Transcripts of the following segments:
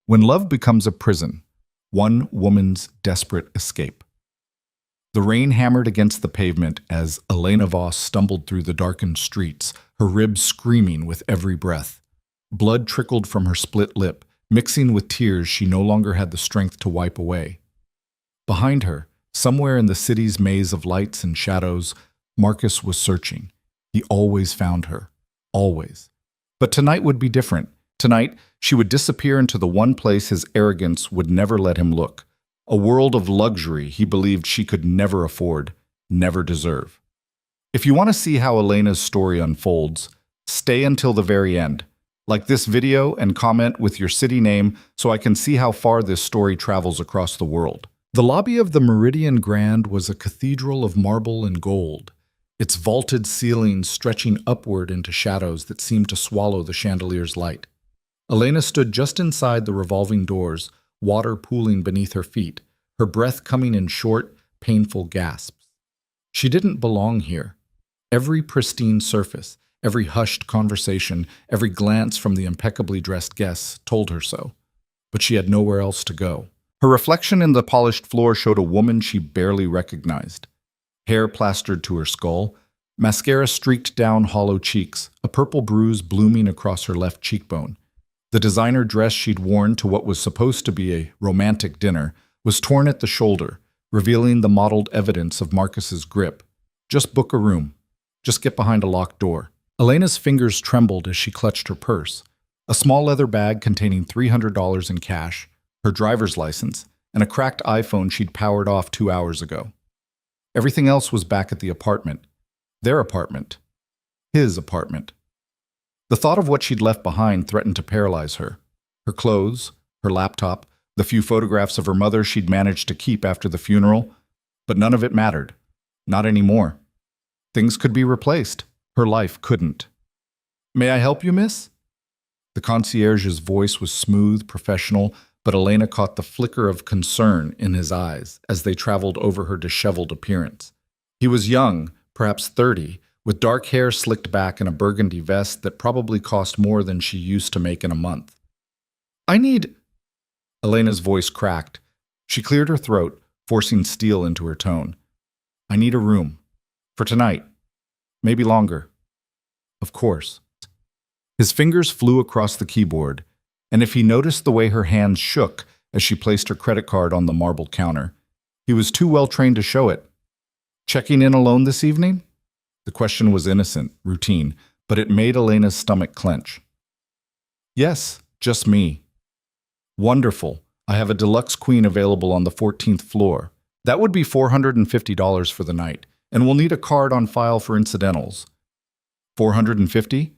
When love becomes a prison, one woman's desperate escape. The rain hammered against the pavement as Elena Voss stumbled through the darkened streets, her ribs screaming with every breath. Blood trickled from her split lip, mixing with tears she no longer had the strength to wipe away. Behind her, somewhere in the city's maze of lights and shadows, Marcus was searching. He always found her. Always. But tonight would be different. Tonight, she would disappear into the one place his arrogance would never let him look. A world of luxury he believed she could never afford, never deserve. If you want to see how Elena's story unfolds, stay until the very end. Like this video and comment with your city name so I can see how far this story travels across the world. The lobby of the Meridian Grand was a cathedral of marble and gold, its vaulted ceilings stretching upward into shadows that seemed to swallow the chandelier's light. Elena stood just inside the revolving doors, water pooling beneath her feet, her breath coming in short, painful gasps. She didn't belong here. Every pristine surface, every hushed conversation, every glance from the impeccably dressed guests told her so. But she had nowhere else to go. Her reflection in the polished floor showed a woman she barely recognized. Hair plastered to her skull, mascara streaked down hollow cheeks, a purple bruise blooming across her left cheekbone. The designer dress she'd worn to what was supposed to be a romantic dinner was torn at the shoulder, revealing the mottled evidence of Marcus's grip. Just book a room. Just get behind a locked door. Elena's fingers trembled as she clutched her purse, a small leather bag containing $300 in cash, her driver's license, and a cracked iPhone she'd powered off 2 hours ago. Everything else was back at the apartment. Their apartment. His apartment. The thought of what she'd left behind threatened to paralyze her. Her clothes, her laptop, the few photographs of her mother she'd managed to keep after the funeral, but none of it mattered. Not anymore. Things could be replaced. Her life couldn't. "May I help you, miss?" The concierge's voice was smooth, professional, but Elena caught the flicker of concern in his eyes as they traveled over her disheveled appearance. He was young, perhaps 30, with dark hair slicked back and a burgundy vest that probably cost more than she used to make in a month. "I need—" Elena's voice cracked. She cleared her throat, forcing steel into her tone. "I need a room. For tonight. Maybe longer." Of course. His fingers flew across the keyboard, and if he noticed the way her hands shook as she placed her credit card on the marble counter, he was too well trained to show it. "Checking in alone this evening?" The question was innocent, routine, but it made Elena's stomach clench. "Yes, just me." "Wonderful. I have a deluxe queen available on the 14th floor. That would be $450 for the night, and we'll need a card on file for incidentals." $450?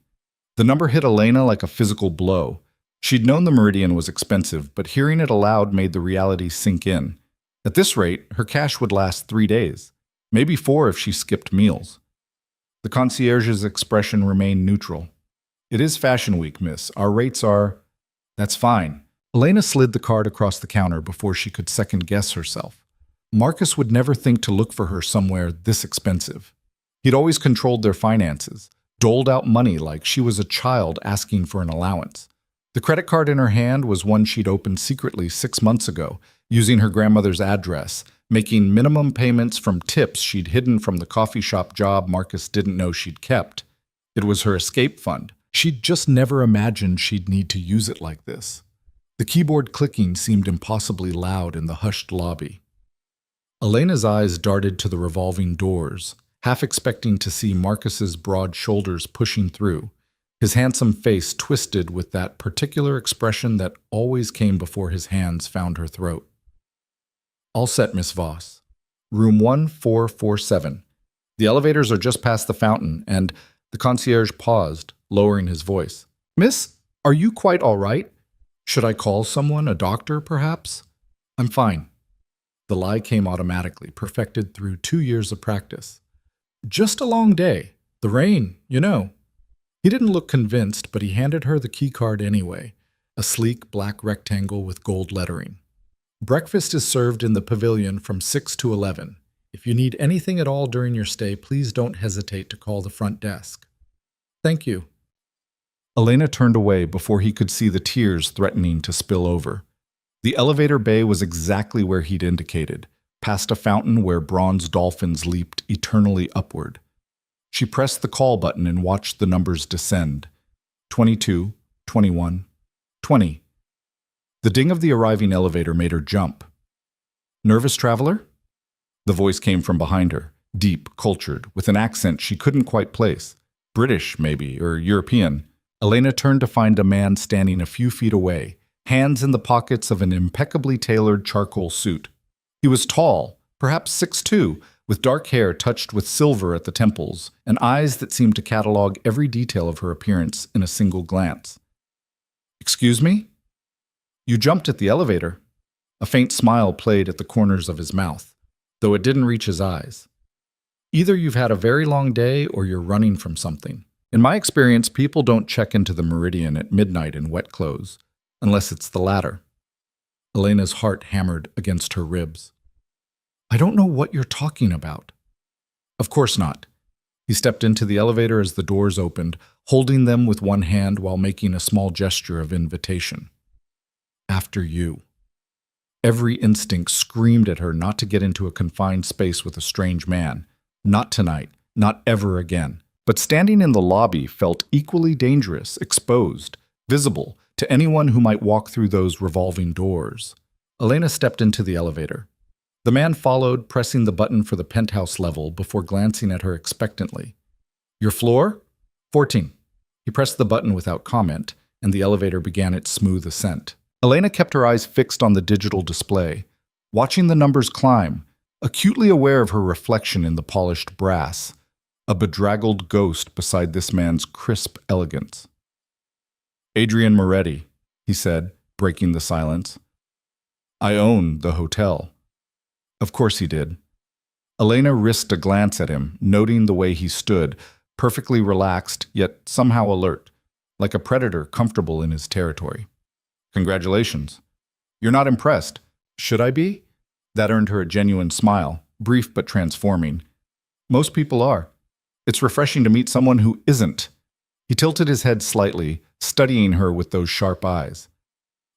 The number hit Elena like a physical blow. She'd known the Meridian was expensive, but hearing it aloud made the reality sink in. At this rate, her cash would last 3 days, maybe 4 if she skipped meals. The concierge's expression remained neutral. "It is Fashion Week, miss. Our rates are—" "That's fine." Elena slid the card across the counter before she could second-guess herself. Marcus would never think to look for her somewhere this expensive. He'd always controlled their finances, doled out money like she was a child asking for an allowance. The credit card in her hand was one she'd opened secretly 6 months ago, using her grandmother's address, making minimum payments from tips she'd hidden from the coffee shop job Marcus didn't know she'd kept. It was her escape fund. She'd just never imagined she'd need to use it like this. The keyboard clicking seemed impossibly loud in the hushed lobby. Elena's eyes darted to the revolving doors, half expecting to see Marcus's broad shoulders pushing through, his handsome face twisted with that particular expression that always came before his hands found her throat. "All set, Miss Voss. Room 1447. The elevators are just past the fountain, and—" The concierge paused, lowering his voice. "Miss, are you quite all right? Should I call someone, a doctor, perhaps?" "I'm fine." The lie came automatically, perfected through 2 years of practice. "Just a long day. The rain, you know." He didn't look convinced, but he handed her the key card anyway, a sleek black rectangle with gold lettering. "Breakfast is served in the pavilion from 6 to 11. If you need anything at all during your stay, please don't hesitate to call the front desk." "Thank you." Elena turned away before he could see the tears threatening to spill over. The elevator bay was exactly where he'd indicated, past a fountain where bronze dolphins leaped eternally upward. She pressed the call button and watched the numbers descend. 22, 21, 20. The ding of the arriving elevator made her jump. "Nervous traveler?" The voice came from behind her, deep, cultured, with an accent she couldn't quite place. British, maybe, or European. Elena turned to find a man standing a few feet away, hands in the pockets of an impeccably tailored charcoal suit. He was tall, perhaps 6'2", with dark hair touched with silver at the temples, and eyes that seemed to catalog every detail of her appearance in a single glance. "Excuse me?" "You jumped at the elevator." A faint smile played at the corners of his mouth, though it didn't reach his eyes. "Either you've had a very long day or you're running from something. In my experience, people don't check into the Meridian at midnight in wet clothes, unless it's the latter." Elena's heart hammered against her ribs. "I don't know what you're talking about." "Of course not." He stepped into the elevator as the doors opened, holding them with one hand while making a small gesture of invitation. "After you." Every instinct screamed at her not to get into a confined space with a strange man. Not tonight, not ever again. But standing in the lobby felt equally dangerous, exposed, visible to anyone who might walk through those revolving doors. Elena stepped into the elevator. The man followed, pressing the button for the penthouse level before glancing at her expectantly. "Your floor?" 14. He pressed the button without comment, and the elevator began its smooth ascent. Elena kept her eyes fixed on the digital display, watching the numbers climb, acutely aware of her reflection in the polished brass, a bedraggled ghost beside this man's crisp elegance. "Adrian Moretti," he said, breaking the silence. "I own the hotel." Of course he did. Elena risked a glance at him, noting the way he stood, perfectly relaxed, yet somehow alert, like a predator comfortable in his territory. "Congratulations." "You're not impressed." "Should I be?" That earned her a genuine smile, brief but transforming. "Most people are. It's refreshing to meet someone who isn't." He tilted his head slightly, studying her with those sharp eyes.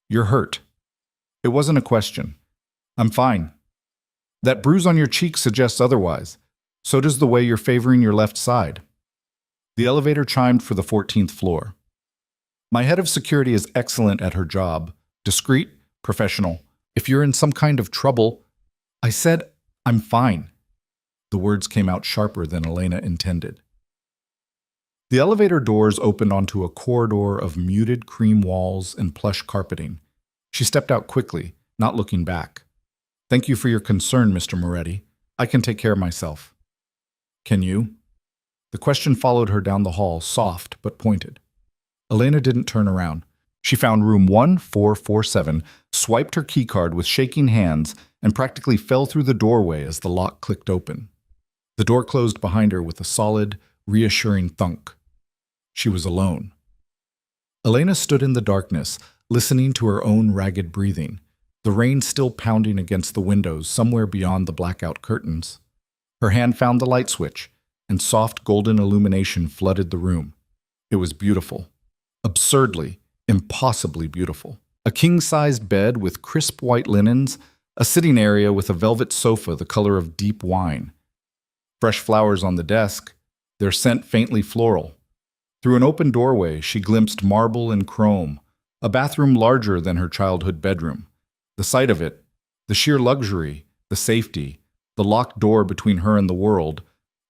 "You're hurt." It wasn't a question. "I'm fine." "That bruise on your cheek suggests otherwise. So does the way you're favoring your left side." The elevator chimed for the 14th floor. "My head of security is excellent at her job. Discreet, professional. If you're in some kind of trouble..." "I said, I'm fine." The words came out sharper than Elena intended. The elevator doors opened onto a corridor of muted cream walls and plush carpeting. She stepped out quickly, not looking back. "Thank you for your concern, Mr. Moretti. I can take care of myself." "Can you?" The question followed her down the hall, soft but pointed. Elena didn't turn around. She found room 1447, swiped her keycard with shaking hands, and practically fell through the doorway as the lock clicked open. The door closed behind her with a solid, reassuring thunk. She was alone. Elena stood in the darkness, listening to her own ragged breathing, the rain still pounding against the windows somewhere beyond the blackout curtains. Her hand found the light switch, and soft golden illumination flooded the room. It was beautiful. Absurdly, impossibly beautiful. A king-sized bed with crisp white linens, a sitting area with a velvet sofa the color of deep wine. Fresh flowers on the desk, their scent faintly floral. Through an open doorway, she glimpsed marble and chrome, a bathroom larger than her childhood bedroom. The sight of it, the sheer luxury, the safety, the locked door between her and the world,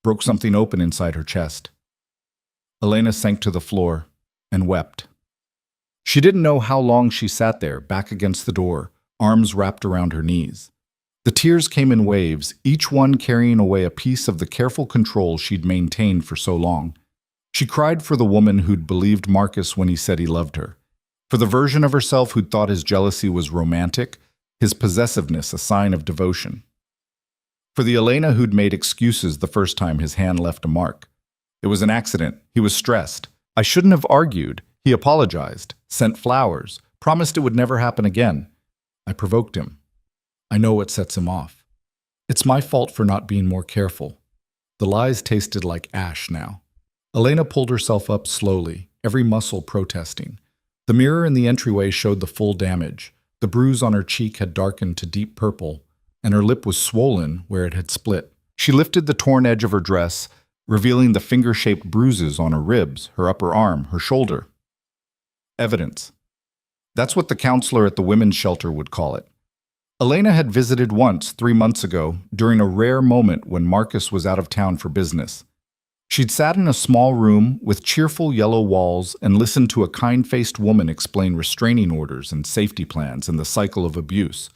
broke something open inside her chest. Elena sank to the floor and wept. She didn't know how long she sat there, back against the door, arms wrapped around her knees. The tears came in waves, each one carrying away a piece of the careful control she'd maintained for so long. She cried for the woman who'd believed Marcus when he said he loved her, for the version of herself who'd thought his jealousy was romantic, his possessiveness a sign of devotion. For the Elena who'd made excuses the first time his hand left a mark. It was an accident. He was stressed. I shouldn't have argued. He apologized, sent flowers, promised it would never happen again. I provoked him. I know what sets him off. It's my fault for not being more careful. The lies tasted like ash now. Elena pulled herself up slowly, every muscle protesting. The mirror in the entryway showed the full damage. The bruise on her cheek had darkened to deep purple, and her lip was swollen where it had split. She lifted the torn edge of her dress, revealing the finger-shaped bruises on her ribs, her upper arm, her shoulder. Evidence. That's what the counselor at the women's shelter would call it. Elena had visited once 3 months ago during a rare moment when Marcus was out of town for business. She'd sat in a small room with cheerful yellow walls and listened to a kind-faced woman explain restraining orders and safety plans and the cycle of abuse.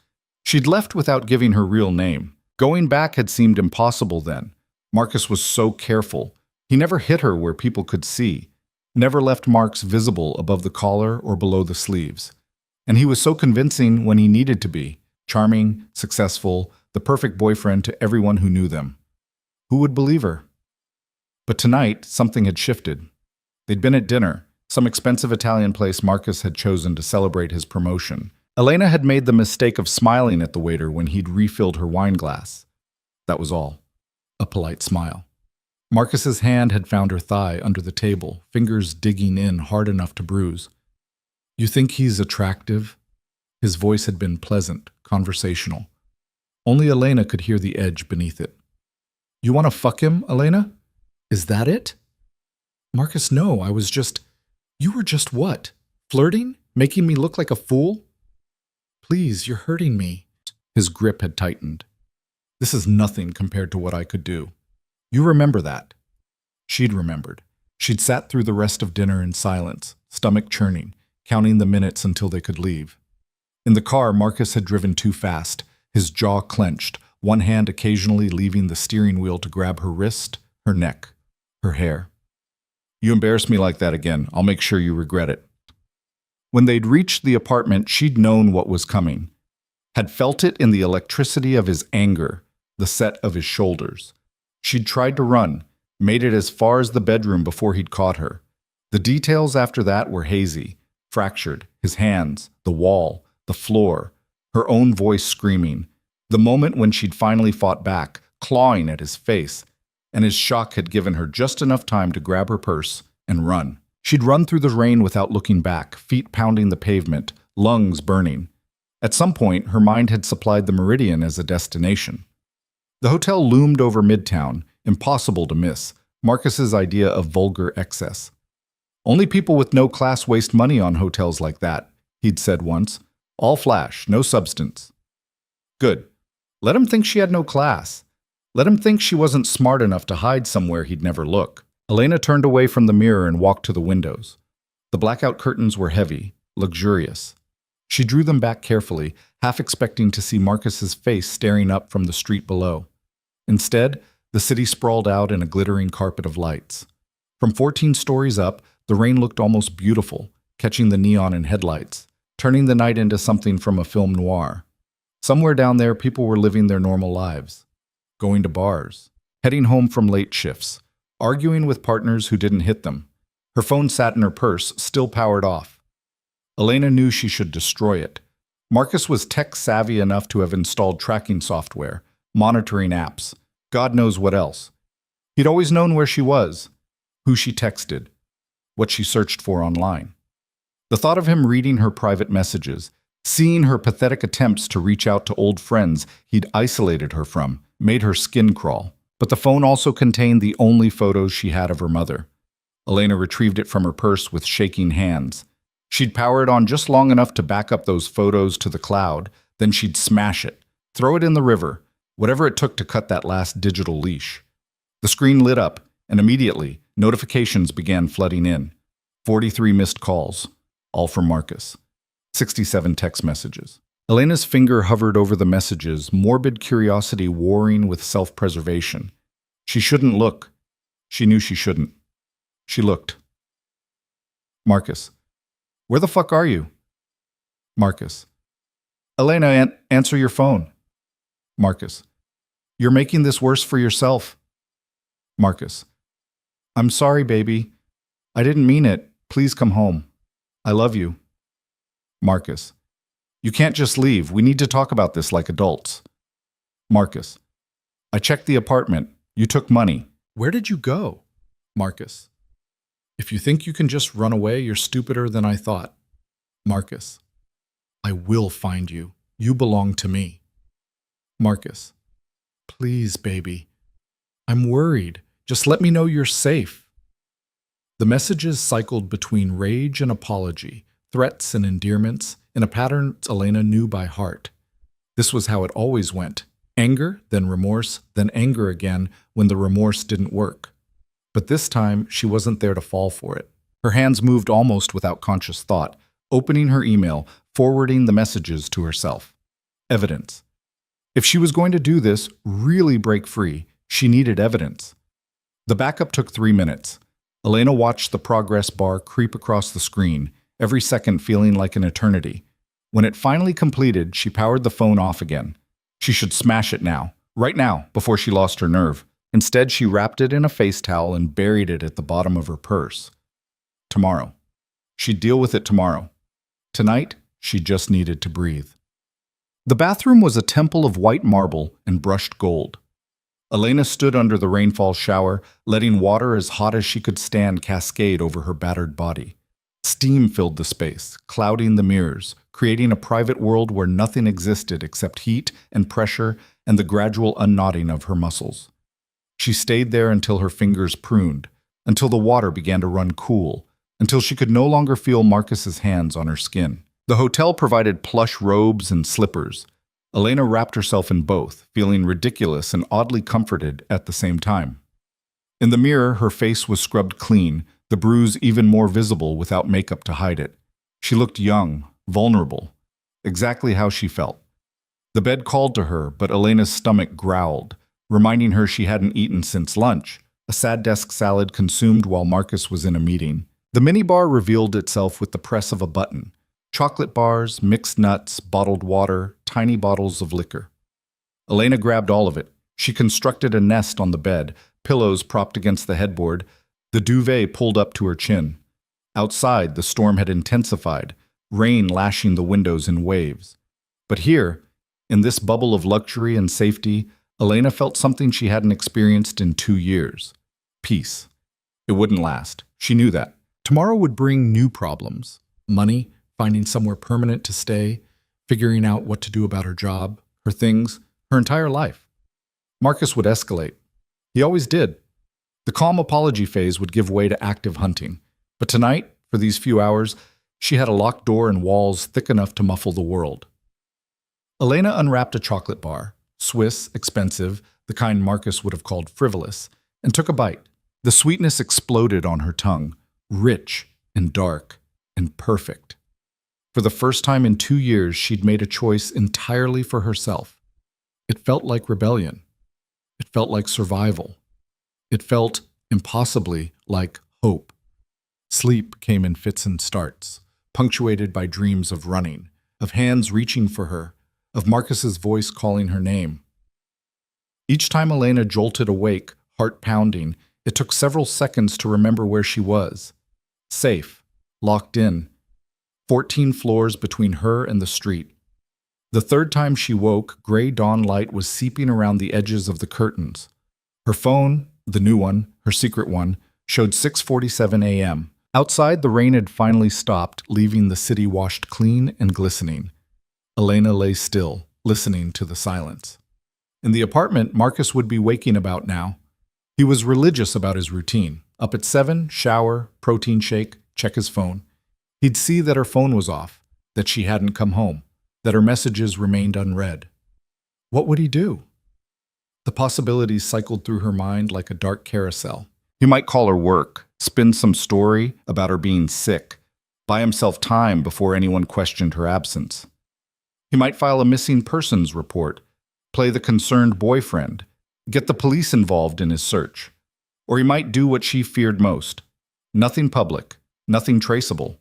She'd left without giving her real name. Going back had seemed impossible then. Marcus was so careful. He never hit her where people could see, never left marks visible above the collar or below the sleeves. And he was so convincing when he needed to be, charming, successful, the perfect boyfriend to everyone who knew them. Who would believe her? But tonight, something had shifted. They'd been at dinner, some expensive Italian place Marcus had chosen to celebrate his promotion. Elena had made the mistake of smiling at the waiter when he'd refilled her wine glass. That was all. A polite smile. Marcus's hand had found her thigh under the table, fingers digging in hard enough to bruise. "You think he's attractive?" His voice had been pleasant, conversational. Only Elena could hear the edge beneath it. "You want to fuck him, Elena? Is that it?" "Marcus, no, You were just what? Flirting? Making me look like a fool?" "Please, you're hurting me." His grip had tightened. "This is nothing compared to what I could do. You remember that." She'd remembered. She'd sat through the rest of dinner in silence, stomach churning, counting the minutes until they could leave. In the car, Marcus had driven too fast, his jaw clenched, one hand occasionally leaving the steering wheel to grab her wrist, her neck, her hair. "You embarrass me like that again. I'll make sure you regret it." When they'd reached the apartment, she'd known what was coming, had felt it in the electricity of his anger, the set of his shoulders. She'd tried to run, made it as far as the bedroom before he'd caught her. The details after that were hazy, fractured, his hands, the wall, the floor, her own voice screaming, the moment when she'd finally fought back, clawing at his face, and his shock had given her just enough time to grab her purse and run. She'd run through the rain without looking back, feet pounding the pavement, lungs burning. At some point, her mind had supplied the Meridian as a destination. The hotel loomed over Midtown, impossible to miss, Marcus's idea of vulgar excess. "Only people with no class waste money on hotels like that," he'd said once. "All flash, no substance." Good. Let him think she had no class. Let him think she wasn't smart enough to hide somewhere he'd never look. Elena turned away from the mirror and walked to the windows. The blackout curtains were heavy, luxurious. She drew them back carefully, half expecting to see Marcus's face staring up from the street below. Instead, the city sprawled out in a glittering carpet of lights. From 14 stories up, the rain looked almost beautiful, catching the neon and headlights, turning the night into something from a film noir. Somewhere down there, people were living their normal lives, going to bars, heading home from late shifts, arguing with partners who didn't hit them. Her phone sat in her purse, still powered off. Elena knew she should destroy it. Marcus was tech-savvy enough to have installed tracking software, monitoring apps, God knows what else. He'd always known where she was, who she texted, what she searched for online. The thought of him reading her private messages, seeing her pathetic attempts to reach out to old friends he'd isolated her from, made her skin crawl. But the phone also contained the only photos she had of her mother. Elena retrieved it from her purse with shaking hands. She'd power it on just long enough to back up those photos to the cloud, then she'd smash it, throw it in the river, whatever it took to cut that last digital leash. The screen lit up, and immediately, notifications began flooding in. 43 missed calls, all from Marcus. 67 text messages. Elena's finger hovered over the messages, morbid curiosity warring with self-preservation. She shouldn't look. She knew she shouldn't. She looked. Marcus. "Where the fuck are you?" Marcus. "Elena, answer your phone." Marcus. "You're making this worse for yourself." Marcus. "I'm sorry, baby. I didn't mean it. Please come home. I love you." Marcus. "You can't just leave. We need to talk about this like adults." Marcus. "I checked the apartment. You took money." "Where did you go?" Marcus. If you think you can just run away, you're stupider than I thought. Marcus. I will find you. You belong to me. Marcus. Please, baby. I'm worried. Just let me know you're safe. The messages cycled between rage and apology, threats and endearments, in a pattern Elena knew by heart. This was how it always went. Anger, then remorse, then anger again when the remorse didn't work. But this time, she wasn't there to fall for it. Her hands moved almost without conscious thought, opening her email, forwarding the messages to herself. Evidence. If she was going to do this, really break free, she needed evidence. The backup took 3 minutes. Elena watched the progress bar creep across the screen, every second feeling like an eternity. When it finally completed, she powered the phone off again. She should smash it now, right now, before she lost her nerve. Instead, she wrapped it in a face towel and buried it at the bottom of her purse. Tomorrow. She'd deal with it tomorrow. Tonight, she just needed to breathe. The bathroom was a temple of white marble and brushed gold. Elena stood under the rainfall shower, letting water as hot as she could stand cascade over her battered body. Steam filled the space, clouding the mirrors, creating a private world where nothing existed except heat and pressure and the gradual unknotting of her muscles. She stayed there until her fingers pruned, until the water began to run cool, until she could no longer feel Marcus's hands on her skin. The hotel provided plush robes and slippers. Elena wrapped herself in both, feeling ridiculous and oddly comforted at the same time. In the mirror, her face was scrubbed clean, the bruise even more visible without makeup to hide it. She looked young, vulnerable, exactly how she felt. The bed called to her, but Elena's stomach growled, reminding her she hadn't eaten since lunch, a sad desk salad consumed while Marcus was in a meeting. The minibar revealed itself with the press of a button. Chocolate bars, mixed nuts, bottled water, tiny bottles of liquor. Elena grabbed all of it. She constructed a nest on the bed, pillows propped against the headboard, the duvet pulled up to her chin. Outside, the storm had intensified, rain lashing the windows in waves. But here, in this bubble of luxury and safety, Elena felt something she hadn't experienced in 2 years. Peace. It wouldn't last. She knew that. Tomorrow would bring new problems. Money, finding somewhere permanent to stay, figuring out what to do about her job, her things, her entire life. Marcus would escalate. He always did. The calm apology phase would give way to active hunting. But tonight, for these few hours, she had a locked door and walls thick enough to muffle the world. Elena unwrapped a chocolate bar, Swiss, expensive, the kind Marcus would have called frivolous, and took a bite. The sweetness exploded on her tongue, rich and dark and perfect. For the first time in 2 years, she'd made a choice entirely for herself. It felt like rebellion. It felt like survival. It felt, impossibly, like hope. Sleep came in fits and starts, punctuated by dreams of running, of hands reaching for her, of Marcus's voice calling her name. Each time Elena jolted awake, heart pounding, it took several seconds to remember where she was. Safe, locked in, 14 floors between her and the street. The third time she woke, gray dawn light was seeping around the edges of the curtains. Her phone, the new one, her secret one, showed 6:47 a.m. Outside, the rain had finally stopped, leaving the city washed clean and glistening. Elena lay still, listening to the silence. In the apartment, Marcus would be waking about now. He was religious about his routine. Up at 7, shower, protein shake, check his phone. He'd see that her phone was off, that she hadn't come home, that her messages remained unread. What would he do? The possibilities cycled through her mind like a dark carousel. He might call her work, spin some story about her being sick, buy himself time before anyone questioned her absence. He might file a missing persons report, play the concerned boyfriend, get the police involved in his search. Or he might do what she feared most. Nothing public, nothing traceable.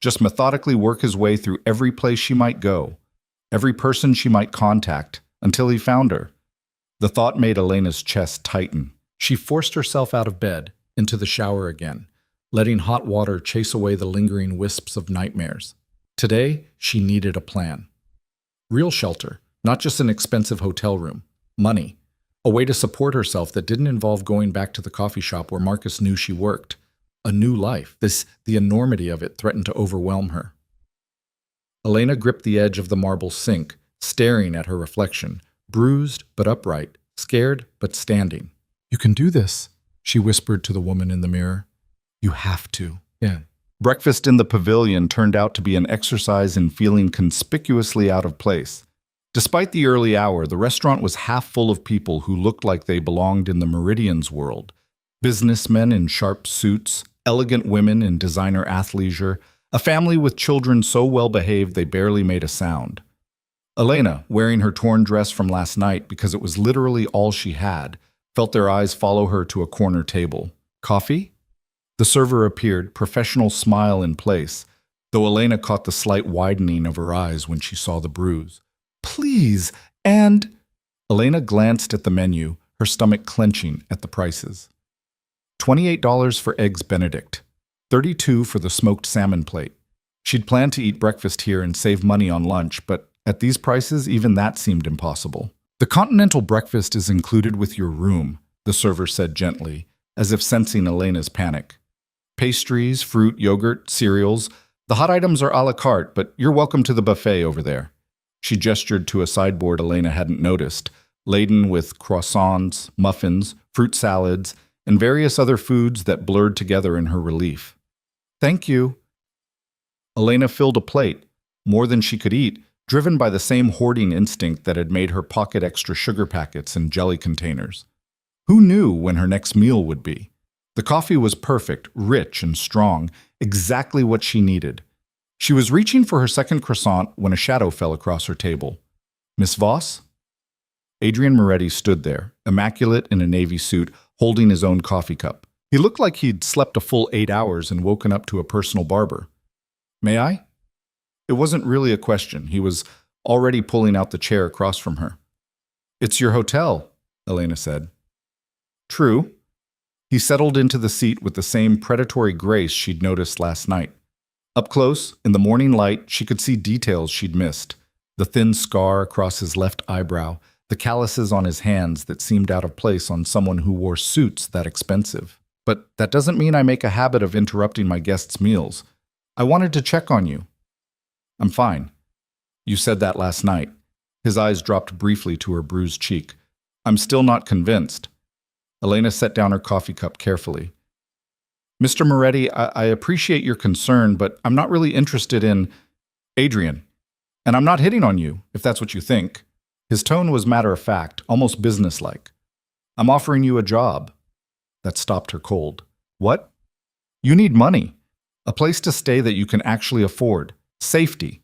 Just methodically work his way through every place she might go, every person she might contact, until he found her. The thought made Elena's chest tighten. She forced herself out of bed, into the shower again, letting hot water chase away the lingering wisps of nightmares. Today, she needed a plan. Real shelter, not just an expensive hotel room. Money. A way to support herself that didn't involve going back to the coffee shop where Marcus knew she worked. A new life. The enormity of it threatened to overwhelm her. Elena gripped the edge of the marble sink, staring at her reflection, bruised but upright, scared but standing. "You can do this," she whispered to the woman in the mirror. "You have to." Yeah. Breakfast in the pavilion turned out to be an exercise in feeling conspicuously out of place. Despite the early hour, the restaurant was half full of people who looked like they belonged in the Meridian's world. Businessmen in sharp suits, elegant women in designer athleisure, a family with children so well behaved they barely made a sound. Elena, wearing her torn dress from last night because it was literally all she had, felt their eyes follow her to a corner table. "Coffee?" The server appeared, professional smile in place, though Elena caught the slight widening of her eyes when she saw the bruise. "Please, and—" Elena glanced at the menu, her stomach clenching at the prices. $28 for eggs Benedict, $32 for the smoked salmon plate. She'd planned to eat breakfast here and save money on lunch, but at these prices, even that seemed impossible. "The continental breakfast is included with your room," the server said gently, as if sensing Elena's panic. "Pastries, fruit, yogurt, cereals. The hot items are a la carte, but you're welcome to the buffet over there." She gestured to a sideboard Elena hadn't noticed, laden with croissants, muffins, fruit salads, and various other foods that blurred together in her relief. "Thank you." Elena filled a plate, more than she could eat, driven by the same hoarding instinct that had made her pocket extra sugar packets and jelly containers. Who knew when her next meal would be? The coffee was perfect, rich and strong, exactly what she needed. She was reaching for her second croissant when a shadow fell across her table. "Miss Voss?" Adrian Moretti stood there, immaculate in a navy suit, holding his own coffee cup. He looked like he'd slept a full 8 hours and woken up to a personal barber. "May I?" It wasn't really a question. He was already pulling out the chair across from her. "It's your hotel," Elena said. "True." He settled into the seat with the same predatory grace she'd noticed last night. Up close, in the morning light, she could see details she'd missed. The thin scar across his left eyebrow, the calluses on his hands that seemed out of place on someone who wore suits that expensive. "But that doesn't mean I make a habit of interrupting my guests' meals. I wanted to check on you." "I'm fine." "You said that last night." His eyes dropped briefly to her bruised cheek. "I'm still not convinced." Elena set down her coffee cup carefully. "Mr. Moretti, I appreciate your concern, but I'm not really interested in Adrian. And I'm not hitting on you, if that's what you think." His tone was matter-of-fact, almost businesslike. "I'm offering you a job." That stopped her cold. "What?" "You need money. A place to stay that you can actually afford. Safety."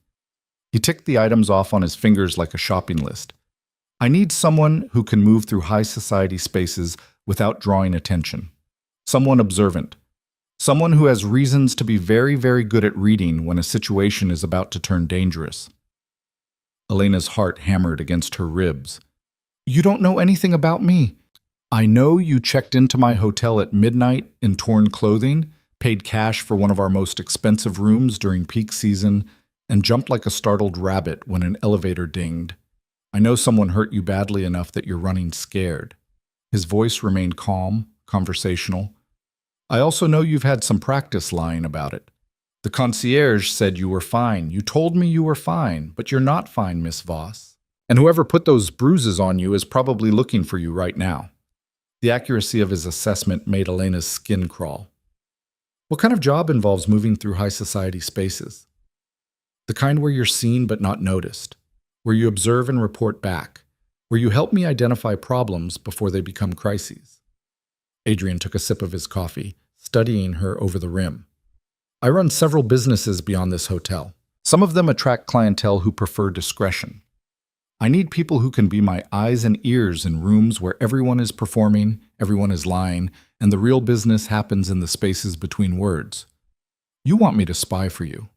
He ticked the items off on his fingers like a shopping list. "I need someone who can move through high society spaces without drawing attention. Someone observant. Someone who has reasons to be very, very good at reading when a situation is about to turn dangerous." Elena's heart hammered against her ribs. "You don't know anything about me. I know you checked into my hotel at midnight in torn clothing, paid cash for one of our most expensive rooms during peak season, and jumped like a startled rabbit when an elevator dinged. I know someone hurt you badly enough that you're running scared." His voice remained calm, conversational. "I also know you've had some practice lying about it. The concierge said you were fine. You told me you were fine, but you're not fine, Miss Voss. And whoever put those bruises on you is probably looking for you right now." The accuracy of his assessment made Elena's skin crawl. "What kind of job involves moving through high society spaces?" "The kind where you're seen but not noticed, where you observe and report back, where you help me identify problems before they become crises." Adrian took a sip of his coffee, studying her over the rim. "I run several businesses beyond this hotel. Some of them attract clientele who prefer discretion. I need people who can be my eyes and ears in rooms where everyone is performing, everyone is lying, and the real business happens in the spaces between words. You want me to spy for you.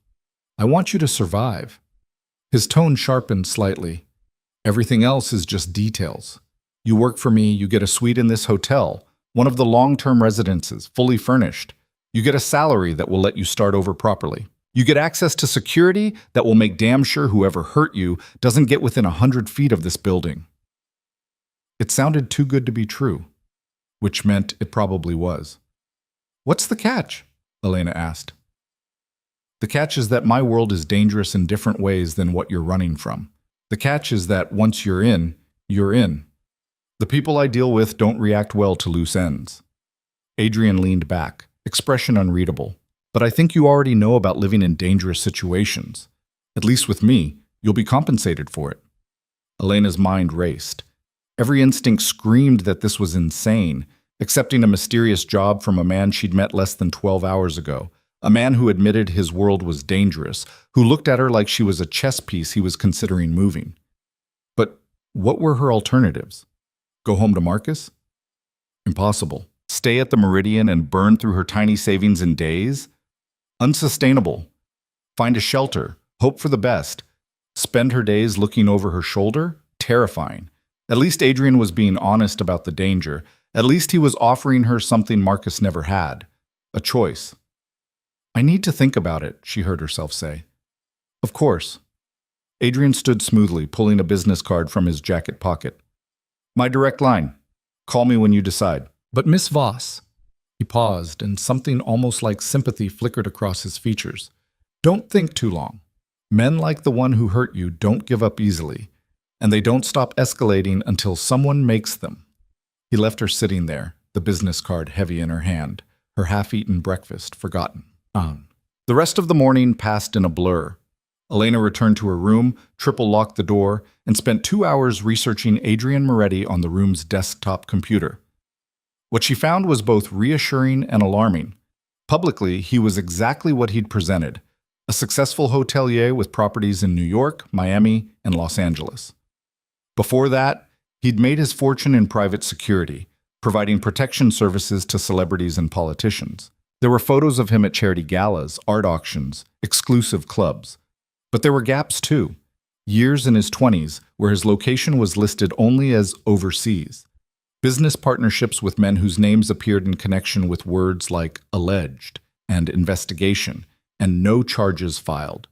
I want you to survive." His tone sharpened slightly. "Everything else is just details. You work for me, you get a suite in this hotel, one of the long-term residences, fully furnished. You get a salary that will let you start over properly. You get access to security that will make damn sure whoever hurt you doesn't get within 100 feet of this building." It sounded too good to be true, which meant it probably was. "What's the catch?" Elena asked. The catch is that my world is dangerous in different ways than what you're running from. The catch is that once you're in, you're in. The people I deal with don't react well to loose ends. Adrian leaned back, expression unreadable. But I think you already know about living in dangerous situations. At least with me, you'll be compensated for it. Elena's mind raced. Every instinct screamed that this was insane, accepting a mysterious job from a man she'd met less than 12 hours ago, a man who admitted his world was dangerous, who looked at her like she was a chess piece he was considering moving. But what were her alternatives? Go home to Marcus? Impossible. Stay at the Meridian and burn through her tiny savings in days? Unsustainable. Find a shelter, hope for the best. Spend her days looking over her shoulder? Terrifying. At least Adrian was being honest about the danger. At least he was offering her something Marcus never had. A choice. I need to think about it, she heard herself say. Of course. Adrian stood smoothly, pulling a business card from his jacket pocket. My direct line. Call me when you decide. But Miss Voss. He paused, and something almost like sympathy flickered across his features. Don't think too long. Men like the one who hurt you don't give up easily, and they don't stop escalating until someone makes them. He left her sitting there, the business card heavy in her hand, her half-eaten breakfast forgotten. The rest of the morning passed in a blur. Elena returned to her room, triple-locked the door, and spent 2 hours researching Adrian Moretti on the room's desktop computer. What she found was both reassuring and alarming. Publicly, he was exactly what he'd presented, a successful hotelier with properties in New York, Miami, and Los Angeles. Before that, he'd made his fortune in private security, providing protection services to celebrities and politicians. There were photos of him at charity galas, art auctions, exclusive clubs. But there were gaps too. Years in his 20s, where his location was listed only as overseas. Business partnerships with men whose names appeared in connection with words like alleged and investigation, and no charges filed.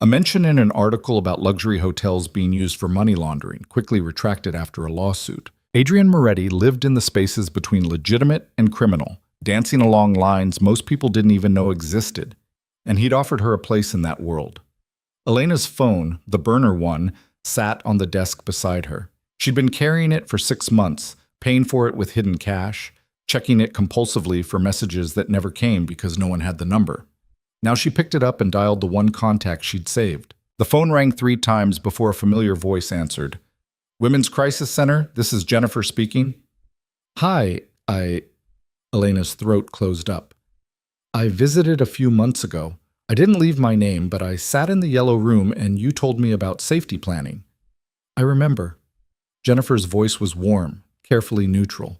A mention in an article about luxury hotels being used for money laundering, quickly retracted after a lawsuit. Adrian Moretti lived in the spaces between legitimate and criminal, dancing along lines most people didn't even know existed, and he'd offered her a place in that world. Elena's phone, the burner one, sat on the desk beside her. She'd been carrying it for 6 months, paying for it with hidden cash, checking it compulsively for messages that never came because no one had the number. Now she picked it up and dialed the one contact she'd saved. The phone rang 3 times before a familiar voice answered. Women's Crisis Center, this is Jennifer speaking. Hi, Elena's throat closed up. I visited a few months ago. I didn't leave my name, but I sat in the yellow room and you told me about safety planning. I remember. Jennifer's voice was warm, carefully neutral.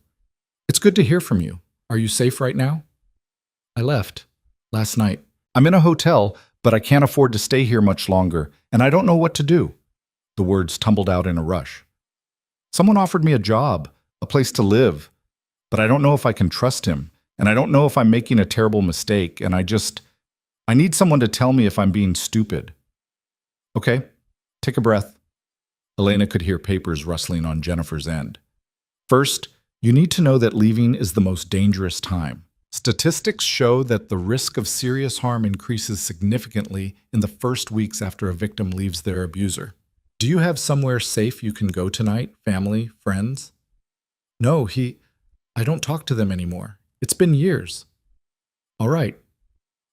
It's good to hear from you. Are you safe right now? I left. Last night. I'm in a hotel, but I can't afford to stay here much longer, and I don't know what to do. The words tumbled out in a rush. Someone offered me a job, a place to live, but I don't know if I can trust him, and I don't know if I'm making a terrible mistake, and I need someone to tell me if I'm being stupid. Okay, take a breath. Elena could hear papers rustling on Jennifer's end. First, you need to know that leaving is the most dangerous time. Statistics show that the risk of serious harm increases significantly in the first weeks after a victim leaves their abuser. Do you have somewhere safe you can go tonight? Family? Friends? No, I don't talk to them anymore. It's been years. All right.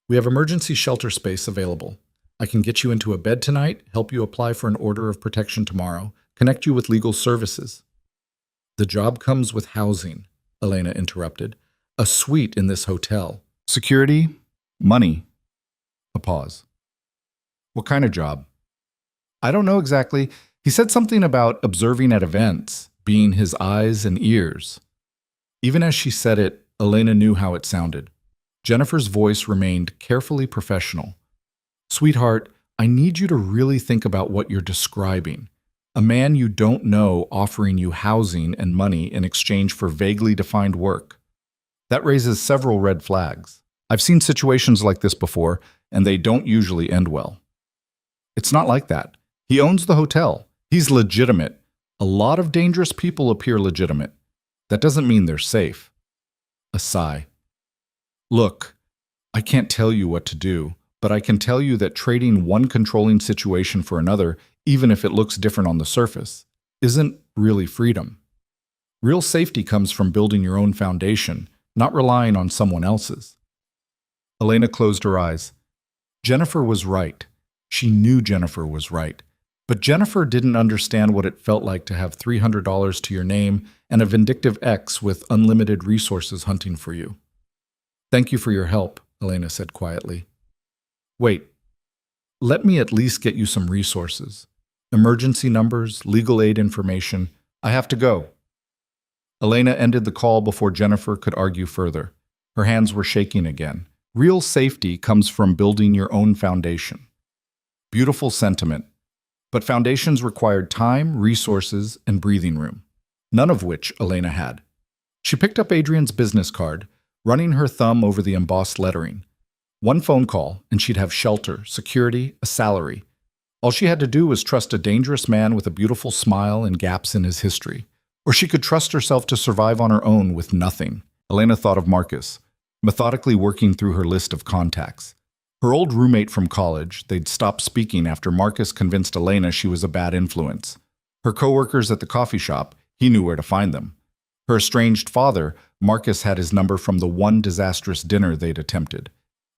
We have emergency shelter space available. I can get you into a bed tonight, help you apply for an order of protection tomorrow, connect you with legal services. The job comes with housing, Elena interrupted. A suite in this hotel. Security? Money. A pause. What kind of job? I don't know exactly. He said something about observing at events, being his eyes and ears. Even as she said it, Elena knew how it sounded. Jennifer's voice remained carefully professional. Sweetheart, I need you to really think about what you're describing. A man you don't know offering you housing and money in exchange for vaguely defined work. That raises several red flags. I've seen situations like this before, and they don't usually end well. It's not like that. He owns the hotel. He's legitimate. A lot of dangerous people appear legitimate. That doesn't mean they're safe. A sigh. Look, I can't tell you what to do, but I can tell you that trading one controlling situation for another, even if it looks different on the surface, isn't really freedom. Real safety comes from building your own foundation, not relying on someone else's. Elena closed her eyes. Jennifer was right. She knew Jennifer was right. But Jennifer didn't understand what it felt like to have $300 to your name and a vindictive ex with unlimited resources hunting for you. Thank you for your help, Elena said quietly. Wait, let me at least get you some resources. Emergency numbers, legal aid information. I have to go. Elena ended the call before Jennifer could argue further. Her hands were shaking again. Real safety comes from building your own foundation. Beautiful sentiment. But foundations required time, resources, and breathing room, none of which Elena had. She picked up Adrian's business card, running her thumb over the embossed lettering. One phone call, and she'd have shelter, security, a salary. All she had to do was trust a dangerous man with a beautiful smile and gaps in his history. Or she could trust herself to survive on her own with nothing. Elena thought of Marcus, methodically working through her list of contacts. Her old roommate from college, they'd stopped speaking after Marcus convinced Elena she was a bad influence. Her coworkers at the coffee shop, he knew where to find them. Her estranged father, Marcus had his number from the one disastrous dinner they'd attempted.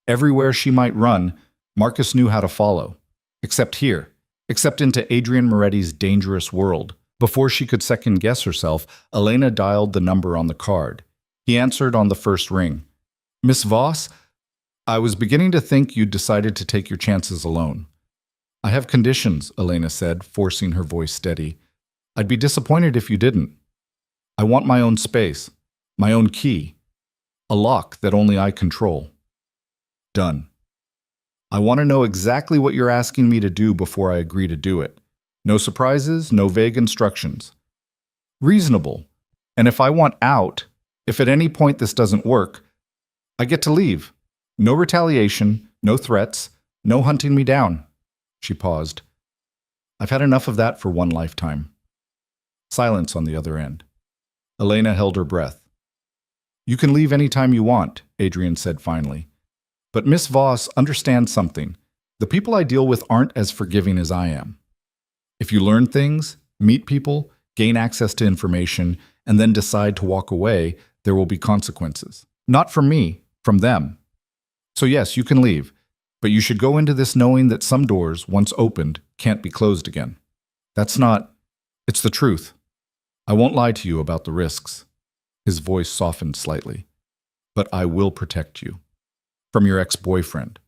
Everywhere she might run, Marcus knew how to follow. Except here, except into Adrian Moretti's dangerous world. Before she could second-guess herself, Elena dialed the number on the card. He answered on the first ring. Miss Voss, I was beginning to think you'd decided to take your chances alone. I have conditions, Elena said, forcing her voice steady. I'd be disappointed if you didn't. I want my own space, my own key, a lock that only I control. Done. I want to know exactly what you're asking me to do before I agree to do it. No surprises, no vague instructions. Reasonable. And if I want out, if at any point this doesn't work, I get to leave. No retaliation, no threats, no hunting me down. She paused. I've had enough of that for one lifetime. Silence on the other end. Elena held her breath. You can leave any time you want, Adrian said finally. But Miss Voss understands something. The people I deal with aren't as forgiving as I am. If you learn things, meet people, gain access to information, and then decide to walk away, there will be consequences. Not from me, from them. So yes, you can leave, but you should go into this knowing that some doors, once opened, can't be closed again. It's the truth. I won't lie to you about the risks. His voice softened slightly. But I will protect you. From your ex-boyfriend.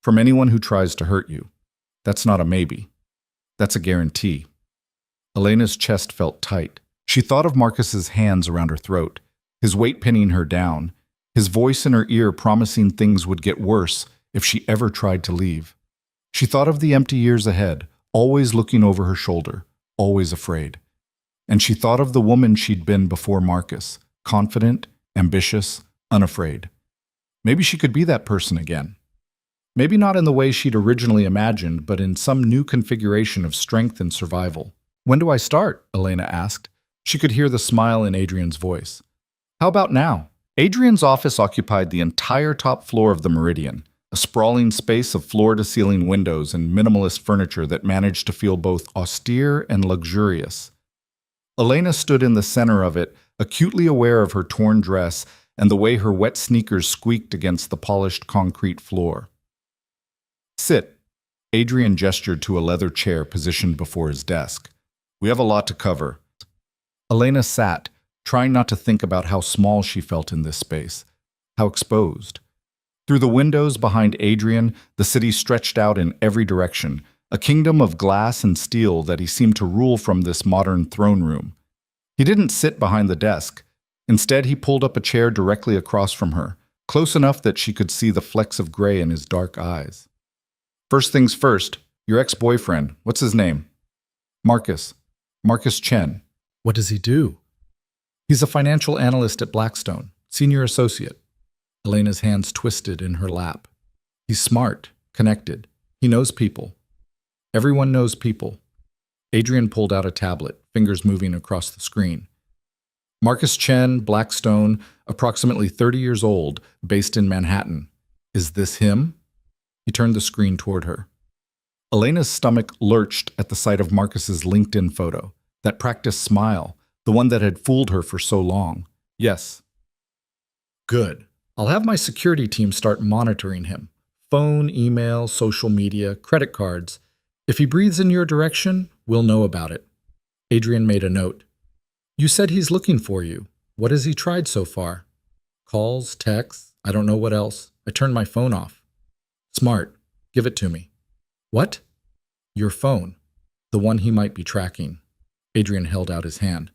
From anyone who tries to hurt you. That's not a maybe. That's a guarantee. Elena's chest felt tight. She thought of Marcus's hands around her throat, his weight pinning her down, his voice in her ear promising things would get worse if she ever tried to leave. She thought of the empty years ahead, always looking over her shoulder, always afraid. And she thought of the woman she'd been before Marcus, confident, ambitious, unafraid. Maybe she could be that person again. Maybe not in the way she'd originally imagined, but in some new configuration of strength and survival. When do I start? Elena asked. She could hear the smile in Adrian's voice. How about now? Adrian's office occupied the entire top floor of the Meridian, a sprawling space of floor-to-ceiling windows and minimalist furniture that managed to feel both austere and luxurious. Elena stood in the center of it, acutely aware of her torn dress and the way her wet sneakers squeaked against the polished concrete floor. Sit. Adrian gestured to a leather chair positioned before his desk. We have a lot to cover. Elena sat, trying not to think about how small she felt in this space, how exposed. Through the windows behind Adrian, the city stretched out in every direction, a kingdom of glass and steel that he seemed to rule from this modern throne room. He didn't sit behind the desk. Instead, he pulled up a chair directly across from her, close enough that she could see the flecks of gray in his dark eyes. First things first, your ex-boyfriend, what's his name? Marcus. Marcus Chen. What does he do? He's a financial analyst at Blackstone, senior associate. Elena's hands twisted in her lap. He's smart, connected. He knows people. Everyone knows people. Adrian pulled out a tablet, fingers moving across the screen. Marcus Chen, Blackstone, approximately 30 years old, based in Manhattan. Is this him? He turned the screen toward her. Elena's stomach lurched at the sight of Marcus's LinkedIn photo, that practiced smile, the one that had fooled her for so long. Yes. Good. I'll have my security team start monitoring him. Phone, email, social media, credit cards. If he breathes in your direction, we'll know about it. Adrian made a note. You said he's looking for you. What has he tried so far? Calls, texts, I don't know what else. I turned my phone off. Smart. Give it to me. What? Your phone. The one he might be tracking. Adrian held out his hand.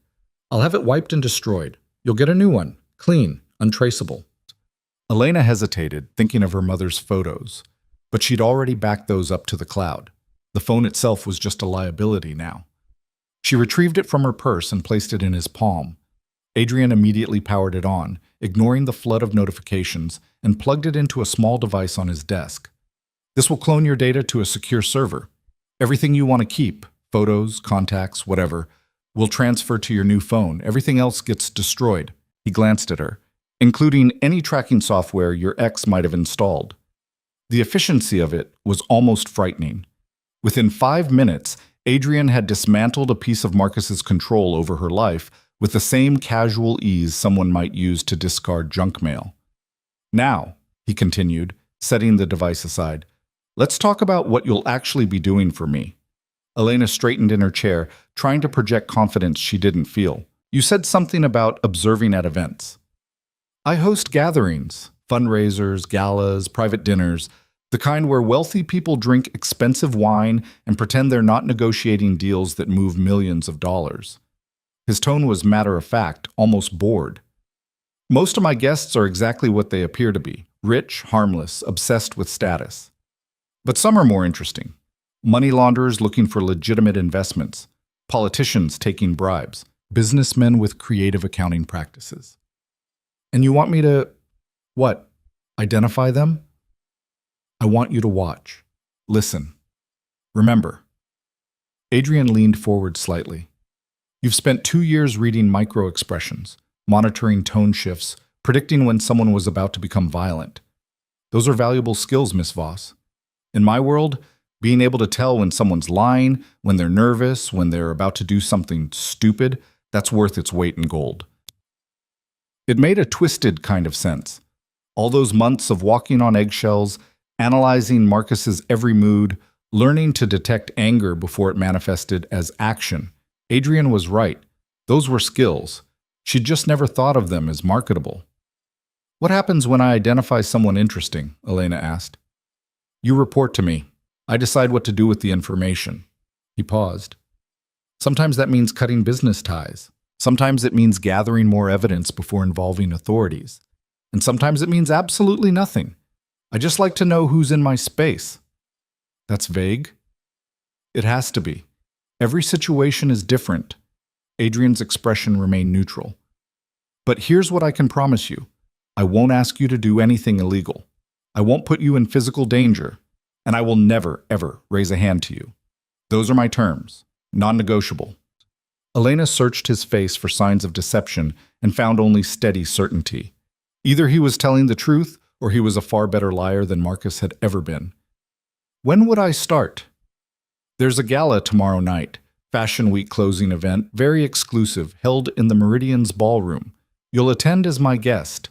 I'll have it wiped and destroyed. You'll get a new one. Clean. Untraceable. Elena hesitated, thinking of her mother's photos, but she'd already backed those up to the cloud. The phone itself was just a liability now. She retrieved it from her purse and placed it in his palm. Adrian immediately powered it on, ignoring the flood of notifications, and plugged it into a small device on his desk. This will clone your data to a secure server. Everything you want to keep, photos, contacts, whatever, will transfer to your new phone. Everything else gets destroyed. He glanced at her, including any tracking software your ex might have installed. The efficiency of it was almost frightening. Within 5 minutes, Adrian had dismantled a piece of Marcus's control over her life with the same casual ease someone might use to discard junk mail. Now, he continued, setting the device aside, let's talk about what you'll actually be doing for me. Elena straightened in her chair, trying to project confidence she didn't feel. You said something about observing at events. I host gatherings, fundraisers, galas, private dinners, the kind where wealthy people drink expensive wine and pretend they're not negotiating deals that move millions of dollars. His tone was matter-of-fact, almost bored. Most of my guests are exactly what they appear to be, rich, harmless, obsessed with status. But some are more interesting. Money launderers looking for legitimate investments, politicians taking bribes, businessmen with creative accounting practices. And you want me to, what, identify them? I want you to watch. Listen. Remember. Adrian leaned forward slightly. You've spent 2 years reading micro-expressions, monitoring tone shifts, predicting when someone was about to become violent. Those are valuable skills, Miss Voss. In my world, being able to tell when someone's lying, when they're nervous, when they're about to do something stupid, that's worth its weight in gold. It made a twisted kind of sense. All those months of walking on eggshells, analyzing Marcus's every mood, learning to detect anger before it manifested as action. Adrian was right. Those were skills. She'd just never thought of them as marketable. What happens when I identify someone interesting? Elena asked. You report to me. I decide what to do with the information. He paused. Sometimes that means cutting business ties. Sometimes it means gathering more evidence before involving authorities. And sometimes it means absolutely nothing. I just like to know who's in my space. That's vague. It has to be. Every situation is different. Adrian's expression remained neutral. But here's what I can promise you. I won't ask you to do anything illegal. I won't put you in physical danger. And I will never, ever raise a hand to you. Those are my terms. Non-negotiable. Elena searched his face for signs of deception and found only steady certainty. Either he was telling the truth or he was a far better liar than Marcus had ever been. When would I start? There's a gala tomorrow night, Fashion Week closing event, very exclusive, held in the Meridian's ballroom. You'll attend as my guest.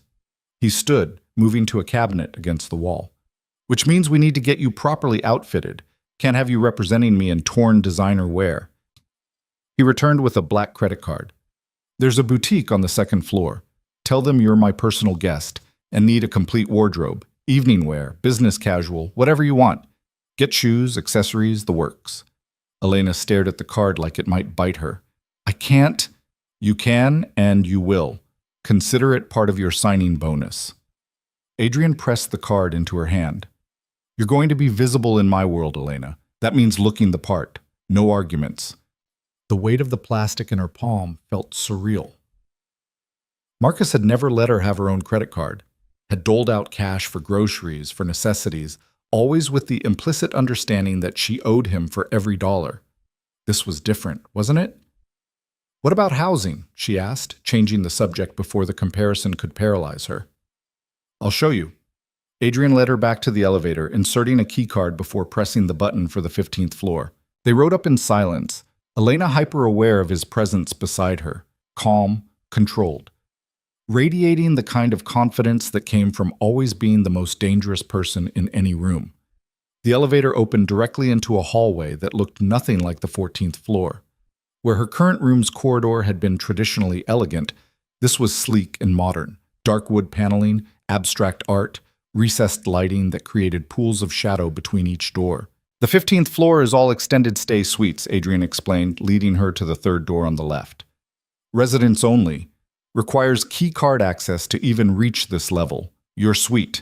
He stood, moving to a cabinet against the wall. Which means we need to get you properly outfitted. Can't have you representing me in torn designer wear. He returned with a black credit card. There's a boutique on the second floor. Tell them you're my personal guest and need a complete wardrobe, evening wear, business casual, whatever you want. Get shoes, accessories, the works. Elena stared at the card like it might bite her. I can't. You can and you will. Consider it part of your signing bonus. Adrian pressed the card into her hand. You're going to be visible in my world, Elena. That means looking the part. No arguments. The weight of the plastic in her palm felt surreal. Marcus had never let her have her own credit card, had doled out cash for groceries, for necessities, always with the implicit understanding that she owed him for every dollar. This was different, wasn't it? What about housing? She asked, changing the subject before the comparison could paralyze her. I'll show you. Adrian led her back to the elevator, inserting a keycard before pressing the button for the 15th floor. They rode up in silence, Elena hyper-aware of his presence beside her, calm, controlled, radiating the kind of confidence that came from always being the most dangerous person in any room. The elevator opened directly into a hallway that looked nothing like the 14th floor. Where her current room's corridor had been traditionally elegant, this was sleek and modern. Dark wood paneling, abstract art, recessed lighting that created pools of shadow between each door. The 15th floor is all extended stay suites, Adrian explained, leading her to the third door on the left. Residents only. Requires key card access to even reach this level. Your suite.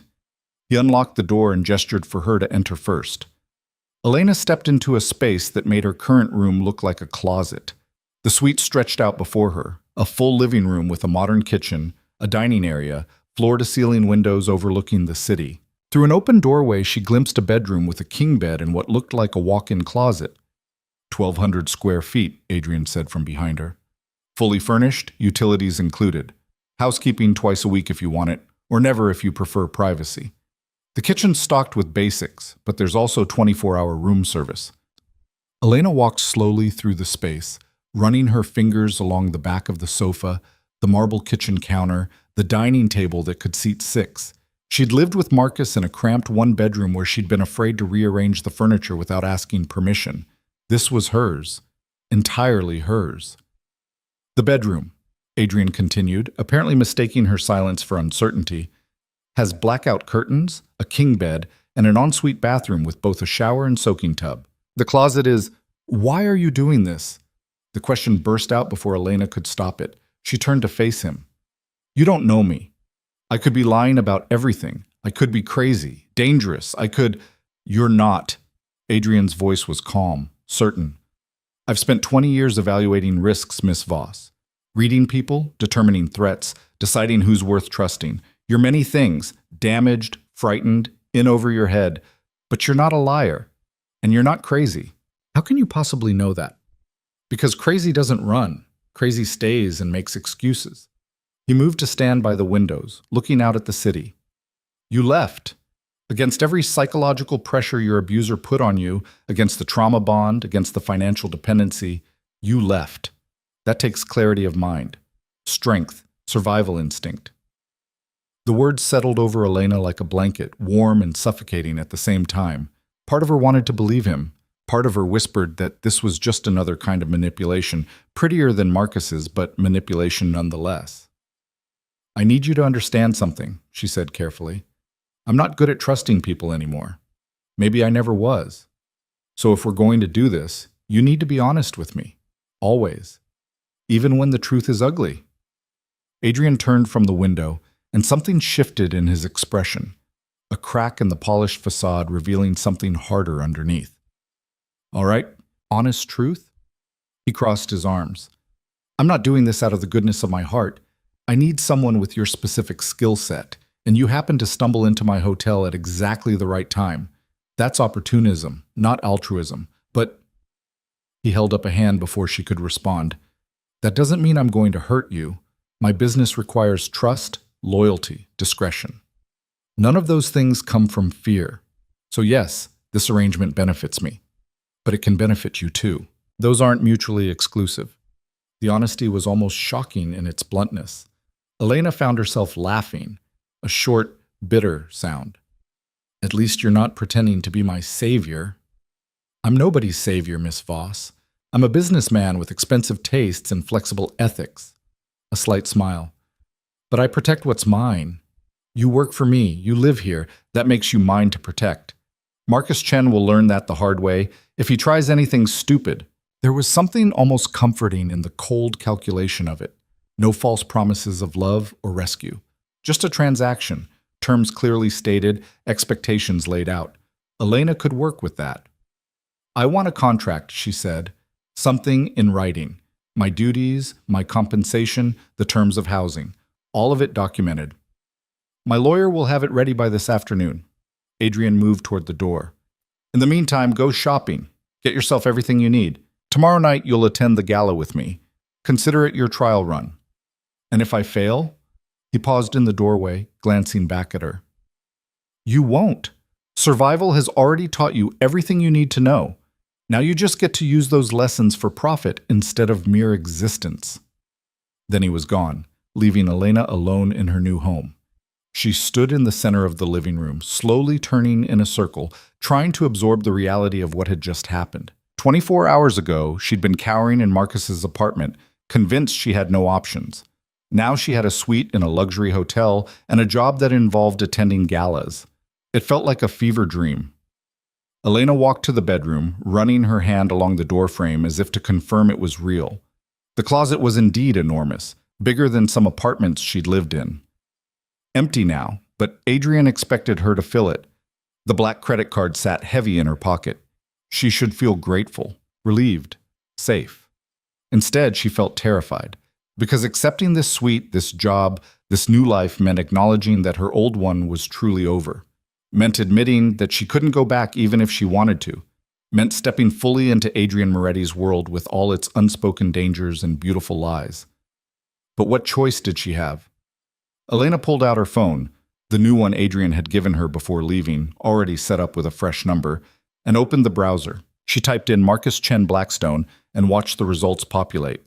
He unlocked the door and gestured for her to enter first. Elena stepped into a space that made her current room look like a closet. The suite stretched out before her, a full living room with a modern kitchen, a dining area, floor-to-ceiling windows overlooking the city. Through an open doorway, she glimpsed a bedroom with a king bed and what looked like a walk-in closet. 1,200 square feet, Adrian said from behind her. Fully furnished, utilities included. Housekeeping twice a week if you want it, or never if you prefer privacy. The kitchen's stocked with basics, but there's also 24-hour room service. Elena walked slowly through the space, running her fingers along the back of the sofa, the marble kitchen counter, the dining table that could seat 6. She'd lived with Marcus in a cramped one-bedroom where she'd been afraid to rearrange the furniture without asking permission. This was hers. Entirely hers. The bedroom, Adrian continued, apparently mistaking her silence for uncertainty, has blackout curtains, a king bed, and an ensuite bathroom with both a shower and soaking tub. The closet is, "Why are you doing this?" The question burst out before Elena could stop it. She turned to face him. "You don't know me. I could be lying about everything. I could be crazy, dangerous. You're not." Adrian's voice was calm, certain. "I've spent 20 years evaluating risks, Miss Voss. Reading people, determining threats, deciding who's worth trusting. You're many things, damaged, frightened, in over your head, but you're not a liar, and you're not crazy." "How can you possibly know that?" "Because crazy doesn't run. Crazy stays and makes excuses." He moved to stand by the windows, looking out at the city. "You left. Against every psychological pressure your abuser put on you, against the trauma bond, against the financial dependency, you left. That takes clarity of mind, strength, survival instinct." The words settled over Elena like a blanket, warm and suffocating at the same time. Part of her wanted to believe him. Part of her whispered that this was just another kind of manipulation, prettier than Marcus's, but manipulation nonetheless. "I need you to understand something," she said carefully. "I'm not good at trusting people anymore. Maybe I never was. So if we're going to do this, you need to be honest with me. Always. Even when the truth is ugly." Adrian turned from the window, and something shifted in his expression, a crack in the polished facade revealing something harder underneath. "All right, honest truth?" He crossed his arms. "I'm not doing this out of the goodness of my heart. I need someone with your specific skill set, and you happen to stumble into my hotel at exactly the right time. That's opportunism, not altruism. But—" He held up a hand before she could respond. "That doesn't mean I'm going to hurt you. My business requires trust, loyalty, discretion. None of those things come from fear. So yes, this arrangement benefits me. But it can benefit you too. Those aren't mutually exclusive." The honesty was almost shocking in its bluntness. Elena found herself laughing, a short, bitter sound. "At least you're not pretending to be my savior." "I'm nobody's savior, Miss Voss. I'm a businessman with expensive tastes and flexible ethics." A slight smile. "But I protect what's mine. You work for me, you live here, that makes you mine to protect. Marcus Chen will learn that the hard way. If he tries anything stupid." There was something almost comforting in the cold calculation of it. No false promises of love or rescue. Just a transaction, terms clearly stated, expectations laid out. Elena could work with that. "I want a contract," she said. "Something in writing. My duties, my compensation, the terms of housing. All of it documented. My lawyer will have it ready by this afternoon." Adrian moved toward the door. "In the meantime, go shopping. Get yourself everything you need. Tomorrow night you'll attend the gala with me. Consider it your trial run. And if I fail?" He paused in the doorway, glancing back at her. You won't. Survival has already taught you everything you need to know. Now you just get to use those lessons for profit instead of mere existence. Then he was gone, leaving Elena alone in her new home. She stood in the center of the living room, slowly turning in a circle, trying to absorb the reality of what had just happened. 24 hours ago, she'd been cowering in Marcus's apartment, convinced she had no options. Now she had a suite in a luxury hotel and a job that involved attending galas. It felt like a fever dream. Elena walked to the bedroom, running her hand along the doorframe as if to confirm it was real. The closet was indeed enormous, bigger than some apartments she'd lived in. Empty now, but Adrian expected her to fill it. The black credit card sat heavy in her pocket. She should feel grateful, relieved, safe. Instead, she felt terrified, because accepting this suite, this job, this new life meant acknowledging that her old one was truly over. Meant admitting that she couldn't go back even if she wanted to. Meant stepping fully into Adrian Moretti's world with all its unspoken dangers and beautiful lies. But what choice did she have? Elena pulled out her phone, the new one Adrian had given her before leaving, already set up with a fresh number, and opened the browser. She typed in Marcus Chen Blackstone and watched the results populate.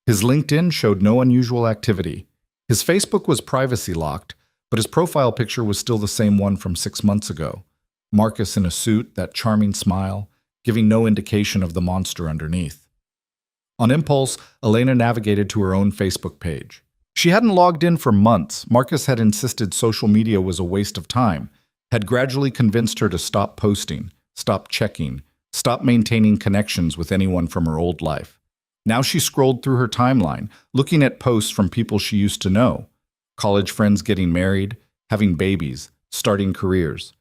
His LinkedIn showed no unusual activity. His Facebook was privacy locked, but his profile picture was still the same one from 6 months ago. Marcus in a suit, that charming smile, giving no indication of the monster underneath. On impulse, Elena navigated to her own Facebook page. She hadn't logged in for months. Marcus had insisted social media was a waste of time, had gradually convinced her to stop posting, stop checking, stop maintaining connections with anyone from her old life. Now she scrolled through her timeline, looking at posts from people she used to know. College friends getting married, having babies, starting careers.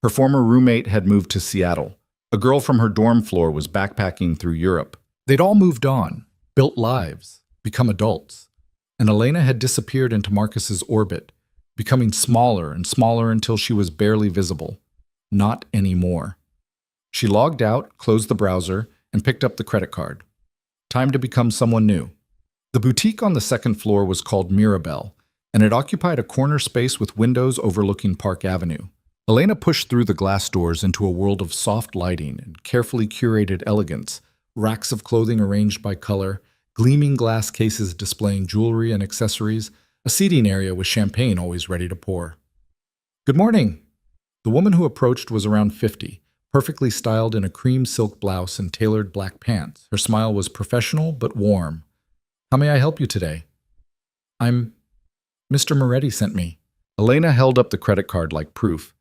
Her former roommate had moved to Seattle. A girl from her dorm floor was backpacking through Europe. They'd all moved on, built lives, become adults. And Elena had disappeared into Marcus's orbit, becoming smaller and smaller until she was barely visible. Not anymore. She logged out, closed the browser, and picked up the credit card. Time to become someone new. The boutique on the second floor was called Mirabelle, and it occupied a corner space with windows overlooking Park Avenue. Elena pushed through the glass doors into a world of soft lighting and carefully curated elegance, racks of clothing arranged by color, gleaming glass cases displaying jewelry and accessories, a seating area with champagne always ready to pour. "Good morning." The woman who approached was around 50, perfectly styled in a cream silk blouse and tailored black pants. Her smile was professional but warm. "How may I help you today?" Mr. Moretti sent me." Elena held up the credit card like proof.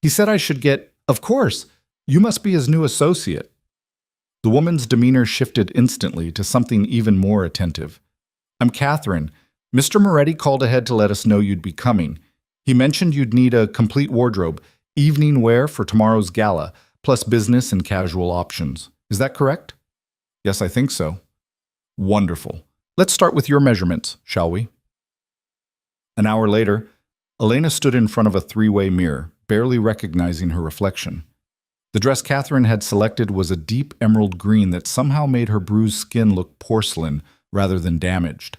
"He said I should get—" "Of course! You must be his new associate." The woman's demeanor shifted instantly to something even more attentive. "I'm Catherine. Mr. Moretti called ahead to let us know you'd be coming. He mentioned you'd need a complete wardrobe, evening wear for tomorrow's gala, plus business and casual options. Is that correct?" "Yes, I think so." "Wonderful. Let's start with your measurements, shall we?" An hour later, Elena stood in front of a three-way mirror, barely recognizing her reflection. The dress Catherine had selected was a deep emerald green that somehow made her bruised skin look porcelain rather than damaged.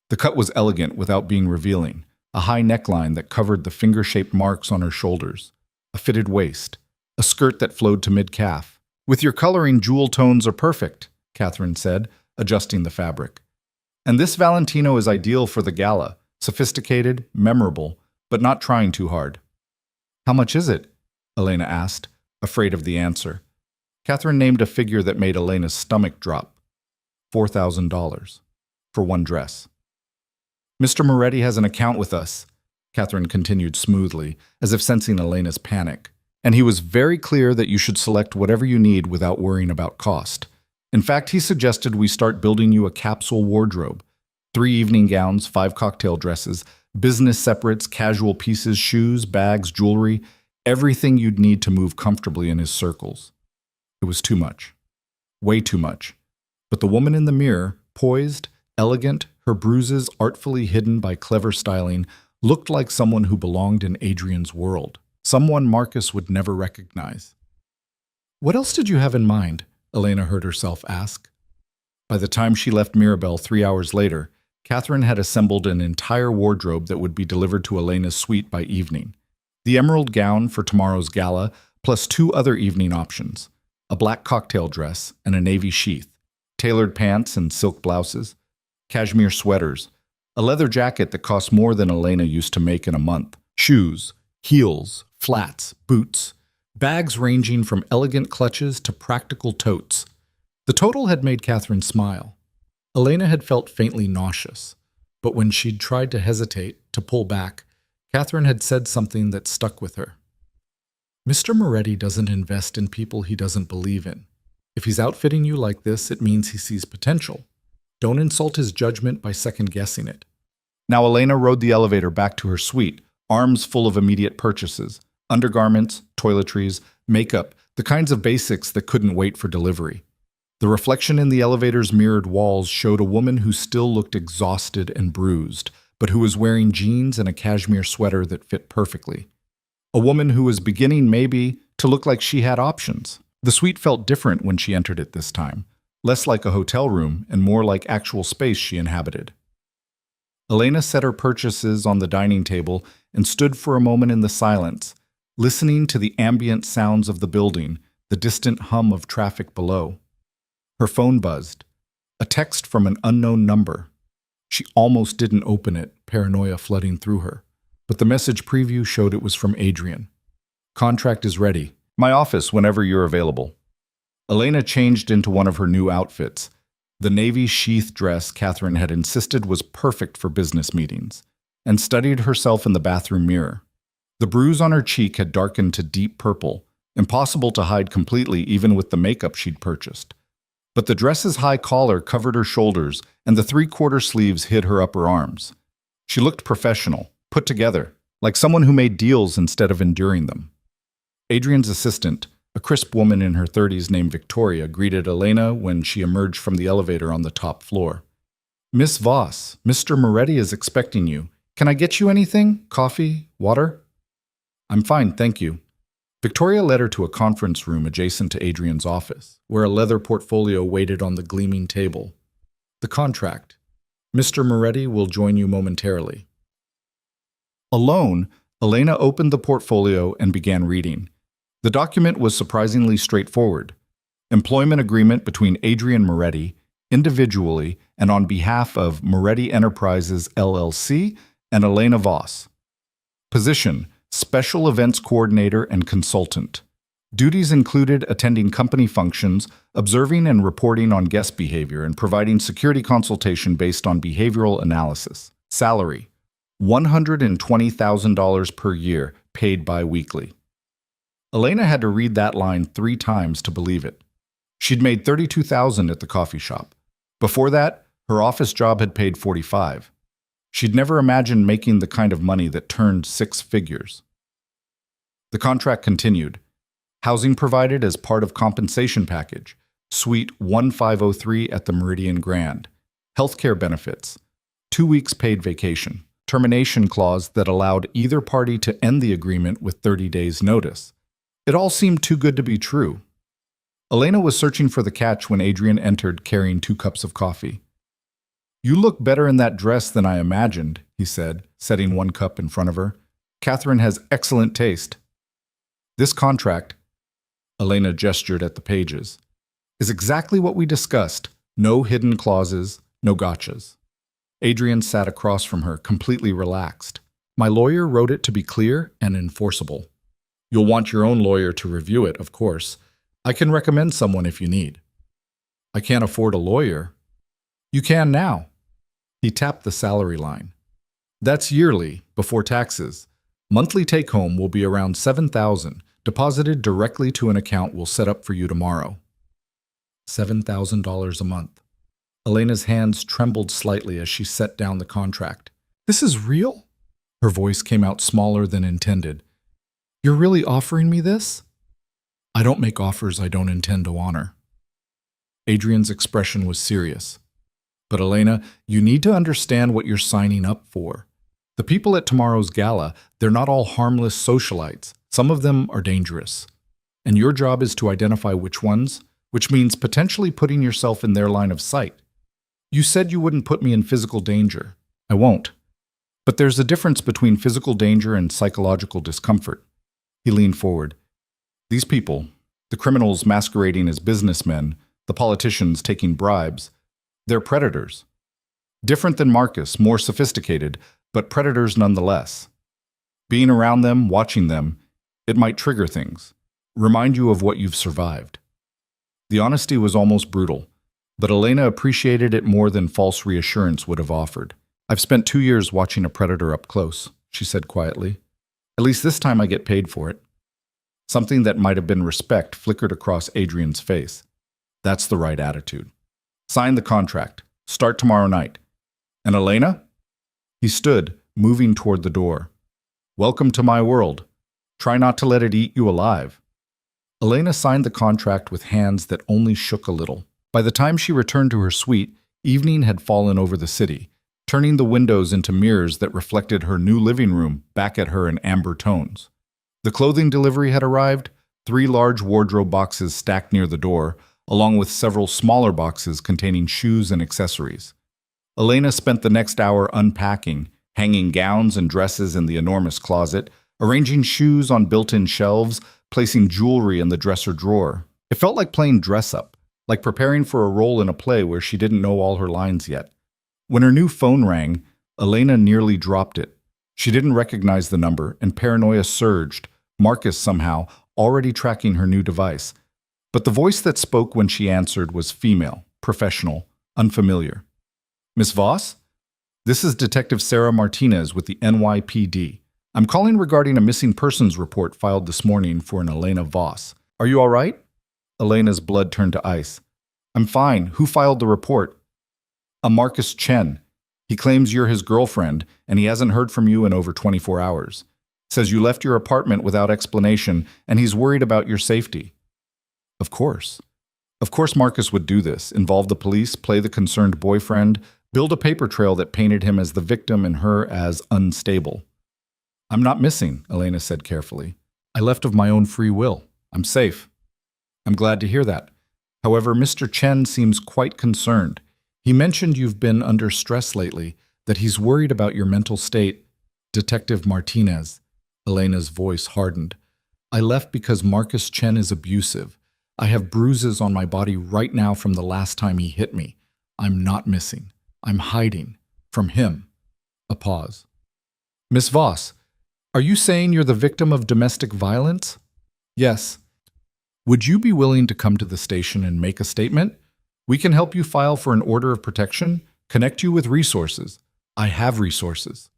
The cut was elegant without being revealing, a high neckline that covered the finger-shaped marks on her shoulders, a fitted waist, a skirt that flowed to mid-calf. "With your coloring, jewel tones are perfect," Catherine said, adjusting the fabric. "And this Valentino is ideal for the gala, sophisticated, memorable, but not trying too hard." "How much is it?" Elena asked, afraid of the answer. Catherine named a figure that made Elena's stomach drop. $4,000. For one dress. "Mr. Moretti has an account with us," Catherine continued smoothly, as if sensing Elena's panic. "And he was very clear that you should select whatever you need without worrying about cost. In fact, he suggested we start building you a capsule wardrobe. 3 evening gowns, 5 cocktail dresses, business separates, casual pieces, shoes, bags, jewelry, everything you'd need to move comfortably in his circles." It was too much. Way too much. But the woman in the mirror, poised, elegant, her bruises artfully hidden by clever styling, looked like someone who belonged in Adrian's world, someone Marcus would never recognize. "What else did you have in mind?" Elena heard herself ask. By the time she left Mirabelle 3 hours later, Catherine had assembled an entire wardrobe that would be delivered to Elena's suite by evening. The emerald gown for tomorrow's gala, plus two other evening options, a black cocktail dress and a navy sheath, tailored pants and silk blouses, cashmere sweaters, a leather jacket that cost more than Elena used to make in a month, shoes, heels, flats, boots, bags ranging from elegant clutches to practical totes. The total had made Catherine smile. Elena had felt faintly nauseous, but when she'd tried to hesitate, to pull back, Catherine had said something that stuck with her. Mr. Moretti doesn't invest in people he doesn't believe in. If he's outfitting you like this, it means he sees potential. Don't insult his judgment by second-guessing it. Now Elena rode the elevator back to her suite, arms full of immediate purchases, undergarments, toiletries, makeup, the kinds of basics that couldn't wait for delivery. The reflection in the elevator's mirrored walls showed a woman who still looked exhausted and bruised, but who was wearing jeans and a cashmere sweater that fit perfectly. A woman who was beginning, maybe, to look like she had options. The suite felt different when she entered it this time, less like a hotel room and more like actual space she inhabited. Elena set her purchases on the dining table and stood for a moment in the silence, listening to the ambient sounds of the building, the distant hum of traffic below. Her phone buzzed. A text from an unknown number. She almost didn't open it, paranoia flooding through her. But the message preview showed it was from Adrian. Contract is ready. My office whenever you're available. Elena changed into one of her new outfits. The navy sheath dress Catherine had insisted was perfect for business meetings, and studied herself in the bathroom mirror. The bruise on her cheek had darkened to deep purple, impossible to hide completely even with the makeup she'd purchased. But the dress's high collar covered her shoulders, and the three-quarter sleeves hid her upper arms. She looked professional, put together, like someone who made deals instead of enduring them. Adrian's assistant, a crisp woman in her 30s named Victoria, greeted Elena when she emerged from the elevator on the top floor. Miss Voss, Mr. Moretti is expecting you. Can I get you anything? Coffee? Water? I'm fine, thank you. Victoria led her to a conference room adjacent to Adrian's office, where a leather portfolio waited on the gleaming table. The contract. Mr. Moretti will join you momentarily. Alone, Elena opened the portfolio and began reading. The document was surprisingly straightforward. Employment agreement between Adrian Moretti, individually and on behalf of Moretti Enterprises LLC and Elena Voss. Position: Special Events Coordinator and Consultant. Duties included attending company functions, observing and reporting on guest behavior, and providing security consultation based on behavioral analysis. Salary: $120,000 per year, paid bi-weekly. Elena had to read that line 3 times to believe it. She'd made $32,000 at the coffee shop. Before that, her office job had paid $45,000. She'd never imagined making the kind of money that turned 6 figures. The contract continued. Housing provided as part of compensation package. Suite 1503 at the Meridian Grand. Healthcare benefits. 2 weeks paid vacation. Termination clause that allowed either party to end the agreement with 30 days' notice. It all seemed too good to be true. Elena was searching for the catch when Adrian entered carrying 2 cups of coffee. You look better in that dress than I imagined, he said, setting 1 cup in front of her. Catherine has excellent taste. This contract, Elena gestured at the pages, is exactly what we discussed. No hidden clauses, no gotchas. Adrian sat across from her, completely relaxed. My lawyer wrote it to be clear and enforceable. You'll want your own lawyer to review it, of course. I can recommend someone if you need. I can't afford a lawyer. You can now. He tapped the salary line. That's yearly, before taxes. Monthly take-home will be around $7,000, deposited directly to an account we'll set up for you tomorrow. $7,000 a month. Elena's hands trembled slightly as she set down the contract. This is real? Her voice came out smaller than intended. You're really offering me this? I don't make offers I don't intend to honor. Adrian's expression was serious. But Elena, you need to understand what you're signing up for. The people at tomorrow's gala, they're not all harmless socialites. Some of them are dangerous. And your job is to identify which ones, which means potentially putting yourself in their line of sight. You said you wouldn't put me in physical danger. I won't. But there's a difference between physical danger and psychological discomfort. He leaned forward. These people, the criminals masquerading as businessmen, the politicians taking bribes, they're predators. Different than Marcus, more sophisticated, but predators nonetheless. Being around them, watching them, it might trigger things, remind you of what you've survived. The honesty was almost brutal, but Elena appreciated it more than false reassurance would have offered. I've spent 2 years watching a predator up close, she said quietly. At least this time I get paid for it. Something that might have been respect flickered across Adrian's face. That's the right attitude. Sign the contract. Start tomorrow night. And Elena? He stood, moving toward the door. Welcome to my world. Try not to let it eat you alive. Elena signed the contract with hands that only shook a little. By the time she returned to her suite, evening had fallen over the city, turning the windows into mirrors that reflected her new living room back at her in amber tones. The clothing delivery had arrived, 3 large wardrobe boxes stacked near the door, along with several smaller boxes containing shoes and accessories. Elena spent the next hour unpacking, hanging gowns and dresses in the enormous closet, arranging shoes on built-in shelves, placing jewelry in the dresser drawer. It felt like playing dress-up, like preparing for a role in a play where she didn't know all her lines yet. When her new phone rang, Elena nearly dropped it. She didn't recognize the number, and paranoia surged, Marcus somehow already tracking her new device. But the voice that spoke when she answered was female, professional, unfamiliar. Miss Voss? This is Detective Sarah Martinez with the NYPD. I'm calling regarding a missing persons report filed this morning for an Elena Voss. Are you all right? Elena's blood turned to ice. I'm fine. Who filed the report? A Marcus Chen. He claims you're his girlfriend, and he hasn't heard from you in over 24 hours. Says you left your apartment without explanation, and he's worried about your safety. Of course. Of course Marcus would do this, involve the police, play the concerned boyfriend, build a paper trail that painted him as the victim and her as unstable. I'm not missing, Elena said carefully. I left of my own free will. I'm safe. I'm glad to hear that. However, Mr. Chen seems quite concerned. He mentioned you've been under stress lately, that he's worried about your mental state. Detective Martinez. Elena's voice hardened. I left because Marcus Chen is abusive. I have bruises on my body right now from the last time he hit me. I'm not missing. I'm hiding. From him. A pause. Miss Voss, are you saying you're the victim of domestic violence? Yes. Would you be willing to come to the station and make a statement? We can help you file for an order of protection, connect you with resources. I have resources.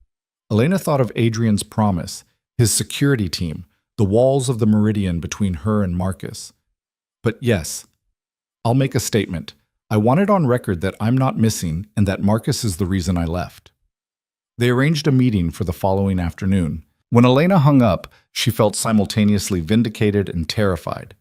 Elena thought of Adrian's promise, his security team, the walls of the meridian between her and Marcus. But yes, I'll make a statement. I want it on record that I'm not missing and that Marcus is the reason I left. They arranged a meeting for the following afternoon. When Elena hung up, she felt simultaneously vindicated and terrified.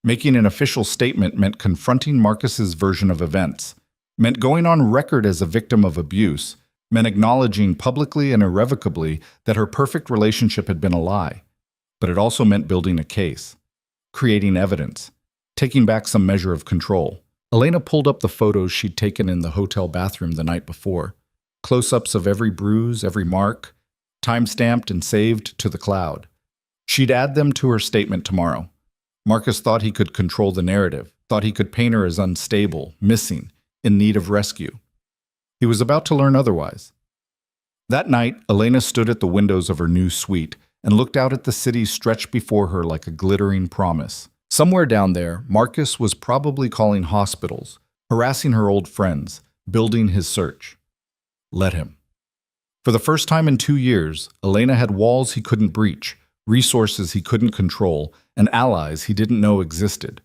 Making an official statement meant confronting Marcus's version of events, meant going on record as a victim of abuse, meant acknowledging publicly and irrevocably that her perfect relationship had been a lie. But it also meant building a case, creating evidence, taking back some measure of control. Elena pulled up the photos she'd taken in the hotel bathroom the night before, close-ups of every bruise, every mark, time-stamped and saved to the cloud. She'd add them to her statement tomorrow. Marcus thought he could control the narrative, thought he could paint her as unstable, missing, in need of rescue. He was about to learn otherwise. That night, Elena stood at the windows of her new suite and looked out at the city stretched before her like a glittering promise. Somewhere down there, Marcus was probably calling hospitals, harassing her old friends, building his search. Let him. For the first time in 2 years, Elena had walls he couldn't breach, resources he couldn't control, and allies he didn't know existed.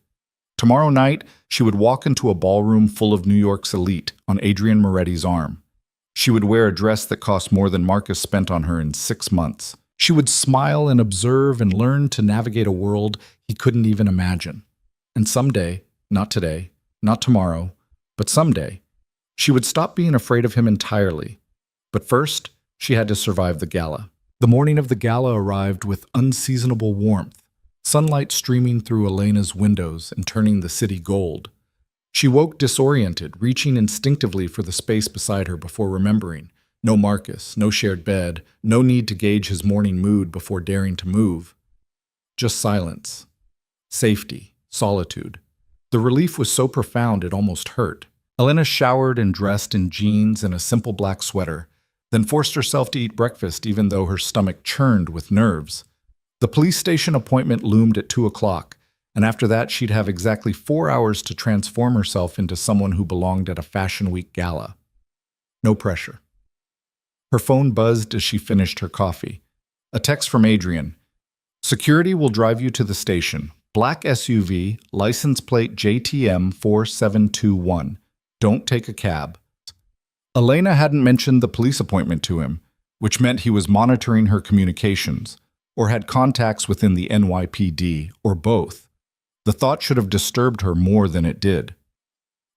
Tomorrow night, she would walk into a ballroom full of New York's elite on Adrian Moretti's arm. She would wear a dress that cost more than Marcus spent on her in 6 months. She would smile and observe and learn to navigate a world he couldn't even imagine. And someday, not today, not tomorrow, but someday, she would stop being afraid of him entirely. But first, she had to survive the gala. The morning of the gala arrived with unseasonable warmth, sunlight streaming through Elena's windows and turning the city gold. She woke disoriented, reaching instinctively for the space beside her before remembering. No Marcus, no shared bed, no need to gauge his morning mood before daring to move. Just silence, safety, solitude. The relief was so profound it almost hurt. Elena showered and dressed in jeans and a simple black sweater, then forced herself to eat breakfast even though her stomach churned with nerves. The police station appointment loomed at 2 o'clock, and after that she'd have exactly 4 hours to transform herself into someone who belonged at a Fashion Week gala. No pressure. Her phone buzzed as she finished her coffee. A text from Adrian. Security will drive you to the station. Black SUV, license plate JTM 4721. Don't take a cab. Elena hadn't mentioned the police appointment to him, which meant he was monitoring her communications, or had contacts within the NYPD, or both. The thought should have disturbed her more than it did.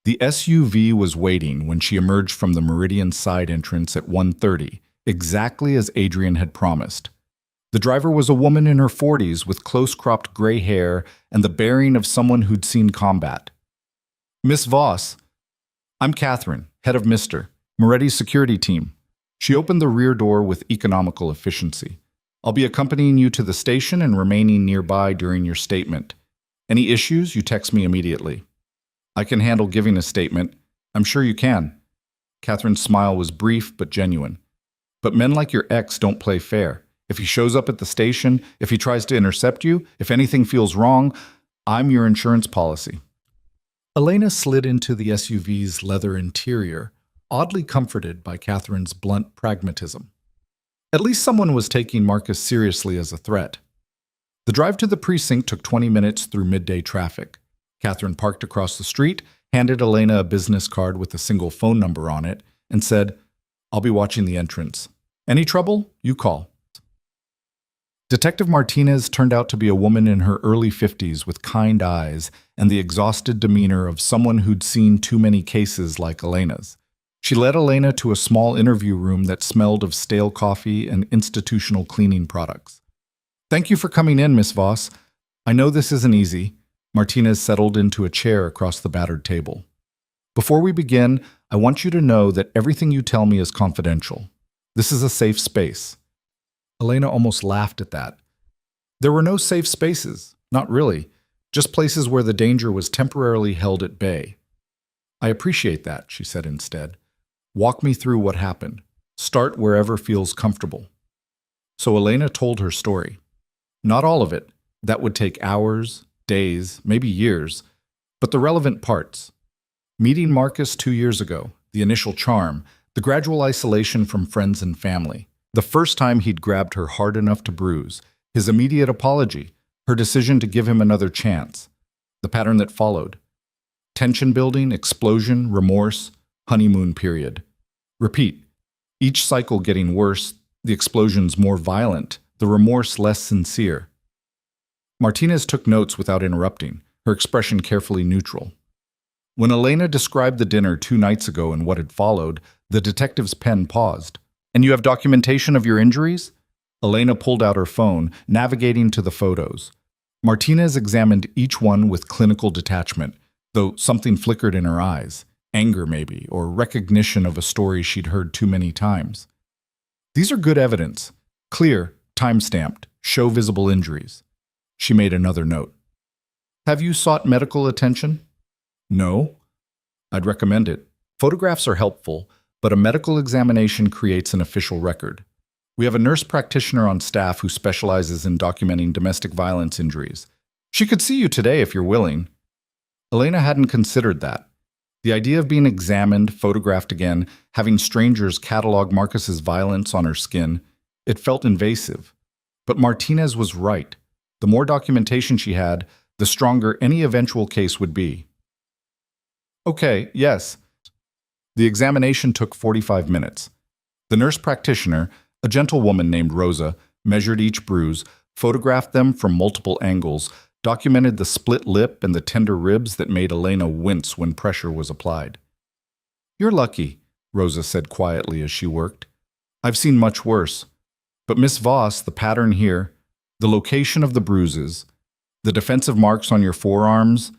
The SUV was waiting when she emerged from the Meridian side entrance at 1:30, exactly as Adrian had promised. The driver was a woman in her 40s with close-cropped gray hair and the bearing of someone who'd seen combat. "Miss Voss, I'm Catherine, head of Mr. Moretti's security team." She opened the rear door with economical efficiency. "I'll be accompanying you to the station and remaining nearby during your statement. Any issues, you text me immediately." "I can handle giving a statement. I'm sure you can." Catherine's smile was brief but genuine. "But men like your ex don't play fair. If he shows up at the station, if he tries to intercept you, if anything feels wrong, I'm your insurance policy." Elena slid into the SUV's leather interior, oddly comforted by Catherine's blunt pragmatism. At least someone was taking Marcus seriously as a threat. The drive to the precinct took 20 minutes through midday traffic. Catherine parked across the street, handed Elena a business card with a single phone number on it, and said, "I'll be watching the entrance. Any trouble? You call." Detective Martinez turned out to be a woman in her early 50s with kind eyes and the exhausted demeanor of someone who'd seen too many cases like Elena's. She led Elena to a small interview room that smelled of stale coffee and institutional cleaning products. "Thank you for coming in, Miss Voss. I know this isn't easy." Martinez settled into a chair across the battered table. "Before we begin, I want you to know that everything you tell me is confidential. This is a safe space." Elena almost laughed at that. There were no safe spaces, not really, just places where the danger was temporarily held at bay. "I appreciate that," she said instead. "Walk me through what happened. Start wherever feels comfortable." So Elena told her story. Not all of it. That would take hours, days, maybe years, but the relevant parts. Meeting Marcus 2 years ago, the initial charm, the gradual isolation from friends and family, the first time he'd grabbed her hard enough to bruise, his immediate apology, her decision to give him another chance, the pattern that followed. Tension building, explosion, remorse, honeymoon period. Repeat. Each cycle getting worse, the explosions more violent, the remorse less sincere. Martinez took notes without interrupting, her expression carefully neutral. When Elena described the dinner 2 nights ago and what had followed, the detective's pen paused. "And you have documentation of your injuries?" Elena pulled out her phone, navigating to the photos. Martinez examined each one with clinical detachment, though something flickered in her eyes. Anger maybe, or recognition of a story she'd heard too many times. "These are good evidence. Clear, time-stamped, show visible injuries." She made another note. "Have you sought medical attention?" "No." "I'd recommend it. Photographs are helpful, but a medical examination creates an official record. We have a nurse practitioner on staff who specializes in documenting domestic violence injuries. She could see you today if you're willing." Elena hadn't considered that. The idea of being examined, photographed again, having strangers catalog Marcus's violence on her skin, it felt invasive. But Martinez was right. The more documentation she had, the stronger any eventual case would be. "Okay, yes." The examination took 45 minutes. The nurse practitioner, a gentle woman named Rosa, measured each bruise, photographed them from multiple angles, documented the split lip and the tender ribs that made Elena wince when pressure was applied. "You're lucky," Rosa said quietly as she worked. "I've seen much worse. But Miss Voss, the pattern here, the location of the bruises, the defensive marks on your forearms,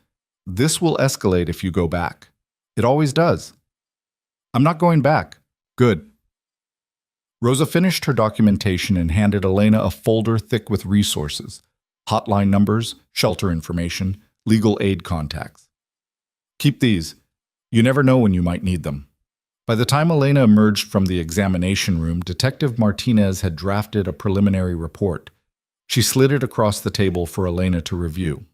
this will escalate if you go back. It always does." "I'm not going back." "Good." Rosa finished her documentation and handed Elena a folder thick with resources, hotline numbers, shelter information, legal aid contacts. Keep these. You never know when you might need them. By the time Elena emerged from the examination room, Detective Martinez had drafted a preliminary report. She slid it across the table for Elena to review.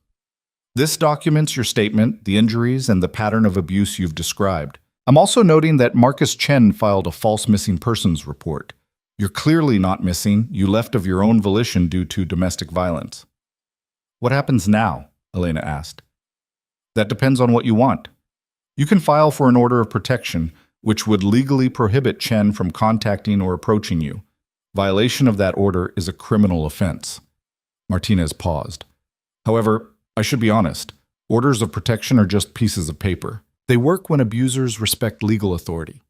This documents your statement, the injuries, and the pattern of abuse you've described. I'm also noting that Marcus Chen filed a false missing persons report. You're clearly not missing. You left of your own volition due to domestic violence. What happens now? Elena asked. That depends on what you want. You can file for an order of protection, which would legally prohibit Chen from contacting or approaching you. Violation of that order is a criminal offense. Martinez paused. However, I should be honest. Orders of protection are just pieces of paper. They work when abusers respect legal authority.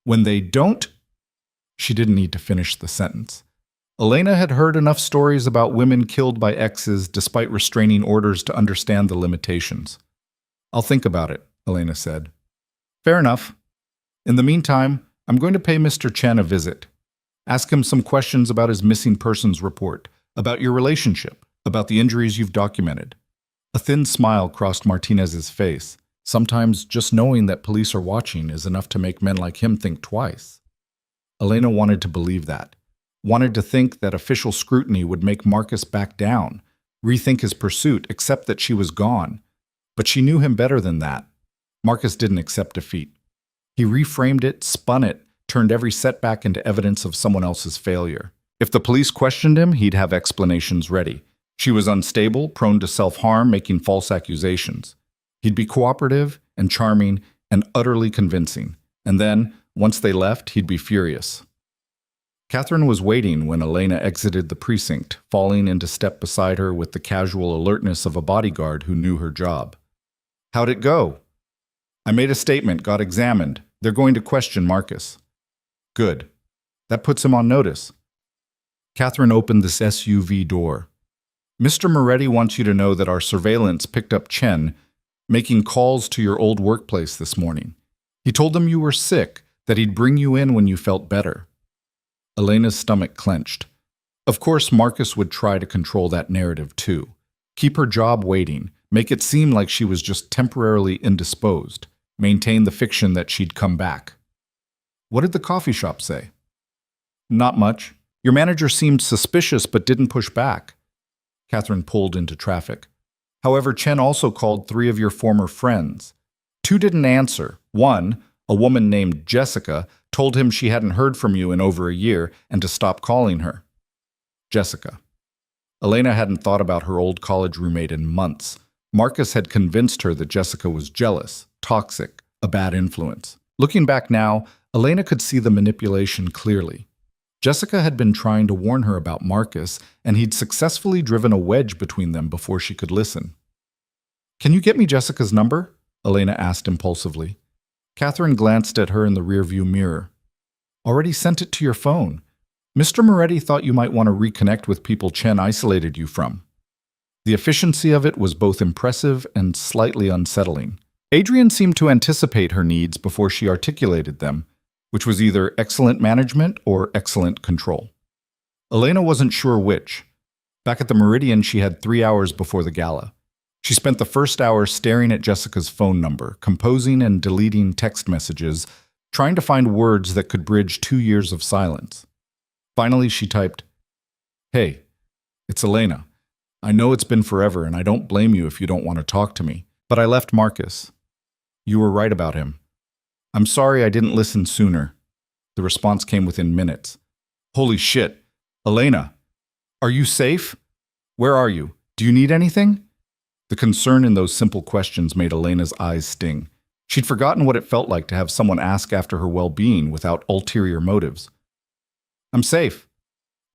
When they don't, she didn't need to finish the sentence. Elena had heard enough stories about women killed by exes despite restraining orders to understand the limitations. I'll think about it, Elena said. Fair enough. In the meantime, I'm going to pay Mr. Chen a visit. Ask him some questions about his missing persons report, about your relationship, about the injuries you've documented. A thin smile crossed Martinez's face. Sometimes just knowing that police are watching is enough to make men like him think twice. Elena wanted to believe that. Wanted to think that official scrutiny would make Marcus back down, rethink his pursuit, accept that she was gone. But she knew him better than that. Marcus didn't accept defeat. He reframed it, spun it, turned every setback into evidence of someone else's failure. If the police questioned him, he'd have explanations ready. She was unstable, prone to self-harm, making false accusations. He'd be cooperative and charming and utterly convincing. And then, once they left, he'd be furious. Catherine was waiting when Elena exited the precinct, falling into step beside her with the casual alertness of a bodyguard who knew her job. How'd it go? I made a statement, got examined. They're going to question Marcus. Good. That puts him on notice. Catherine opened this SUV door. Mr. Moretti wants you to know that our surveillance picked up Chen making calls to your old workplace this morning. He told them you were sick, that he'd bring you in when you felt better. Elena's stomach clenched. Of course, Marcus would try to control that narrative too. Keep her job waiting, make it seem like she was just temporarily indisposed, maintain the fiction that she'd come back. What did the coffee shop say? Not much. Your manager seemed suspicious but didn't push back. Catherine pulled into traffic. However, Chen also called 3 of your former friends. 2 didn't answer. One, a woman named Jessica, told him she hadn't heard from you in over a year and to stop calling her. Jessica. Elena hadn't thought about her old college roommate in months. Marcus had convinced her that Jessica was jealous, toxic, a bad influence. Looking back now, Elena could see the manipulation clearly. Jessica had been trying to warn her about Marcus, and he'd successfully driven a wedge between them before she could listen. Can you get me Jessica's number? Elena asked impulsively. Catherine glanced at her in the rearview mirror. Already sent it to your phone. Mr. Moretti thought you might want to reconnect with people Chen isolated you from. The efficiency of it was both impressive and slightly unsettling. Adrian seemed to anticipate her needs before she articulated them, which was either excellent management or excellent control. Elena wasn't sure which. Back at the Meridian, she had 3 hours before the gala. She spent the first hour staring at Jessica's phone number, composing and deleting text messages, trying to find words that could bridge 2 years of silence. Finally, she typed, Hey, it's Elena. I know it's been forever, and I don't blame you if you don't want to talk to me, but I left Marcus. You were right about him. I'm sorry I didn't listen sooner. The response came within minutes. Holy shit. Elena, are you safe? Where are you? Do you need anything? The concern in those simple questions made Elena's eyes sting. She'd forgotten what it felt like to have someone ask after her well-being without ulterior motives. I'm safe.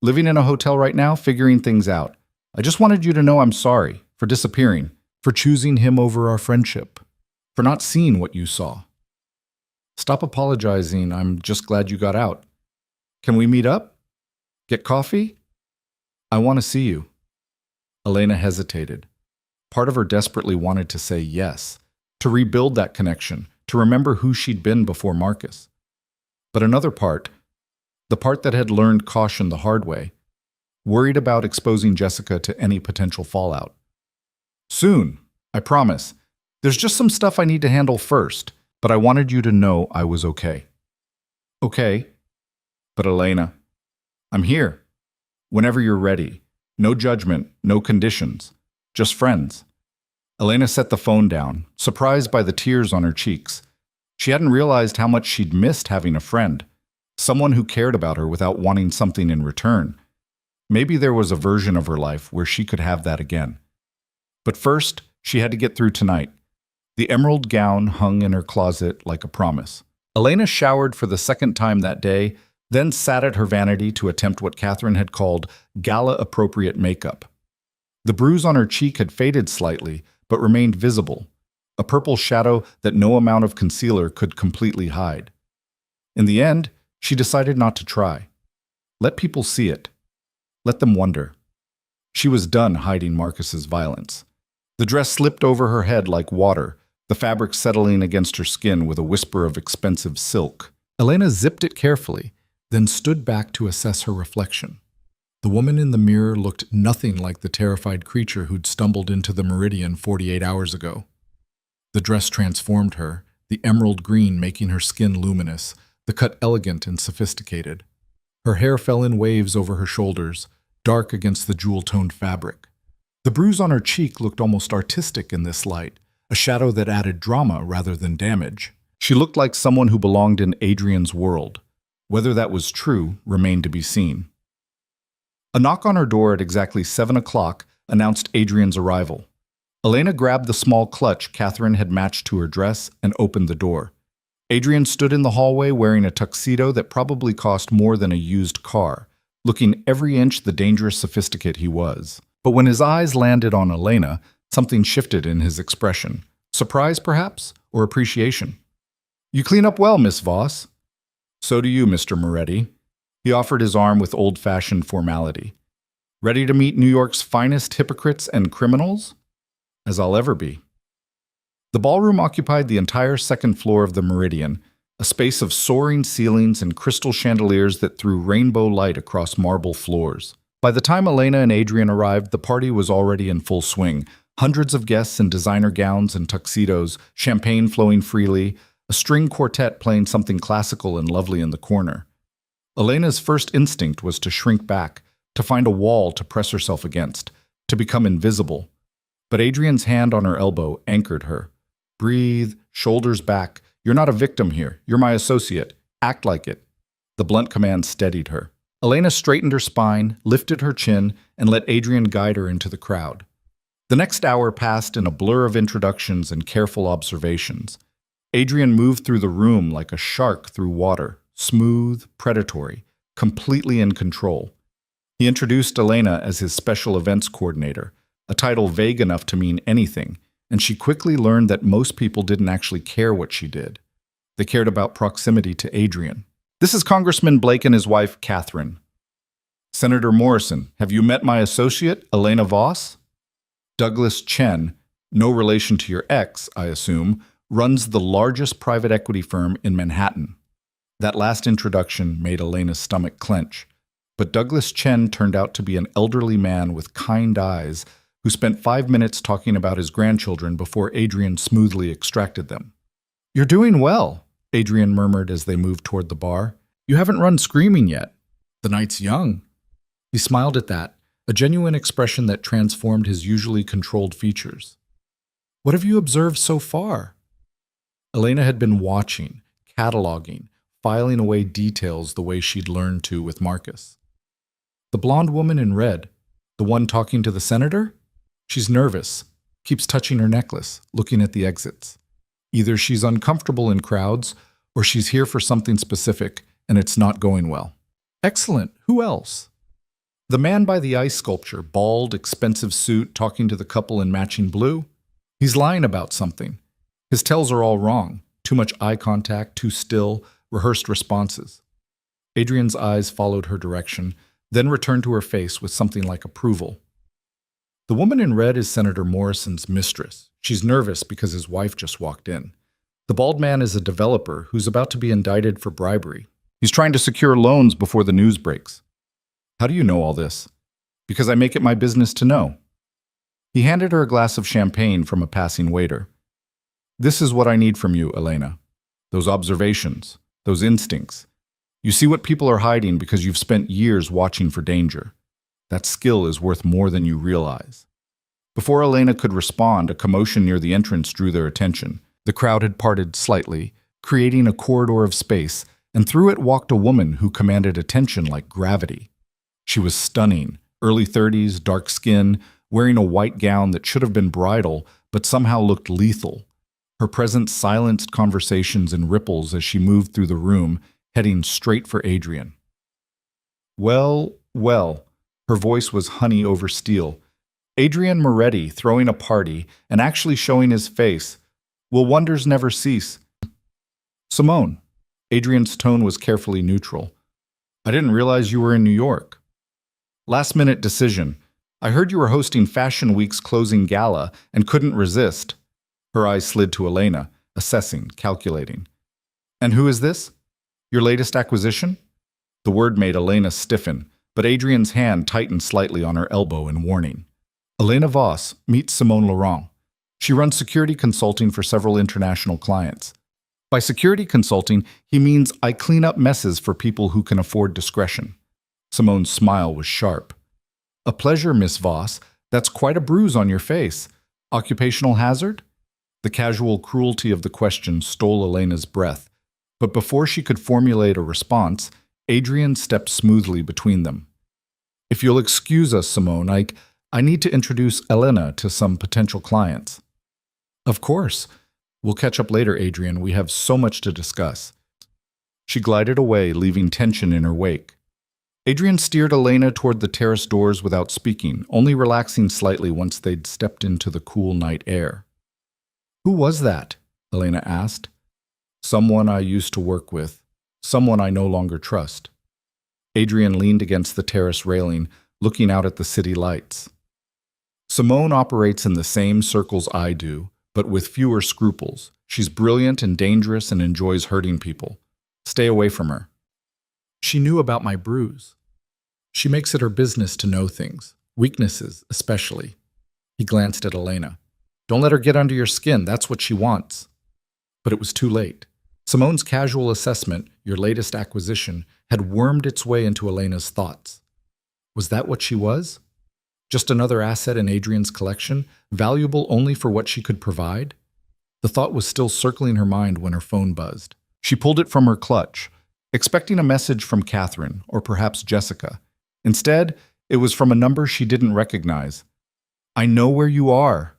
Living in a hotel right now, figuring things out. I just wanted you to know I'm sorry for disappearing, for choosing him over our friendship, for not seeing what you saw. Stop apologizing. I'm just glad you got out. Can we meet up? Get coffee? I want to see you. Elena hesitated. Part of her desperately wanted to say yes, to rebuild that connection, to remember who she'd been before Marcus. But another part, the part that had learned caution the hard way, worried about exposing Jessica to any potential fallout. Soon, I promise. There's just some stuff I need to handle first, but I wanted you to know I was okay. Okay, but Elena, I'm here. Whenever you're ready. No judgment, no conditions. Just friends. Elena set the phone down, surprised by the tears on her cheeks. She hadn't realized how much she'd missed having a friend, someone who cared about her without wanting something in return. Maybe there was a version of her life where she could have that again. But first, she had to get through tonight. The emerald gown hung in her closet like a promise. Elena showered for the second time that day, then sat at her vanity to attempt what Catherine had called gala-appropriate makeup. The bruise on her cheek had faded slightly, but remained visible, a purple shadow that no amount of concealer could completely hide. In the end, she decided not to try. Let people see it. Let them wonder. She was done hiding Marcus's violence. The dress slipped over her head like water, the fabric settling against her skin with a whisper of expensive silk. Elena zipped it carefully, then stood back to assess her reflection. The woman in the mirror looked nothing like the terrified creature who'd stumbled into the Meridian 48 hours ago. The dress transformed her, the emerald green making her skin luminous, the cut elegant and sophisticated. Her hair fell in waves over her shoulders, dark against the jewel-toned fabric. The bruise on her cheek looked almost artistic in this light, a shadow that added drama rather than damage. She looked like someone who belonged in Adrian's world. Whether that was true remained to be seen. A knock on her door at exactly 7 o'clock announced Adrian's arrival. Elena grabbed the small clutch Catherine had matched to her dress and opened the door. Adrian stood in the hallway wearing a tuxedo that probably cost more than a used car, looking every inch the dangerous sophisticate he was. But when his eyes landed on Elena, something shifted in his expression. Surprise, perhaps, or appreciation. "You clean up well, Miss Voss." "So do you, Mr. Moretti." He offered his arm with old-fashioned formality. "Ready to meet New York's finest hypocrites and criminals?" "As I'll ever be." The ballroom occupied the entire second floor of the Meridian, a space of soaring ceilings and crystal chandeliers that threw rainbow light across marble floors. By the time Elena and Adrian arrived, the party was already in full swing. Hundreds of guests in designer gowns and tuxedos, champagne flowing freely, a string quartet playing something classical and lovely in the corner. Elena's first instinct was to shrink back, to find a wall to press herself against, to become invisible. But Adrian's hand on her elbow anchored her. "Breathe, shoulders back. You're not a victim here. You're my associate. Act like it." The blunt command steadied her. Elena straightened her spine, lifted her chin, and let Adrian guide her into the crowd. The next hour passed in a blur of introductions and careful observations. Adrian moved through the room like a shark through water, smooth, predatory, completely in control. He introduced Elena as his special events coordinator, a title vague enough to mean anything, and she quickly learned that most people didn't actually care what she did. They cared about proximity to Adrian. "This is Congressman Blake and his wife, Catherine." "Senator Morrison, have you met my associate, Elena Voss?" Douglas Chen, no relation to your ex, I assume, runs the largest private equity firm in Manhattan. That last introduction made Elena's stomach clench. But Douglas Chen turned out to be an elderly man with kind eyes who spent 5 minutes talking about his grandchildren before Adrian smoothly extracted them. "You're doing well," Adrian murmured as they moved toward the bar. "You haven't run screaming yet. The night's young." He smiled at that, a genuine expression that transformed his usually controlled features. "What have you observed so far?" Elena had been watching, cataloging, filing away details the way she'd learned to with Marcus. "The blonde woman in red, the one talking to the senator? She's nervous, keeps touching her necklace, looking at the exits. Either she's uncomfortable in crowds, or she's here for something specific, and it's not going well." "Excellent. Who else?" "The man by the ice sculpture, bald, expensive suit, talking to the couple in matching blue. He's lying about something. His tells are all wrong. Too much eye contact, too still, rehearsed responses." Adrian's eyes followed her direction, then returned to her face with something like approval. "The woman in red is Senator Morrison's mistress. She's nervous because his wife just walked in. The bald man is a developer who's about to be indicted for bribery. He's trying to secure loans before the news breaks. How do you know all this? Because I make it my business to know. He handed her a glass of champagne from a passing waiter. This is what I need from you, Elena. Those observations, those instincts. You see what people are hiding because you've spent years watching for danger. That skill is worth more than you realize. Before Elena could respond, a commotion near the entrance drew their attention. The crowd had parted slightly, creating a corridor of space, and through it walked a woman who commanded attention like gravity. She was stunning, early 30s, dark skin, wearing a white gown that should have been bridal, but somehow looked lethal. Her presence silenced conversations and ripples as she moved through the room, heading straight for Adrian. Well, her voice was honey over steel. Adrian Moretti throwing a party and actually showing his face. Will wonders never cease? Simone. Adrian's tone was carefully neutral. I didn't realize you were in New York. Last-minute decision. I heard you were hosting Fashion Week's closing gala and couldn't resist. Her eyes slid to Elena, assessing, calculating. And who is this? Your latest acquisition? The word made Elena stiffen, but Adrian's hand tightened slightly on her elbow in warning. Elena Voss, meet Simone Laurent. She runs security consulting for several international clients. By security consulting, he means I clean up messes for people who can afford discretion. Simone's smile was sharp. A pleasure, Miss Voss. That's quite a bruise on your face. Occupational hazard? The casual cruelty of the question stole Elena's breath, but before she could formulate a response, Adrian stepped smoothly between them. If you'll excuse us, Simone, I need to introduce Elena to some potential clients. Of course. We'll catch up later, Adrian. We have so much to discuss. She glided away, leaving tension in her wake. Adrian steered Elena toward the terrace doors without speaking, only relaxing slightly once they'd stepped into the cool night air. Who was that? Elena asked. Someone I used to work with. Someone I no longer trust. Adrian leaned against the terrace railing, looking out at the city lights. Simone operates in the same circles I do, but with fewer scruples. She's brilliant and dangerous and enjoys hurting people. Stay away from her. She knew about my bruise. She makes it her business to know things, weaknesses especially. He glanced at Elena. Don't let her get under your skin, that's what she wants. But it was too late. Simone's casual assessment, your latest acquisition, had wormed its way into Elena's thoughts. Was that what she was? Just another asset in Adrian's collection, valuable only for what she could provide? The thought was still circling her mind when her phone buzzed. She pulled it from her clutch, expecting a message from Catherine or perhaps Jessica. Instead, it was from a number she didn't recognize. I know where you are.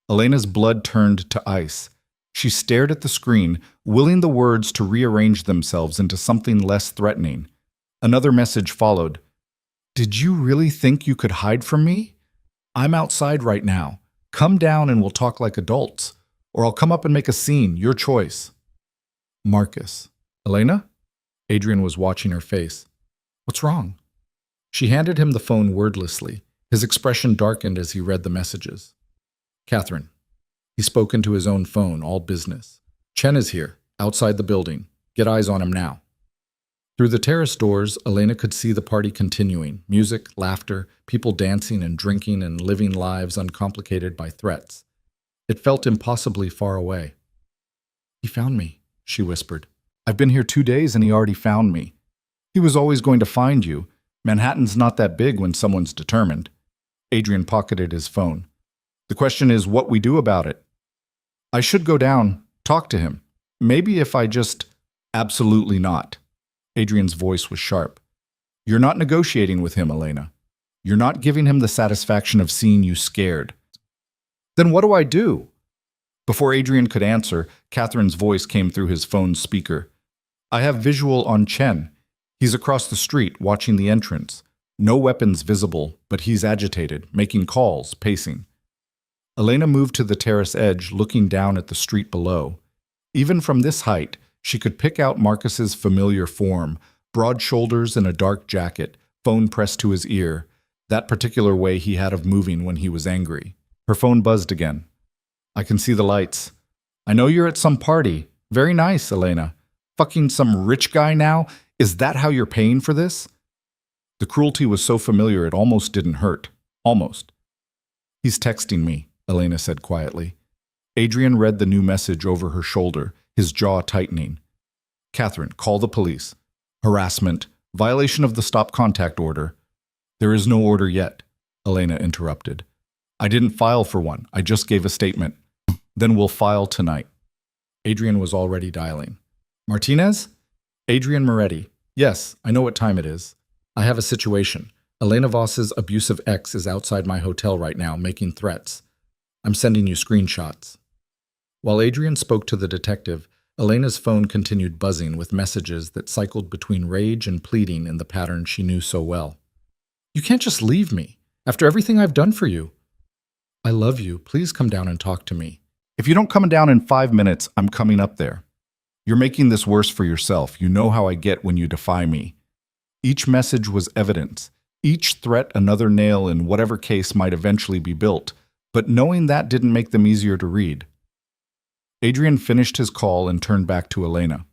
Elena's blood turned to ice. She stared at the screen, willing the words to rearrange themselves into something less threatening. Another message followed. Did you really think you could hide from me? I'm outside right now. Come down and we'll talk like adults. Or I'll come up and make a scene, your choice. Marcus. Elena? Adrian was watching her face. What's wrong? She handed him the phone wordlessly. His expression darkened as he read the messages. Catherine. He spoke into his own phone, all business. Chen is here, outside the building. Get eyes on him now. Through the terrace doors, Elena could see the party continuing. Music, laughter, people dancing and drinking and living lives uncomplicated by threats. It felt impossibly far away. He found me, she whispered. I've been here 2 days and he already found me. He was always going to find you. Manhattan's not that big when someone's determined. Adrian pocketed his phone. The question is what we do about it. I should go down, talk to him. Maybe if I just... Absolutely not. Adrian's voice was sharp. You're not negotiating with him, Elena. You're not giving him the satisfaction of seeing you scared. Then what do I do? Before Adrian could answer, Catherine's voice came through his phone's speaker. I have visual on Chen. He's across the street, watching the entrance. No weapons visible, but he's agitated, making calls, pacing. Elena moved to the terrace edge, looking down at the street below. Even from this height, she could pick out Marcus's familiar form, broad shoulders and a dark jacket, phone pressed to his ear, that particular way he had of moving when he was angry. Her phone buzzed again. I can see the lights. I know you're at some party. Very nice, Elena. Fucking some rich guy now? Is that how you're paying for this? The cruelty was so familiar it almost didn't hurt. Almost. He's texting me, Elena said quietly. Adrian read the new message over her shoulder, his jaw tightening. Catherine, call the police. Harassment, violation of the stop contact order. There is no order yet, Elena interrupted. I didn't file for one. I just gave a statement. Then we'll file tonight. Adrian was already dialing. Martinez? Adrian Moretti. Yes, I know what time it is. I have a situation. Elena Voss's abusive ex is outside my hotel right now, making threats. I'm sending you screenshots. While Adrian spoke to the detective, Elena's phone continued buzzing with messages that cycled between rage and pleading in the pattern she knew so well. You can't just leave me, after everything I've done for you. I love you. Please come down and talk to me. If you don't come down in 5 minutes, I'm coming up there. You're making this worse for yourself. You know how I get when you defy me. Each message was evidence. Each threat another nail in whatever case might eventually be built. But knowing that didn't make them easier to read. Adrian finished his call and turned back to Elena.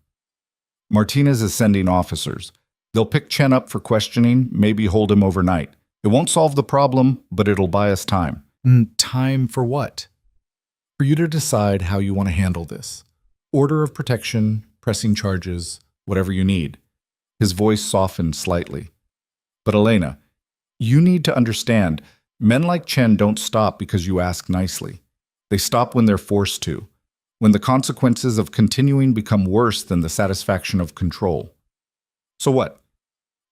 Martinez is sending officers. They'll pick Chen up for questioning, maybe hold him overnight. It won't solve the problem, but it'll buy us time. Time for what? For you to decide how you want to handle this. Order of protection, pressing charges, whatever you need. His voice softened slightly. But Elena, you need to understand, men like Chen don't stop because you ask nicely. They stop when they're forced to. When the consequences of continuing become worse than the satisfaction of control. So what?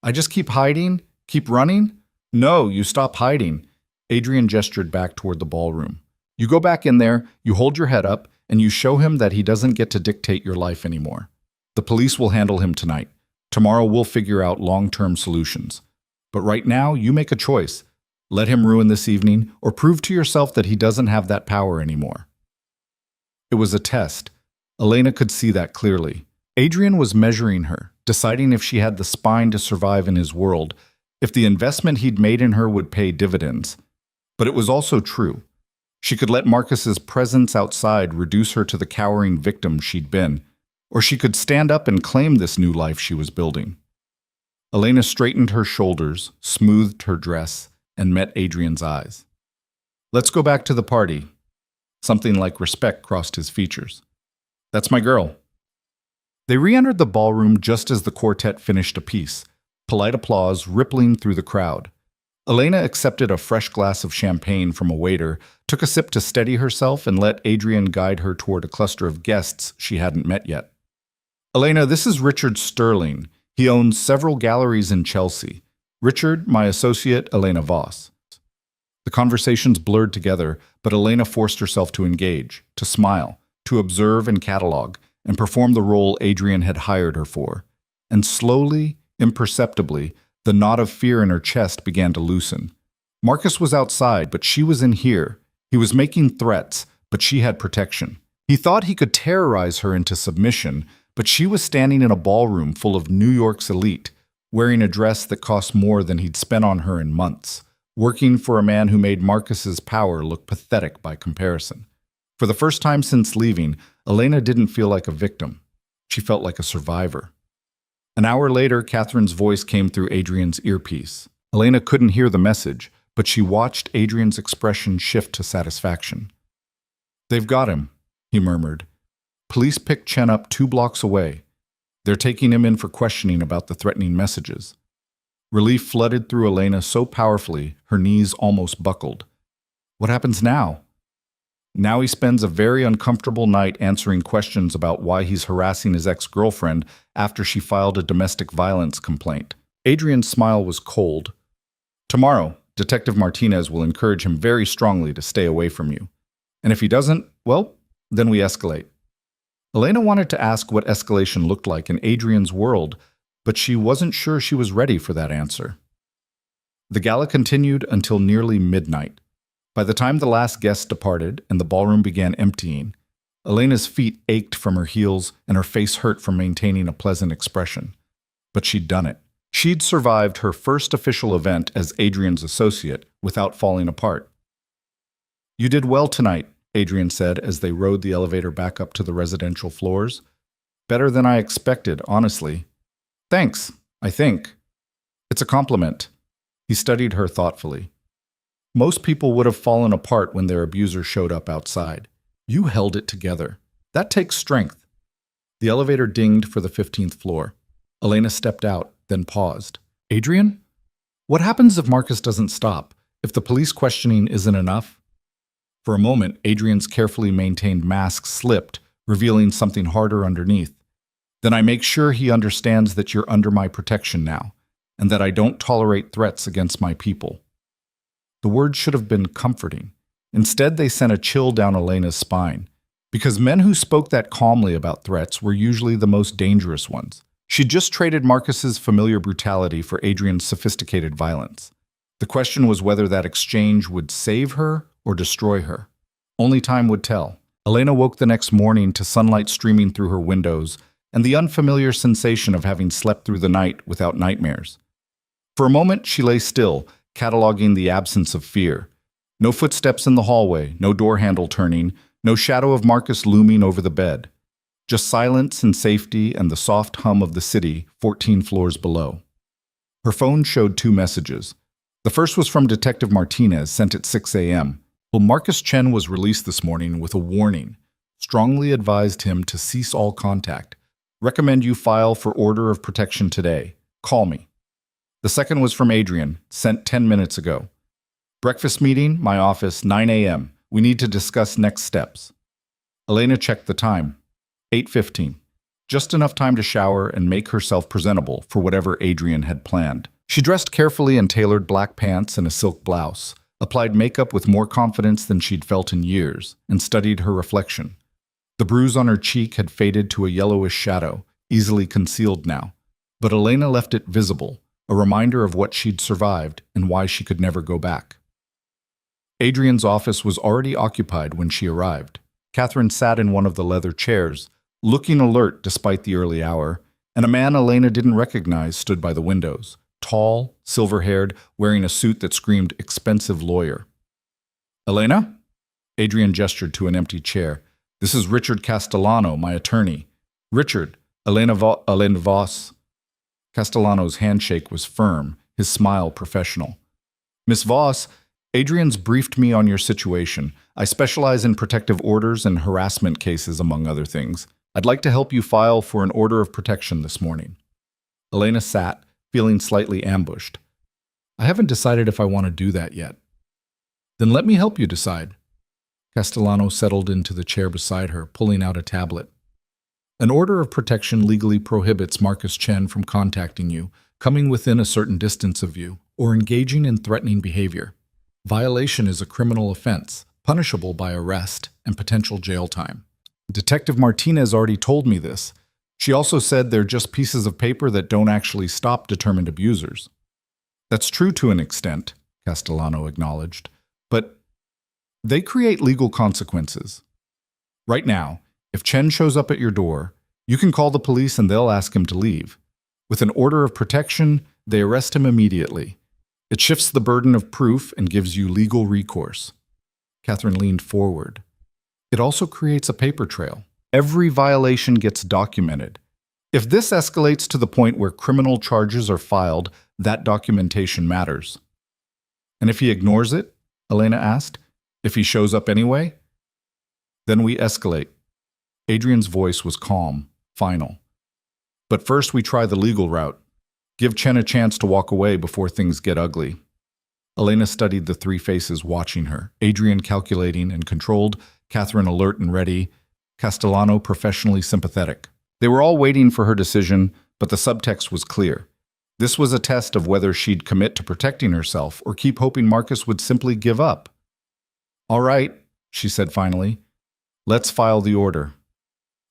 I just keep hiding? Keep running? No, you stop hiding. Adrian gestured back toward the ballroom. You go back in there, you hold your head up, and you show him that he doesn't get to dictate your life anymore. The police will handle him tonight. Tomorrow we'll figure out long-term solutions. But right now, you make a choice. Let him ruin this evening, or prove to yourself that he doesn't have that power anymore. It was a test. Elena could see that clearly. Adrian was measuring her, deciding if she had the spine to survive in his world, if the investment he'd made in her would pay dividends. But it was also true. She could let Marcus's presence outside reduce her to the cowering victim she'd been, or she could stand up and claim this new life she was building. Elena straightened her shoulders, smoothed her dress, and met Adrian's eyes. Let's go back to the party. Something like respect crossed his features. That's my girl. They re-entered the ballroom just as the quartet finished a piece, polite applause rippling through the crowd. Elena accepted a fresh glass of champagne from a waiter, took a sip to steady herself, and let Adrian guide her toward a cluster of guests she hadn't met yet. Elena, this is Richard Sterling. He owns several galleries in Chelsea. Richard, my associate, Elena Voss. The conversations blurred together, but Elena forced herself to engage, to smile, to observe and catalog, and perform the role Adrian had hired her for. And slowly, imperceptibly, the knot of fear in her chest began to loosen. Marcus was outside, but she was in here. He was making threats, but she had protection. He thought he could terrorize her into submission, but she was standing in a ballroom full of New York's elite, wearing a dress that cost more than he'd spent on her in months, working for a man who made Marcus's power look pathetic by comparison. For the first time since leaving, Elena didn't feel like a victim. She felt like a survivor. An hour later, Catherine's voice came through Adrian's earpiece. Elena couldn't hear the message, but she watched Adrian's expression shift to satisfaction. They've got him, he murmured. Police picked Chen up 2 blocks away. They're taking him in for questioning about the threatening messages. Relief flooded through Elena so powerfully, her knees almost buckled. What happens now? Now he spends a very uncomfortable night answering questions about why he's harassing his ex-girlfriend after she filed a domestic violence complaint. Adrian's smile was cold. Tomorrow, Detective Martinez will encourage him very strongly to stay away from you. And if he doesn't, well, then we escalate. Elena wanted to ask what escalation looked like in Adrian's world, but she wasn't sure she was ready for that answer. The gala continued until nearly midnight. By the time the last guest departed and the ballroom began emptying, Elena's feet ached from her heels and her face hurt from maintaining a pleasant expression. But she'd done it. She'd survived her first official event as Adrian's associate without falling apart. You did well tonight, Adrian said as they rode the elevator back up to the residential floors. Better than I expected, honestly. Thanks, I think. It's a compliment. He studied her thoughtfully. Most people would have fallen apart when their abuser showed up outside. You held it together. That takes strength. The elevator dinged for the 15th floor. Elena stepped out, then paused. Adrian? What happens if Marcus doesn't stop? If the police questioning isn't enough? For a moment, Adrian's carefully maintained mask slipped, revealing something harder underneath. Then I make sure he understands that you're under my protection now, and that I don't tolerate threats against my people. The words should have been comforting. Instead, they sent a chill down Elena's spine, because men who spoke that calmly about threats were usually the most dangerous ones. She'd just traded Marcus's familiar brutality for Adrian's sophisticated violence. The question was whether that exchange would save her or destroy her. Only time would tell. Elena woke the next morning to sunlight streaming through her windows and the unfamiliar sensation of having slept through the night without nightmares. For a moment, she lay still, cataloging the absence of fear. No footsteps in the hallway, no door handle turning, no shadow of Marcus looming over the bed. Just silence and safety and the soft hum of the city 14 floors below. Her phone showed 2 messages. The first was from Detective Martinez, sent at 6 a.m. Well, Marcus Chen was released this morning with a warning. Strongly advised him to cease all contact. Recommend you file for order of protection today. Call me. The second was from Adrian, sent 10 minutes ago. Breakfast meeting, my office, 9 a.m. We need to discuss next steps. Elena checked the time. 8:15. Just enough time to shower and make herself presentable for whatever Adrian had planned. She dressed carefully in tailored black pants and a silk blouse, applied makeup with more confidence than she'd felt in years, and studied her reflection. The bruise on her cheek had faded to a yellowish shadow, easily concealed now. But Elena left it visible, a reminder of what she'd survived and why she could never go back. Adrian's office was already occupied when she arrived. Catherine sat in one of the leather chairs, looking alert despite the early hour, and a man Elena didn't recognize stood by the windows, tall, silver-haired, wearing a suit that screamed expensive lawyer. Elena? Adrian gestured to an empty chair. This is Richard Castellano, my attorney. Richard, Elena Voss. Castellano's handshake was firm, his smile professional. Miss Voss, Adrian's briefed me on your situation. I specialize in protective orders and harassment cases, among other things. I'd like to help you file for an order of protection this morning. Elena sat, feeling slightly ambushed. I haven't decided if I want to do that yet. Then let me help you decide. Castellano settled into the chair beside her, pulling out a tablet. An order of protection legally prohibits Marcus Chen from contacting you, coming within a certain distance of you, or engaging in threatening behavior. Violation is a criminal offense, punishable by arrest and potential jail time. Detective Martinez already told me this. She also said they're just pieces of paper that don't actually stop determined abusers. That's true to an extent, Castellano acknowledged, but they create legal consequences. Right now, if Chen shows up at your door, you can call the police and they'll ask him to leave. With an order of protection, they arrest him immediately. It shifts the burden of proof and gives you legal recourse. Catherine leaned forward. It also creates a paper trail. Every violation gets documented. If this escalates to the point where criminal charges are filed, that documentation matters. And if he ignores it? Elena asked. If he shows up anyway? Then we escalate. Adrian's voice was calm, final. But first we try the legal route. Give Chen a chance to walk away before things get ugly. Elena studied the 3 faces watching her, Adrian calculating and controlled, Catherine alert and ready, Castellano professionally sympathetic. They were all waiting for her decision, but the subtext was clear. This was a test of whether she'd commit to protecting herself or keep hoping Marcus would simply give up. All right, she said finally. Let's file the order.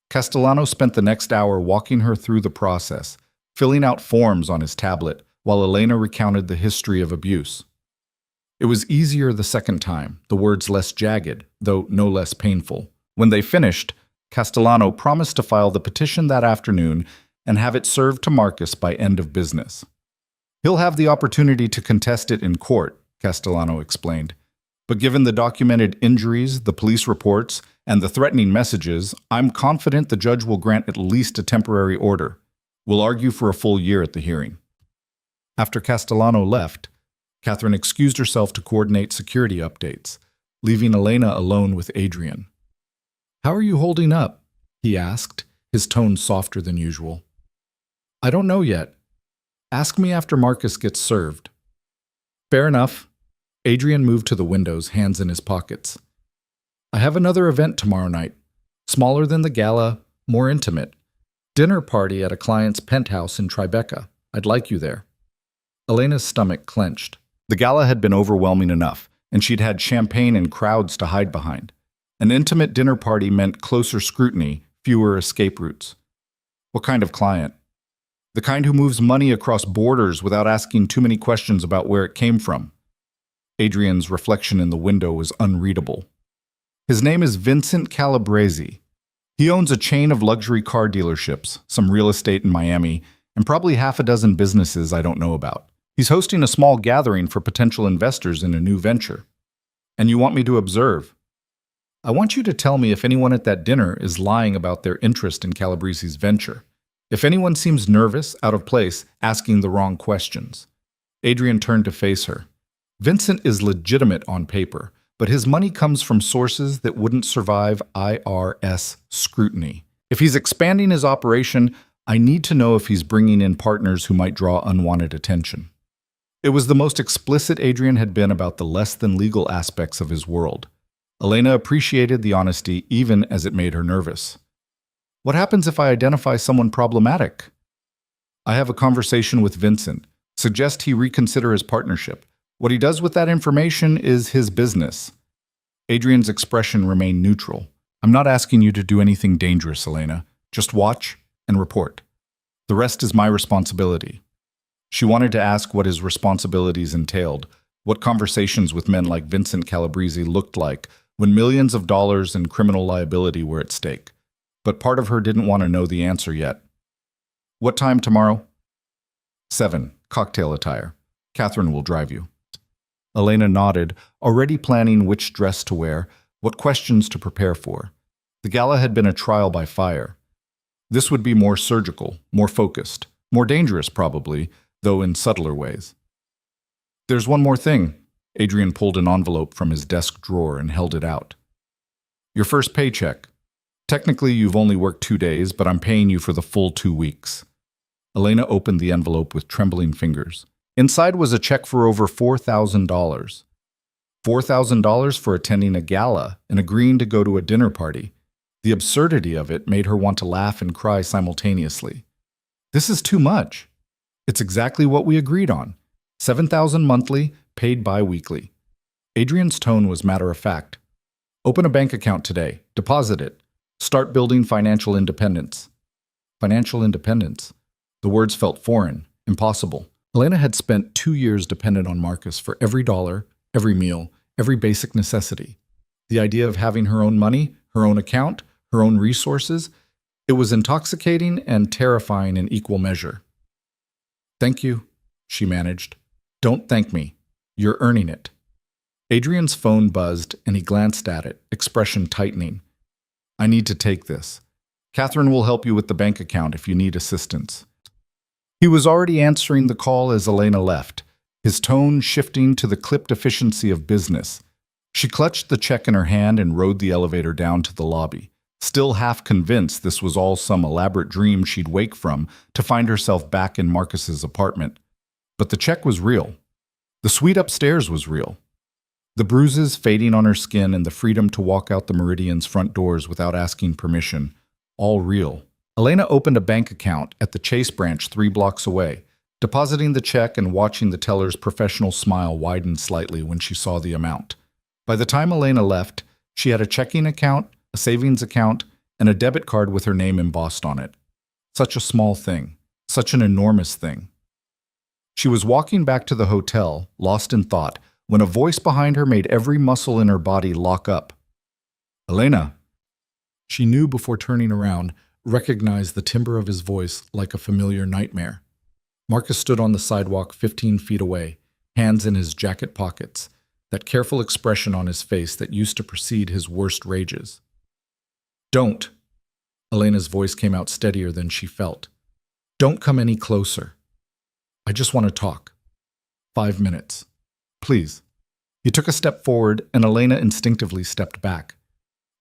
Castellano spent the next hour walking her through the process, filling out forms on his tablet, while Elena recounted the history of abuse. It was easier the second time, the words less jagged, though no less painful. When they finished, Castellano promised to file the petition that afternoon and have it served to Marcus by end of business. He'll have the opportunity to contest it in court, Castellano explained. But given the documented injuries, the police reports, and the threatening messages, I'm confident the judge will grant at least a temporary order. We'll argue for a full year at the hearing. After Castellano left, Catherine excused herself to coordinate security updates, leaving Elena alone with Adrian. "How are you holding up?" he asked, his tone softer than usual. "I don't know yet. Ask me after Marcus gets served." "Fair enough." Adrian moved to the windows, hands in his pockets. "I have another event tomorrow night. Smaller than the gala, more intimate. Dinner party at a client's penthouse in Tribeca. I'd like you there." Elena's stomach clenched. The gala had been overwhelming enough, and she'd had champagne and crowds to hide behind. An intimate dinner party meant closer scrutiny, fewer escape routes. What kind of client? The kind who moves money across borders without asking too many questions about where it came from. Adrian's reflection in the window was unreadable. His name is Vincent Calabresi. He owns a chain of luxury car dealerships, some real estate in Miami, and probably half a dozen businesses I don't know about. He's hosting a small gathering for potential investors in a new venture. And you want me to observe? I want you to tell me if anyone at that dinner is lying about their interest in Calabresi's venture. If anyone seems nervous, out of place, asking the wrong questions. Adrian turned to face her. Vincent is legitimate on paper, but his money comes from sources that wouldn't survive IRS scrutiny. If he's expanding his operation, I need to know if he's bringing in partners who might draw unwanted attention. It was the most explicit Adrian had been about the less-than-legal aspects of his world. Elena appreciated the honesty even as it made her nervous. What happens if I identify someone problematic? I have a conversation with Vincent. Suggest he reconsider his partnership. What he does with that information is his business. Adrian's expression remained neutral. I'm not asking you to do anything dangerous, Elena. Just watch and report. The rest is my responsibility. She wanted to ask what his responsibilities entailed, what conversations with men like Vincent Calabresi looked like when millions of dollars in criminal liability were at stake. But part of her didn't want to know the answer yet. What time tomorrow? 7, cocktail attire. Catherine will drive you. Elena nodded, already planning which dress to wear, what questions to prepare for. The gala had been a trial by fire. This would be more surgical, more focused, more dangerous probably, though in subtler ways. There's one more thing. Adrian pulled an envelope from his desk drawer and held it out. Your first paycheck. Technically, you've only worked 2 days, but I'm paying you for the full 2 weeks. Elena opened the envelope with trembling fingers. Inside was a check for over $4,000. $4,000 for attending a gala and agreeing to go to a dinner party. The absurdity of it made her want to laugh and cry simultaneously. This is too much. It's exactly what we agreed on. $7,000 monthly, paid bi-weekly. Adrian's tone was matter-of-fact. Open a bank account today. Deposit it. Start building financial independence. Financial independence. The words felt foreign, impossible. Elena had spent 2 years dependent on Marcus for every dollar, every meal, every basic necessity. The idea of having her own money, her own account, her own resources, it was intoxicating and terrifying in equal measure. Thank you, she managed. Don't thank me. You're earning it. Adrian's phone buzzed and he glanced at it, expression tightening. I need to take this. Catherine will help you with the bank account if you need assistance. He was already answering the call as Elena left, his tone shifting to the clipped efficiency of business. She clutched the check in her hand and rode the elevator down to the lobby, still half convinced this was all some elaborate dream she'd wake from to find herself back in Marcus's apartment. But the check was real. The suite upstairs was real. The bruises fading on her skin and the freedom to walk out the Meridian's front doors without asking permission, all real. Elena opened a bank account at the Chase branch 3 blocks away, depositing the check and watching the teller's professional smile widen slightly when she saw the amount. By the time Elena left, she had a checking account, a savings account, and a debit card with her name embossed on it. Such a small thing, such an enormous thing. She was walking back to the hotel, lost in thought, when a voice behind her made every muscle in her body lock up. Elena! She knew before turning around, recognized the timbre of his voice like a familiar nightmare. Marcus stood on the sidewalk 15 feet away, hands in his jacket pockets. that careful expression on his face that used to precede his worst rages. Don't. Elena's voice came out steadier than she felt. Don't come any closer. I just want to talk. 5 minutes. Please. He took a step forward, and Elena instinctively stepped back.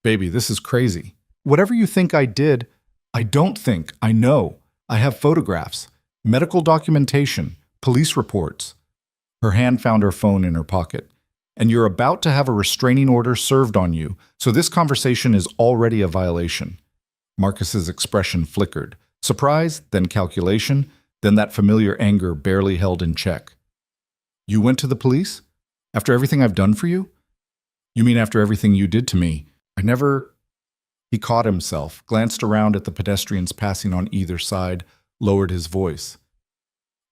Baby, this is crazy. Whatever you think I did, I don't think, I know. I have photographs, medical documentation, police reports. Her hand found her phone in her pocket. And you're about to have a restraining order served on you, so this conversation is already a violation. Marcus's expression flickered. Surprise, then calculation, then that familiar anger barely held in check. You went to the police? After everything I've done for you? You mean after everything you did to me? I never... He caught himself, glanced around at the pedestrians passing on either side, lowered his voice.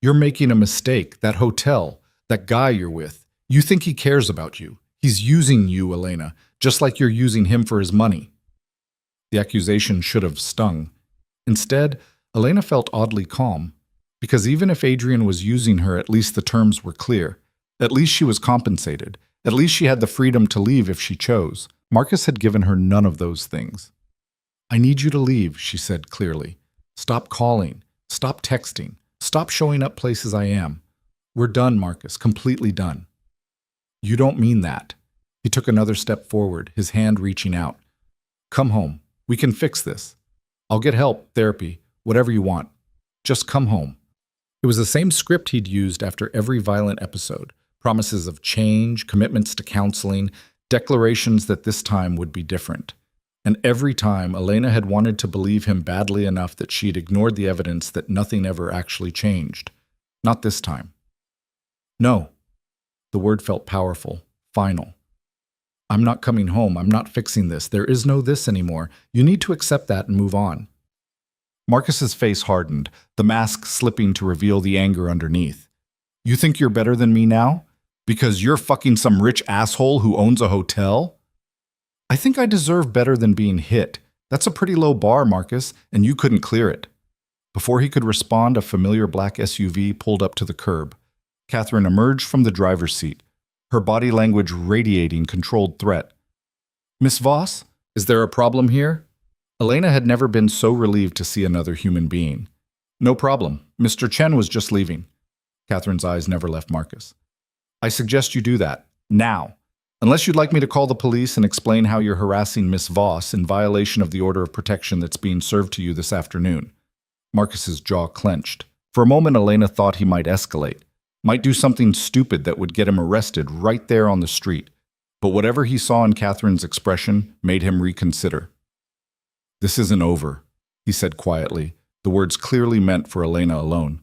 You're making a mistake. That hotel, that guy you're with, you think he cares about you. He's using you, Elena, just like you're using him for his money. The accusation should have stung. Instead, Elena felt oddly calm, because even if Adrian was using her, at least the terms were clear. At least she was compensated. At least she had the freedom to leave if she chose. Marcus had given her none of those things. I need you to leave, she said clearly. Stop calling. Stop texting. Stop showing up places I am. We're done, Marcus, completely done. You don't mean that. He took another step forward, his hand reaching out. Come home. We can fix this. I'll get help, therapy, whatever you want. Just come home. It was the same script he'd used after every violent episode. Promises of change, commitments to counseling, declarations that this time would be different. And every time, Elena had wanted to believe him badly enough that she'd ignored the evidence that nothing ever actually changed. Not this time. No. The word felt powerful, final. I'm not coming home. I'm not fixing this. There is no this anymore. You need to accept that and move on. Marcus's face hardened, the mask slipping to reveal the anger underneath. You think you're better than me now? Because you're fucking some rich asshole who owns a hotel? I think I deserve better than being hit. That's a pretty low bar, Marcus, and you couldn't clear it. Before he could respond, a familiar black SUV pulled up to the curb. Catherine emerged from the driver's seat, her body language radiating controlled threat. Miss Voss, is there a problem here? Elena had never been so relieved to see another human being. No problem. Mr. Chen was just leaving. Catherine's eyes never left Marcus. I suggest you do that, now. Unless you'd like me to call the police and explain how you're harassing Miss Voss in violation of the order of protection that's being served to you this afternoon. Marcus's jaw clenched. For a moment, Elena thought he might escalate, might do something stupid that would get him arrested right there on the street. But whatever he saw in Catherine's expression made him reconsider. This isn't over, he said quietly, the words clearly meant for Elena alone.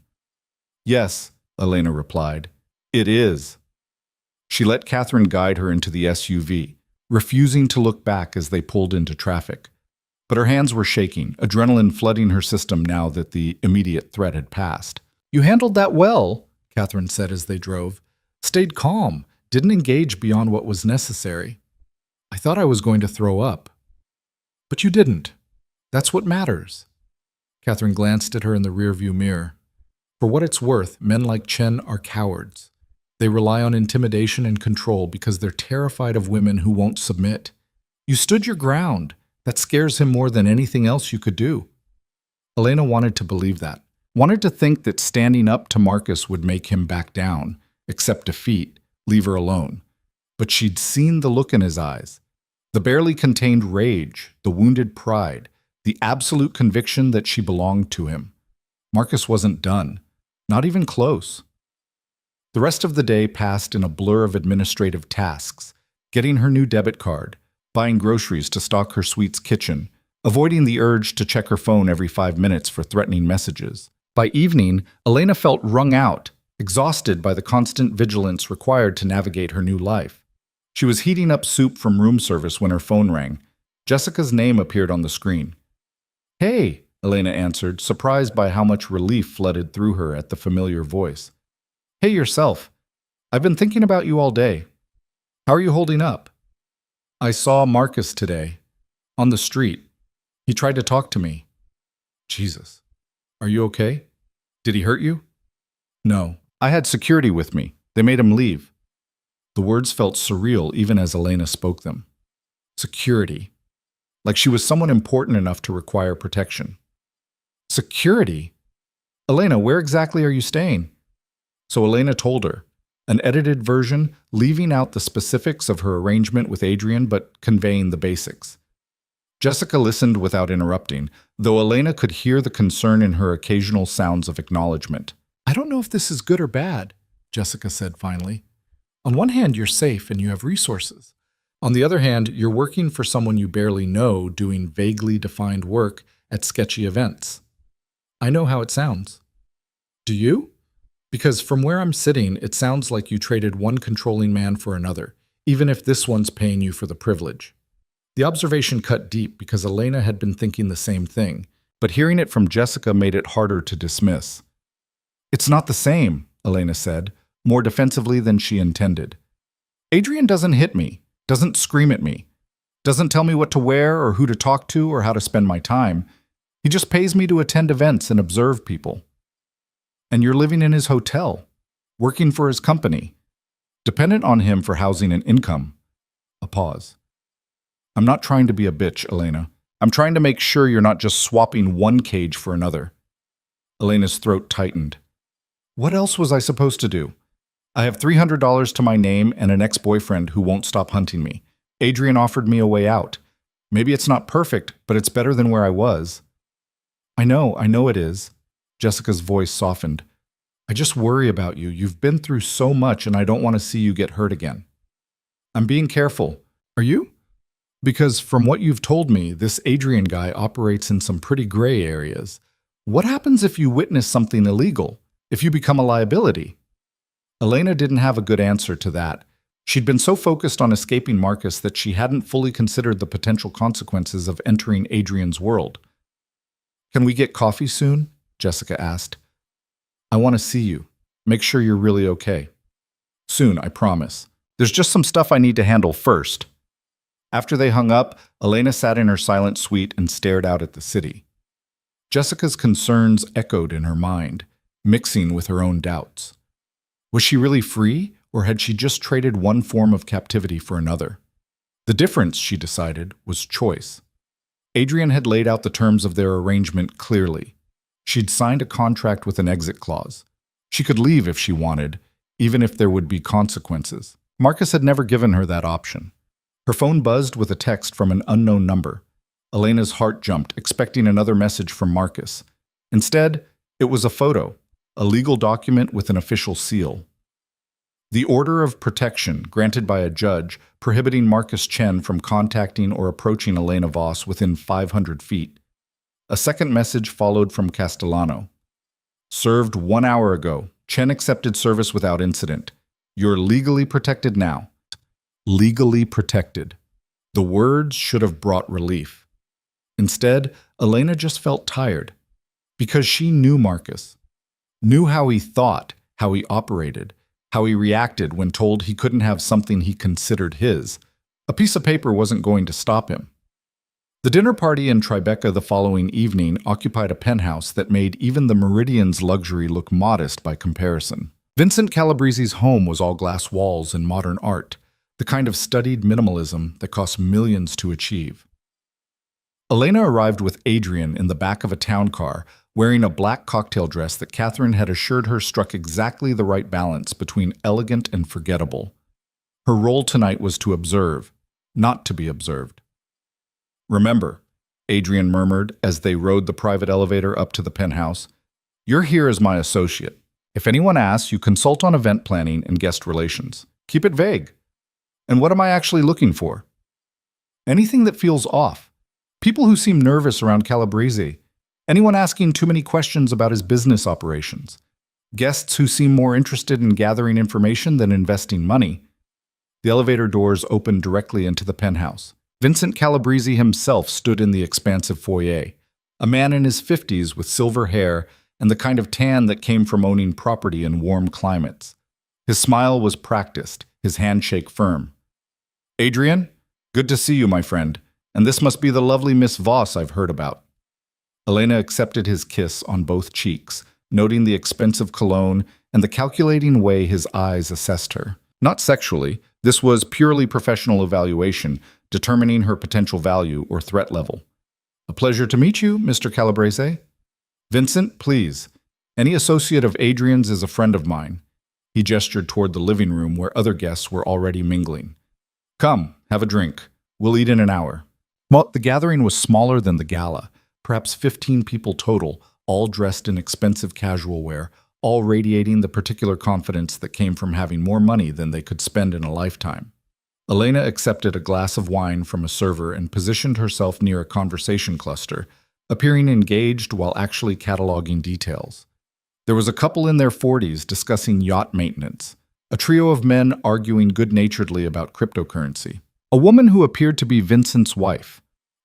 Yes, Elena replied. It is. She let Catherine guide her into the SUV, refusing to look back as they pulled into traffic. But her hands were shaking, adrenaline flooding her system now that the immediate threat had passed. You handled that well, Catherine said as they drove. Stayed calm, didn't engage beyond what was necessary. I thought I was going to throw up. But you didn't. That's what matters. Catherine glanced at her in the rearview mirror. For what it's worth, men like Chen are cowards. They rely on intimidation and control because they're terrified of women who won't submit. You stood your ground. That scares him more than anything else you could do. Elena wanted to believe that, wanted to think that standing up to Marcus would make him back down, accept defeat, leave her alone. But she'd seen the look in his eyes, the barely contained rage, the wounded pride, the absolute conviction that she belonged to him. Marcus wasn't done, not even close. The rest of the day passed in a blur of administrative tasks, getting her new debit card, buying groceries to stock her suite's kitchen, avoiding the urge to check her phone every 5 minutes for threatening messages. By evening, Elena felt wrung out, exhausted by the constant vigilance required to navigate her new life. She was heating up soup from room service when her phone rang. Jessica's name appeared on the screen. Hey, Elena answered, surprised by how much relief flooded through her at the familiar voice. Hey yourself. I've been thinking about you all day. How are you holding up? I saw Marcus today, on the street. He tried to talk to me. Jesus. Are you okay? Did he hurt you? No. I had security with me. They made him leave. The words felt surreal even as Elena spoke them. Security. Like she was someone important enough to require protection. Security? Elena, where exactly are you staying? So Elena told her, an edited version, leaving out the specifics of her arrangement with Adrian but conveying the basics. Jessica listened without interrupting, though Elena could hear the concern in her occasional sounds of acknowledgement. I don't know if this is good or bad, Jessica said finally. On one hand, you're safe and you have resources. On the other hand, you're working for someone you barely know doing vaguely defined work at sketchy events. I know how it sounds. Do you? Because from where I'm sitting, it sounds like you traded one controlling man for another, even if this one's paying you for the privilege. The observation cut deep because Elena had been thinking the same thing, but hearing it from Jessica made it harder to dismiss. It's not the same, Elena said, more defensively than she intended. Adrian doesn't hit me, doesn't scream at me, doesn't tell me what to wear or who to talk to or how to spend my time. He just pays me to attend events and observe people. And you're living in his hotel, working for his company, dependent on him for housing and income. A pause. I'm not trying to be a bitch, Elena. I'm trying to make sure you're not just swapping one cage for another. Elena's throat tightened. What else was I supposed to do? I have $300 to my name and an ex-boyfriend who won't stop hunting me. Adrian offered me a way out. Maybe it's not perfect, but it's better than where I was. I know it is. Jessica's voice softened. I just worry about you. You've been through so much and I don't want to see you get hurt again. I'm being careful. Are you? Because from what you've told me, this Adrian guy operates in some pretty gray areas. What happens if you witness something illegal? If you become a liability? Elena didn't have a good answer to that. She'd been so focused on escaping Marcus that she hadn't fully considered the potential consequences of entering Adrian's world. Can we get coffee soon? Jessica asked. I want to see you. Make sure you're really okay. Soon, I promise. There's just some stuff I need to handle first. After they hung up, Elena sat in her silent suite and stared out at the city. Jessica's concerns echoed in her mind, mixing with her own doubts. Was she really free, or had she just traded one form of captivity for another? The difference, she decided, was choice. Adrian had laid out the terms of their arrangement clearly. She'd signed a contract with an exit clause. She could leave if she wanted, even if there would be consequences. Marcus had never given her that option. Her phone buzzed with a text from an unknown number. Elena's heart jumped, expecting another message from Marcus. Instead, it was a photo, a legal document with an official seal. The order of protection granted by a judge prohibiting Marcus Chen from contacting or approaching Elena Voss within 500 feet. A second message followed from Castellano. Served 1 hour ago. Chen accepted service without incident. You're legally protected now. Legally protected. The words should have brought relief. Instead, Elena just felt tired. Because she knew Marcus. Knew how he thought, how he operated, how he reacted when told he couldn't have something he considered his. A piece of paper wasn't going to stop him. The dinner party in Tribeca the following evening occupied a penthouse that made even the Meridian's luxury look modest by comparison. Vincent Calabrese's home was all glass walls and modern art, the kind of studied minimalism that costs millions to achieve. Elena arrived with Adrian in the back of a town car, wearing a black cocktail dress that Catherine had assured her struck exactly the right balance between elegant and forgettable. Her role tonight was to observe, not to be observed. Remember, Adrian murmured as they rode the private elevator up to the penthouse, you're here as my associate. If anyone asks, you consult on event planning and guest relations. Keep it vague. And what am I actually looking for? Anything that feels off. People who seem nervous around Calabrese. Anyone asking too many questions about his business operations. Guests who seem more interested in gathering information than investing money. The elevator doors opened directly into the penthouse. Vincent Calabrese himself stood in the expansive foyer, a man in his 50s with silver hair and the kind of tan that came from owning property in warm climates. His smile was practiced, his handshake firm. Adrian, good to see you, my friend, and this must be the lovely Miss Voss I've heard about. Elena accepted his kiss on both cheeks, noting the expensive cologne and the calculating way his eyes assessed her. Not sexually, this was purely professional evaluation, determining her potential value or threat level. A pleasure to meet you, Mr. Calabrese. Vincent, please. Any associate of Adrian's is a friend of mine. He gestured toward the living room where other guests were already mingling. Come, have a drink. We'll eat in an hour. Well, the gathering was smaller than the gala, perhaps 15 people total, all dressed in expensive casual wear, all radiating the particular confidence that came from having more money than they could spend in a lifetime. Elena accepted a glass of wine from a server and positioned herself near a conversation cluster, appearing engaged while actually cataloging details. There was a couple in their 40s discussing yacht maintenance, a trio of men arguing good-naturedly about cryptocurrency, a woman who appeared to be Vincent's wife,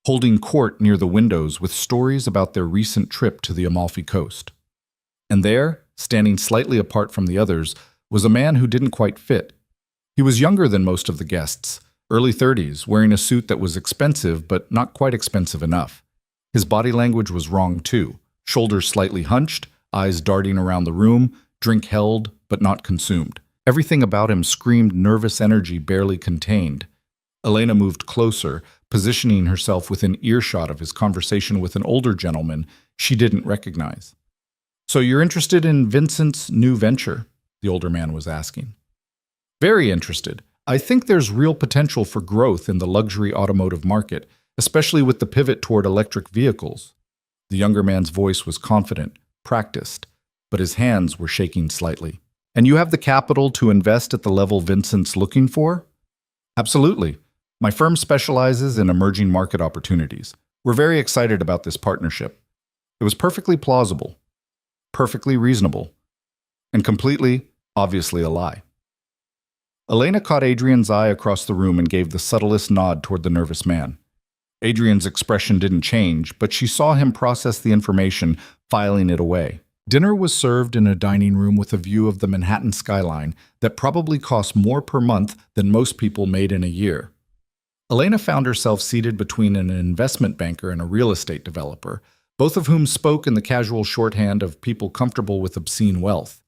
holding court near the windows with stories about their recent trip to the Amalfi Coast. And there, standing slightly apart from the others, was a man who didn't quite fit. He was younger than most of the guests, early 30s, wearing a suit that was expensive but not quite expensive enough. His body language was wrong too, shoulders slightly hunched, eyes darting around the room, drink held but not consumed. Everything about him screamed nervous energy barely contained. Elena moved closer, positioning herself within earshot of his conversation with an older gentleman she didn't recognize. So you're interested in Vincent's new venture? The older man was asking. Very interested. I think there's real potential for growth in the luxury automotive market, especially with the pivot toward electric vehicles. The younger man's voice was confident, practiced, but his hands were shaking slightly. And you have the capital to invest at the level Vincent's looking for? Absolutely. My firm specializes in emerging market opportunities. We're very excited about this partnership. It was perfectly plausible, perfectly reasonable, and completely, obviously a lie. Elena caught Adrian's eye across the room and gave the subtlest nod toward the nervous man. Adrian's expression didn't change, but she saw him process the information, filing it away. Dinner was served in a dining room with a view of the Manhattan skyline that probably cost more per month than most people made in a year. Elena found herself seated between an investment banker and a real estate developer, both of whom spoke in the casual shorthand of people comfortable with obscene wealth.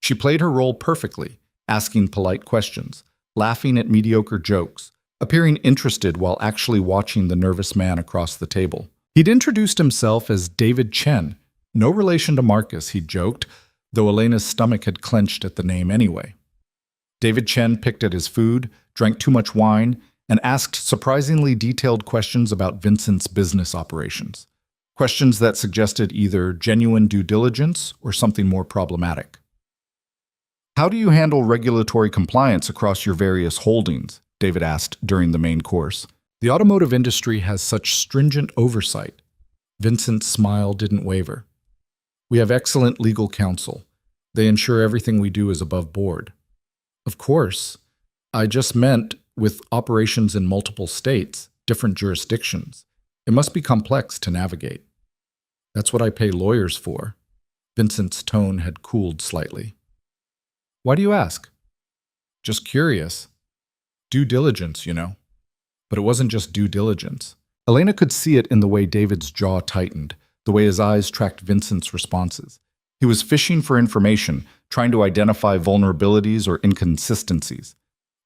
She played her role perfectly, asking polite questions, laughing at mediocre jokes, appearing interested while actually watching the nervous man across the table. He'd introduced himself as David Chen, no relation to Marcus, he'd joked, though Elena's stomach had clenched at the name anyway. David Chen picked at his food, drank too much wine, and asked surprisingly detailed questions about Vincent's business operations. Questions that suggested either genuine due diligence or something more problematic. How do you handle regulatory compliance across your various holdings? David asked during the main course. The automotive industry has such stringent oversight. Vincent's smile didn't waver. We have excellent legal counsel. They ensure everything we do is above board. Of course, I just meant with operations in multiple states, different jurisdictions. It must be complex to navigate. That's what I pay lawyers for. Vincent's tone had cooled slightly. Why do you ask? Just curious. Due diligence, you know. But it wasn't just due diligence. Elena could see it in the way David's jaw tightened, the way his eyes tracked Vincent's responses. He was fishing for information, trying to identify vulnerabilities or inconsistencies.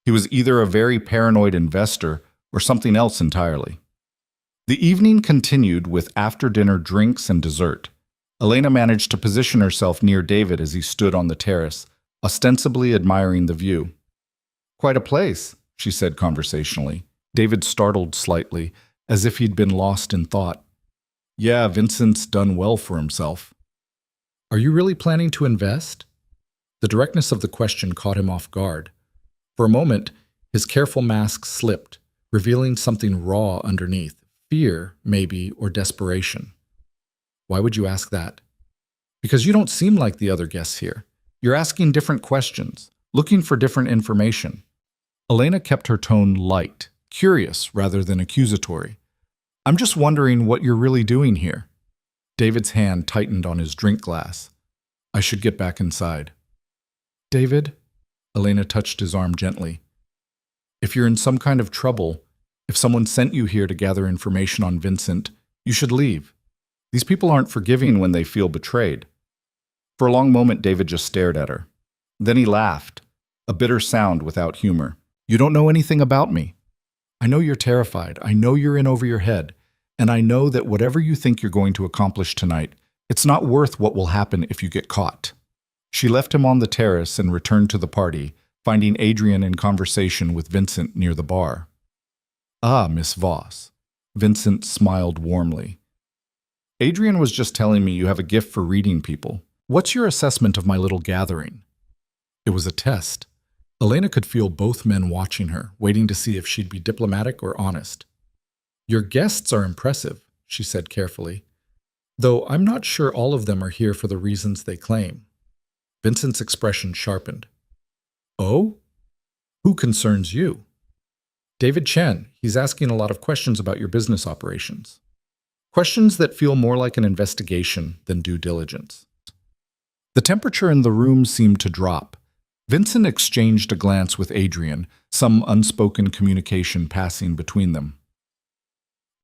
He was either a very paranoid investor or something else entirely. The evening continued with after-dinner drinks and dessert. Elena managed to position herself near David as he stood on the terrace, ostensibly admiring the view. Quite a place, she said conversationally. David startled slightly, as if he'd been lost in thought. Yeah, Vincent's done well for himself. Are you really planning to invest? The directness of the question caught him off guard. For a moment, his careful mask slipped, revealing something raw underneath. Fear, maybe, or desperation. Why would you ask that? Because you don't seem like the other guests here. You're asking different questions, looking for different information. Elena kept her tone light, curious rather than accusatory. I'm just wondering what you're really doing here. David's hand tightened on his drink glass. I should get back inside. David? Elena touched his arm gently. If you're in some kind of trouble, if someone sent you here to gather information on Vincent, you should leave. These people aren't forgiving when they feel betrayed. For a long moment, David just stared at her. Then he laughed, a bitter sound without humor. You don't know anything about me. I know you're terrified. I know you're in over your head. And I know that whatever you think you're going to accomplish tonight, it's not worth what will happen if you get caught. She left him on the terrace and returned to the party, finding Adrian in conversation with Vincent near the bar. Ah, Miss Voss. Vincent smiled warmly. Adrian was just telling me you have a gift for reading people. What's your assessment of my little gathering? It was a test. Elena could feel both men watching her, waiting to see if she'd be diplomatic or honest. Your guests are impressive, she said carefully, though I'm not sure all of them are here for the reasons they claim. Vincent's expression sharpened. Oh? Who concerns you? David Chen. He's asking a lot of questions about your business operations. Questions that feel more like an investigation than due diligence. The temperature in the room seemed to drop. Vincent exchanged a glance with Adrian, some unspoken communication passing between them.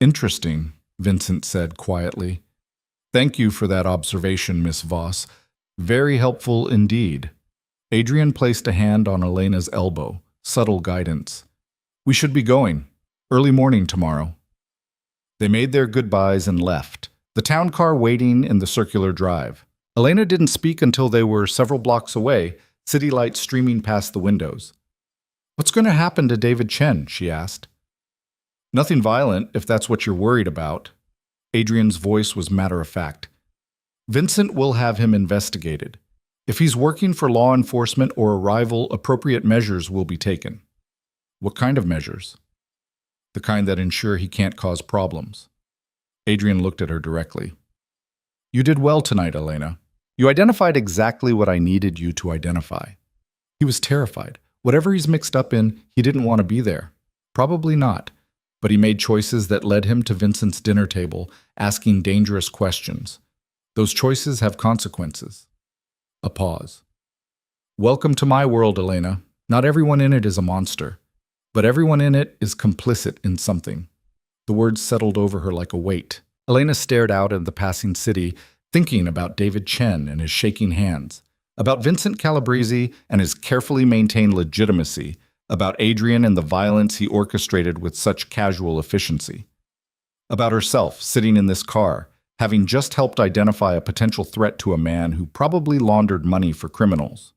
Interesting, Vincent said quietly. Thank you for that observation, Miss Voss. Very helpful indeed. Adrian placed a hand on Elena's elbow, subtle guidance. We should be going. Early morning tomorrow. They made their goodbyes and left, the town car waiting in the circular drive. Elena didn't speak until they were several blocks away, city lights streaming past the windows. What's going to happen to David Chen? She asked. Nothing violent, if that's what you're worried about. Adrian's voice was matter-of-fact. Vincent will have him investigated. If he's working for law enforcement or a rival, appropriate measures will be taken. What kind of measures? The kind that ensure he can't cause problems. Adrian looked at her directly. You did well tonight, Elena. You identified exactly what I needed you to identify. He was terrified. Whatever he's mixed up in, he didn't want to be there. Probably not. But he made choices that led him to Vincent's dinner table, asking dangerous questions. Those choices have consequences. A pause. Welcome to my world, Elena. Not everyone in it is a monster, but everyone in it is complicit in something. The words settled over her like a weight. Elena stared out at the passing city, thinking about David Chen and his shaking hands, about Vincent Calabrese and his carefully maintained legitimacy, about Adrian and the violence he orchestrated with such casual efficiency, about herself sitting in this car, having just helped identify a potential threat to a man who probably laundered money for criminals.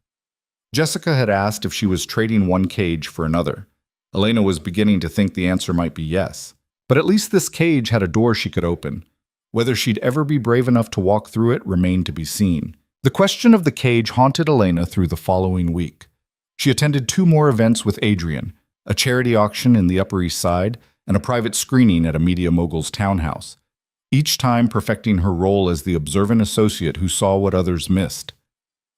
Jessica had asked if she was trading one cage for another. Elena was beginning to think the answer might be yes. But at least this cage had a door she could open. Whether she'd ever be brave enough to walk through it remained to be seen. The question of the cage haunted Elena through the following week. She attended 2 more events with Adrian, a charity auction in the Upper East Side and a private screening at a media mogul's townhouse, each time perfecting her role as the observant associate who saw what others missed.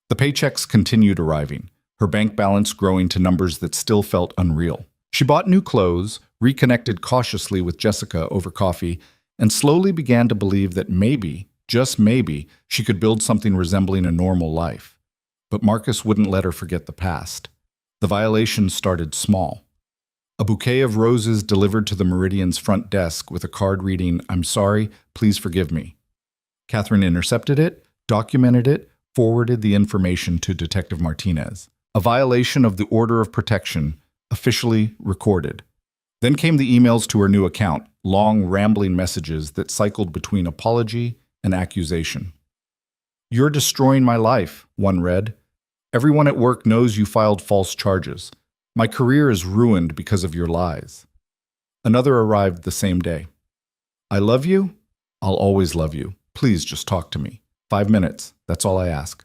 The paychecks continued arriving, her bank balance growing to numbers that still felt unreal. She bought new clothes, reconnected cautiously with Jessica over coffee, and slowly began to believe that maybe, just maybe, she could build something resembling a normal life. But Marcus wouldn't let her forget the past. The violations started small. A bouquet of roses delivered to the Meridian's front desk with a card reading, "I'm sorry, please forgive me." Catherine intercepted it, documented it, forwarded the information to Detective Martinez. A violation of the order of protection, officially recorded. Then came the emails to her new account, long, rambling messages that cycled between apology and accusation. "You're destroying my life," one read. "Everyone at work knows you filed false charges. My career is ruined because of your lies." Another arrived the same day. "I love you. I'll always love you. Please just talk to me. 5 minutes, that's all I ask."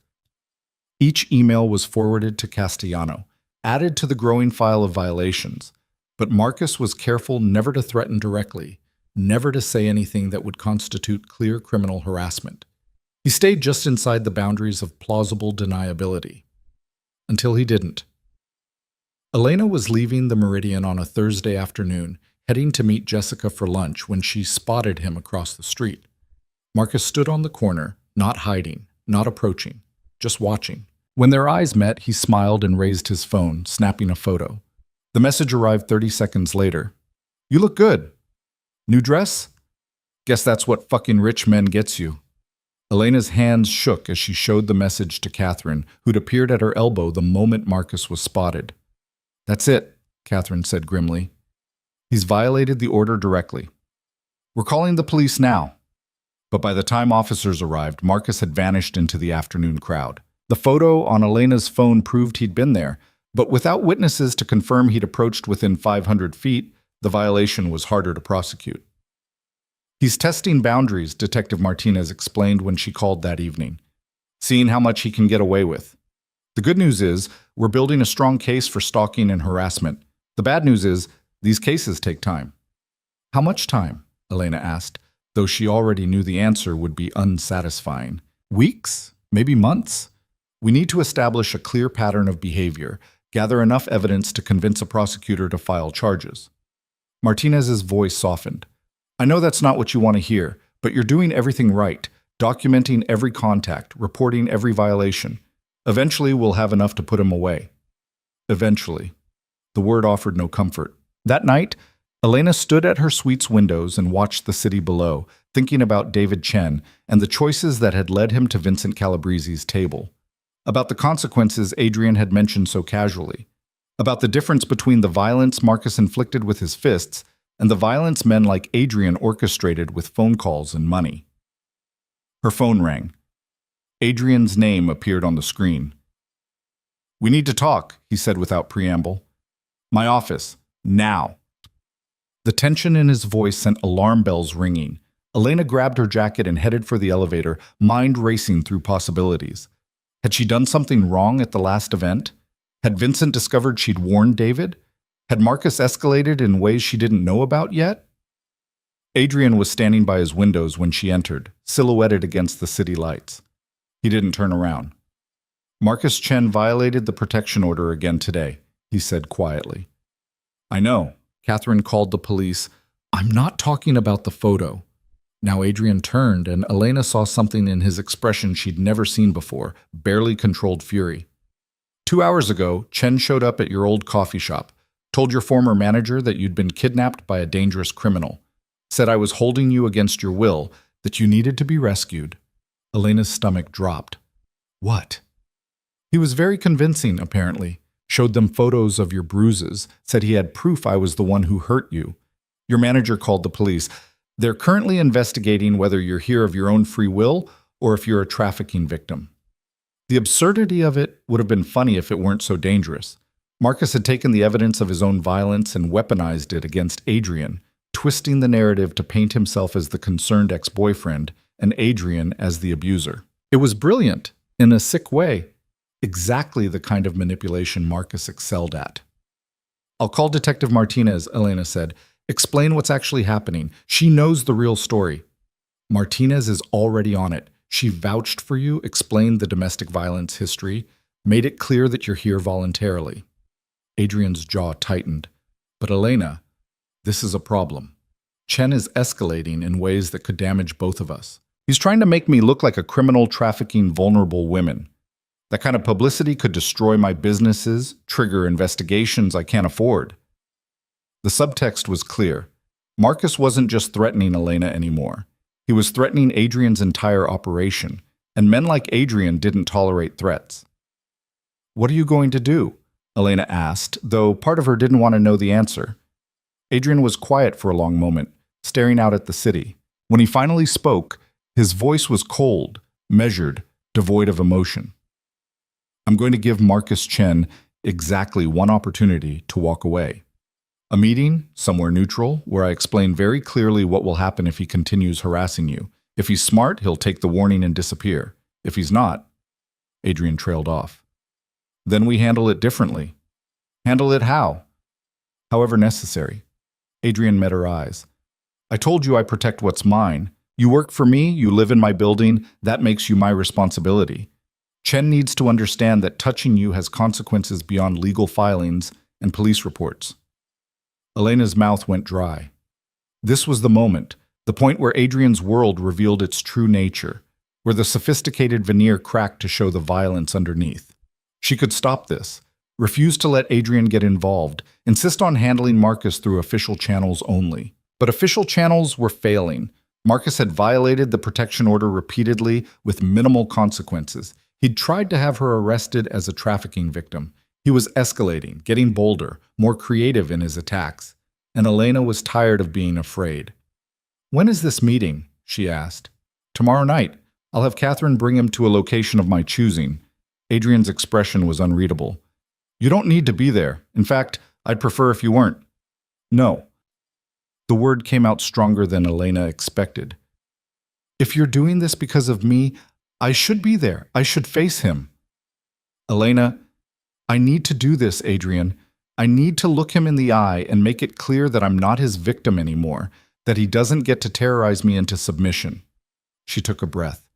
Each email was forwarded to Castellano, added to the growing file of violations. But Marcus was careful never to threaten directly, never to say anything that would constitute clear criminal harassment. He stayed just inside the boundaries of plausible deniability. Until he didn't. Elena was leaving the Meridian on a Thursday afternoon, heading to meet Jessica for lunch when she spotted him across the street. Marcus stood on the corner, not hiding, not approaching, just watching. When their eyes met, he smiled and raised his phone, snapping a photo. The message arrived 30 seconds later. "You look good. New dress? Guess that's what fucking rich men gets you." Elena's hands shook as she showed the message to Catherine, who'd appeared at her elbow the moment Marcus was spotted. "That's it," Catherine said grimly. "He's violated the order directly. We're calling the police now." But by the time officers arrived, Marcus had vanished into the afternoon crowd. The photo on Elena's phone proved he'd been there, but without witnesses to confirm he'd approached within 500 feet, the violation was harder to prosecute. "He's testing boundaries," Detective Martinez explained when she called that evening, "seeing how much he can get away with. The good news is, we're building a strong case for stalking and harassment. The bad news is, these cases take time." "How much time?" Elena asked, though she already knew the answer would be unsatisfying. "Weeks? Maybe months? We need to establish a clear pattern of behavior, gather enough evidence to convince a prosecutor to file charges." Martinez's voice softened. "I know that's not what you want to hear, but you're doing everything right, documenting every contact, reporting every violation. Eventually, we'll have enough to put him away." Eventually. The word offered no comfort. That night, Elena stood at her suite's windows and watched the city below, thinking about David Chen and the choices that had led him to Vincent Calabrese's table. About the consequences Adrian had mentioned so casually. About the difference between the violence Marcus inflicted with his fists and the violence men like Adrian orchestrated with phone calls and money. Her phone rang. Adrian's name appeared on the screen. "We need to talk," he said without preamble. "My office. Now." The tension in his voice sent alarm bells ringing. Elena grabbed her jacket and headed for the elevator, mind racing through possibilities. Had she done something wrong at the last event? Had Vincent discovered she'd warned David? Had Marcus escalated in ways she didn't know about yet? Adrian was standing by his windows when she entered, silhouetted against the city lights. He didn't turn around. "Marcus Chen violated the protection order again today," he said quietly. "I know." Catherine called the police. "I'm not talking about the photo." Now Adrian turned, and Elena saw something in his expression she'd never seen before, barely controlled fury. "2 hours ago, Chen showed up at your old coffee shop, told your former manager that you'd been kidnapped by a dangerous criminal, said I was holding you against your will, that you needed to be rescued." Elena's stomach dropped. "What?" "He was very convincing, apparently. Showed them photos of your bruises, said he had proof I was the one who hurt you. Your manager called the police. They're currently investigating whether you're here of your own free will or if you're a trafficking victim." The absurdity of it would have been funny if it weren't so dangerous. Marcus had taken the evidence of his own violence and weaponized it against Adrian, twisting the narrative to paint himself as the concerned ex-boyfriend and Adrian as the abuser. It was brilliant, in a sick way. Exactly the kind of manipulation Marcus excelled at. "I'll call Detective Martinez," Elena said. "Explain what's actually happening. She knows the real story." "Martinez is already on it. She vouched for you, explained the domestic violence history, made it clear that you're here voluntarily." Adrian's jaw tightened. "But Elena, this is a problem. Chen is escalating in ways that could damage both of us. He's trying to make me look like a criminal trafficking vulnerable women. That kind of publicity could destroy my businesses, trigger investigations I can't afford." The subtext was clear. Marcus wasn't just threatening Elena anymore. He was threatening Adrian's entire operation, and men like Adrian didn't tolerate threats. "What are you going to do?" Elena asked, though part of her didn't want to know the answer. Adrian was quiet for a long moment, staring out at the city. When he finally spoke, his voice was cold, measured, devoid of emotion. "I'm going to give Marcus Chen exactly one opportunity to walk away. A meeting, somewhere neutral, where I explain very clearly what will happen if he continues harassing you. If he's smart, he'll take the warning and disappear. If he's not..." Adrian trailed off. "Then we handle it differently." "Handle it how?" "However necessary." Adrian met her eyes. "I told you I protect what's mine. You work for me, you live in my building, that makes you my responsibility. Chen needs to understand that touching you has consequences beyond legal filings and police reports." Elena's mouth went dry. This was the moment, the point where Adrian's world revealed its true nature, where the sophisticated veneer cracked to show the violence underneath. She could stop this, refuse to let Adrian get involved, insist on handling Marcus through official channels only. But official channels were failing. Marcus had violated the protection order repeatedly with minimal consequences. He'd tried to have her arrested as a trafficking victim. He was escalating, getting bolder, more creative in his attacks. And Elena was tired of being afraid. "When is this meeting?" she asked. "Tomorrow night. I'll have Catherine bring him to a location of my choosing." Adrian's expression was unreadable. "You don't need to be there. In fact, I'd prefer if you weren't." "No." The word came out stronger than Elena expected. "If you're doing this because of me, I should be there. I should face him." "Elena, I need to do this, Adrian. I need to look him in the eye and make it clear that I'm not his victim anymore, that he doesn't get to terrorize me into submission." She took a breath.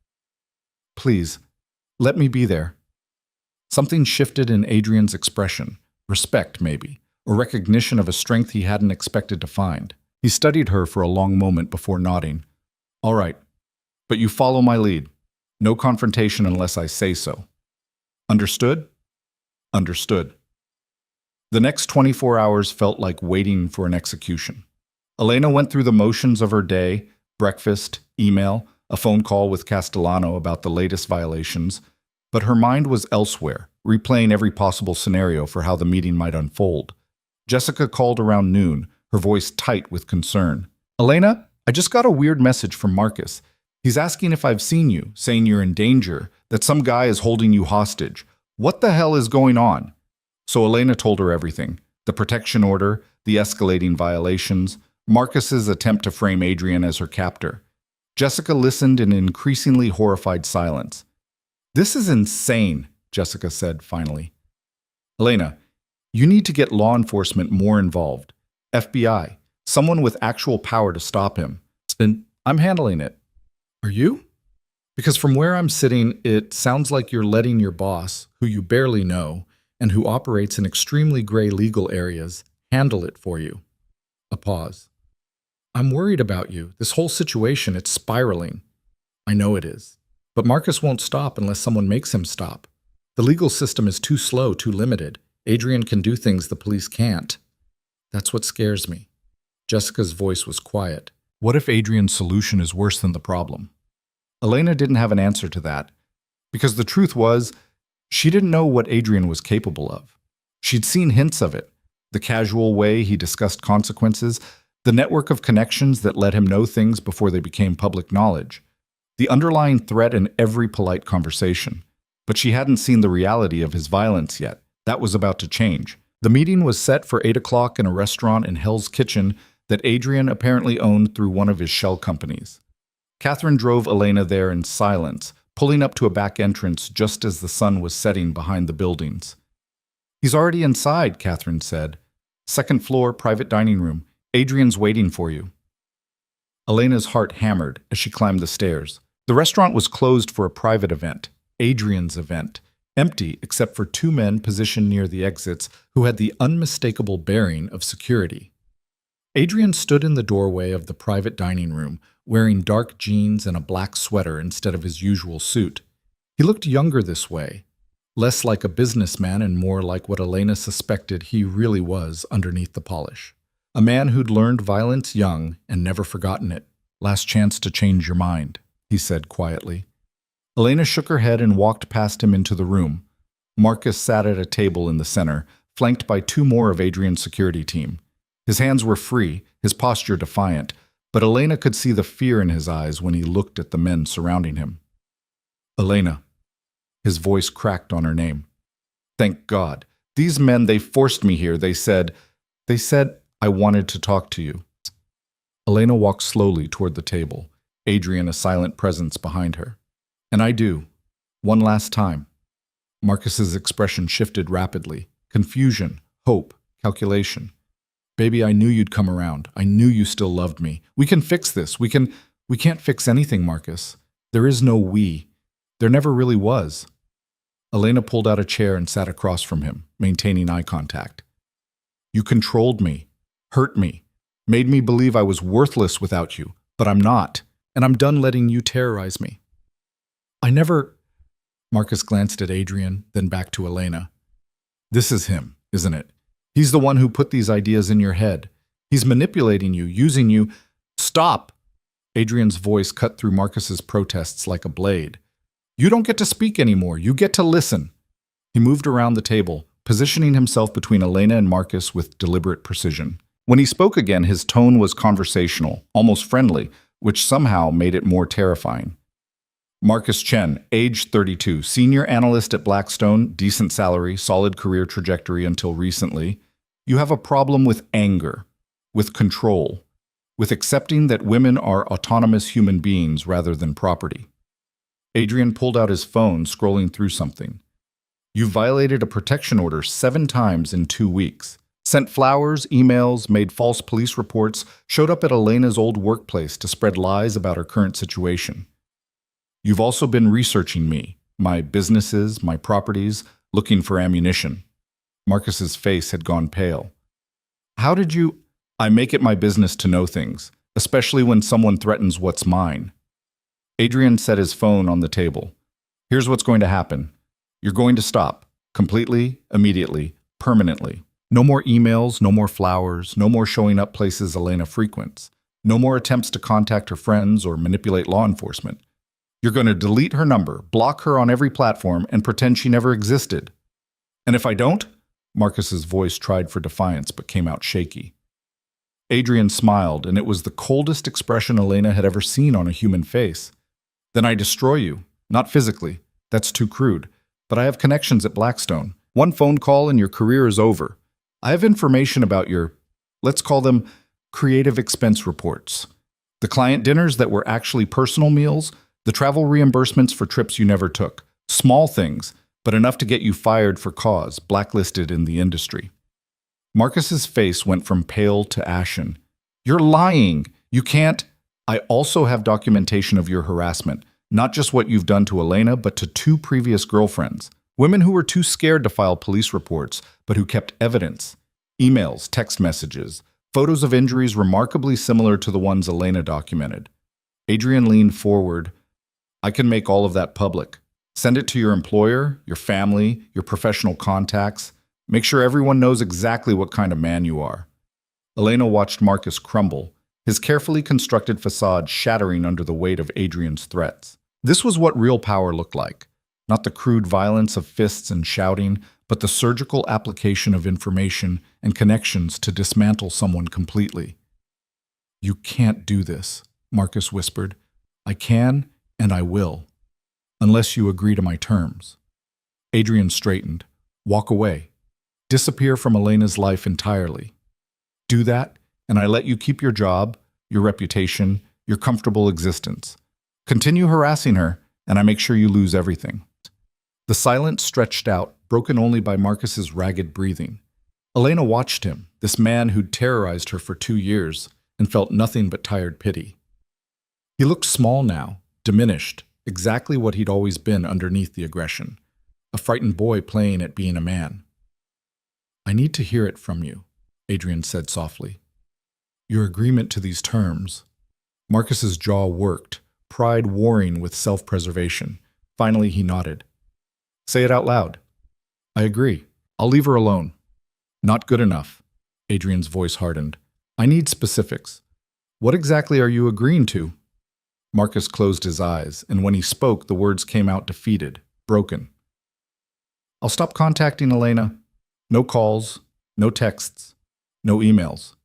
"Please, let me be there." Something shifted in Adrian's expression. Respect, maybe, or recognition of a strength he hadn't expected to find. He studied her for a long moment before nodding. "All right, but you follow my lead. No confrontation unless I say so." "Understood?" "Understood." The next 24 hours felt like waiting for an execution. Elena went through the motions of her day: breakfast, email, a phone call with Castellano about the latest violations, but her mind was elsewhere, replaying every possible scenario for how the meeting might unfold. Jessica called around noon, her voice tight with concern. "Elena, I just got a weird message from Marcus. He's asking if I've seen you, saying you're in danger, that some guy is holding you hostage. What the hell is going on?" So Elena told her everything: the protection order, the escalating violations, Marcus's attempt to frame Adrian as her captor. Jessica listened in increasingly horrified silence. "This is insane," Jessica said finally. "Elena, you need to get law enforcement more involved. FBI, someone with actual power to stop him. And I'm handling it." "Are you?" "Because from where I'm sitting, it sounds like you're letting your boss, who you barely know, and who operates in extremely gray legal areas, handle it for you." A pause. "I'm worried about you. This whole situation, it's spiraling." "I know it is. But Marcus won't stop unless someone makes him stop. The legal system is too slow, too limited. Adrian can do things the police can't. That's what scares me." Jessica's voice was quiet. "What if Adrian's solution is worse than the problem?" Elena didn't have an answer to that, because the truth was, she didn't know what Adrian was capable of. She'd seen hints of it: the casual way he discussed consequences, the network of connections that let him know things before they became public knowledge, the underlying threat in every polite conversation. But she hadn't seen the reality of his violence yet. That was about to change. The meeting was set for 8 o'clock in a restaurant in Hell's Kitchen that Adrian apparently owned through one of his shell companies. Catherine drove Elena there in silence, pulling up to a back entrance just as the sun was setting behind the buildings. "He's already inside," Catherine said. "Second floor, private dining room. Adrian's waiting for you." Elena's heart hammered as she climbed the stairs. The restaurant was closed for a private event, Adrian's event, empty except for 2 men positioned near the exits who had the unmistakable bearing of security. Adrian stood in the doorway of the private dining room, wearing dark jeans and a black sweater instead of his usual suit. He looked younger this way, less like a businessman and more like what Elena suspected he really was underneath the polish. A man who'd learned violence young and never forgotten it. "Last chance to change your mind," he said quietly. Elena shook her head and walked past him into the room. Marcus sat at a table in the center, flanked by 2 more of Adrian's security team. His hands were free, his posture defiant, but Elena could see the fear in his eyes when he looked at the men surrounding him. "Elena." His voice cracked on her name. "Thank God. These men, they forced me here. They said I wanted to talk to you." Elena walked slowly toward the table, Adrian a silent presence behind her. "And I do. One last time." Marcus's expression shifted rapidly. Confusion, hope, calculation. "Baby, I knew you'd come around. I knew you still loved me. We can fix this. We can't fix anything, Marcus. There is no we. There never really was." Elena pulled out a chair and sat across from him, maintaining eye contact. "You controlled me, hurt me, made me believe I was worthless without you, but I'm not, and I'm done letting you terrorize me." "I never—" Marcus glanced at Adrian, then back to Elena. "This is him, isn't it? He's the one who put these ideas in your head. He's manipulating you, using you—" "Stop!" Adrian's voice cut through Marcus's protests like a blade. You don't get to speak anymore. You get to listen. He moved around the table, positioning himself between Elena and Marcus with deliberate precision. When he spoke again, his tone was conversational, almost friendly, which somehow made it more terrifying. Marcus Chen, age 32, senior analyst at Blackstone, decent salary, solid career trajectory until recently. You have a problem with anger, with control, with accepting that women are autonomous human beings rather than property. Adrian pulled out his phone, scrolling through something. You violated a protection order 7 times in 2 weeks. Sent flowers, emails, made false police reports, showed up at Elena's old workplace to spread lies about her current situation. You've also been researching me, my businesses, my properties, looking for ammunition. Marcus's face had gone pale. How did you... I make it my business to know things, especially when someone threatens what's mine. Adrian set his phone on the table. Here's what's going to happen. You're going to stop. Completely, immediately, permanently. No more emails, no more flowers, no more showing up places Elena frequents. No more attempts to contact her friends or manipulate law enforcement. You're going to delete her number, block her on every platform, and pretend she never existed. And if I don't? Marcus's voice tried for defiance but came out shaky. Adrian smiled, and it was the coldest expression Elena had ever seen on a human face. Then I destroy you. Not physically. That's too crude. But I have connections at Blackstone. One phone call and your career is over. I have information about your, let's call them, creative expense reports. The client dinners that were actually personal meals, the travel reimbursements for trips you never took. Small things, but enough to get you fired for cause, blacklisted in the industry. Marcus's face went from pale to ashen. You're lying. You can't. I also have documentation of your harassment, not just what you've done to Elena, but to 2 previous girlfriends. Women who were too scared to file police reports, but who kept evidence. Emails, text messages, photos of injuries remarkably similar to the ones Elena documented. Adrian leaned forward. I can make all of that public. Send it to your employer, your family, your professional contacts. Make sure everyone knows exactly what kind of man you are. Elena watched Marcus crumble, his carefully constructed facade shattering under the weight of Adrian's threats. This was what real power looked like. Not the crude violence of fists and shouting, but the surgical application of information and connections to dismantle someone completely. You can't do this, Marcus whispered. I can, and I will. Unless you agree to my terms. Adrian straightened. Walk away. Disappear from Elena's life entirely. Do that, and I let you keep your job, your reputation, your comfortable existence. Continue harassing her, and I make sure you lose everything. The silence stretched out, broken only by Marcus's ragged breathing. Elena watched him, this man who'd terrorized her for 2 years, and felt nothing but tired pity. He looked small now, diminished, exactly what he'd always been underneath the aggression. A frightened boy playing at being a man. I need to hear it from you, Adrian said softly. Your agreement to these terms. Marcus's jaw worked, pride warring with self-preservation. Finally, he nodded. Say it out loud. I agree. I'll leave her alone. Not good enough. Adrian's voice hardened. I need specifics. What exactly are you agreeing to? Marcus closed his eyes, and when he spoke, the words came out defeated, broken. I'll stop contacting Elena. No calls, no texts, no emails.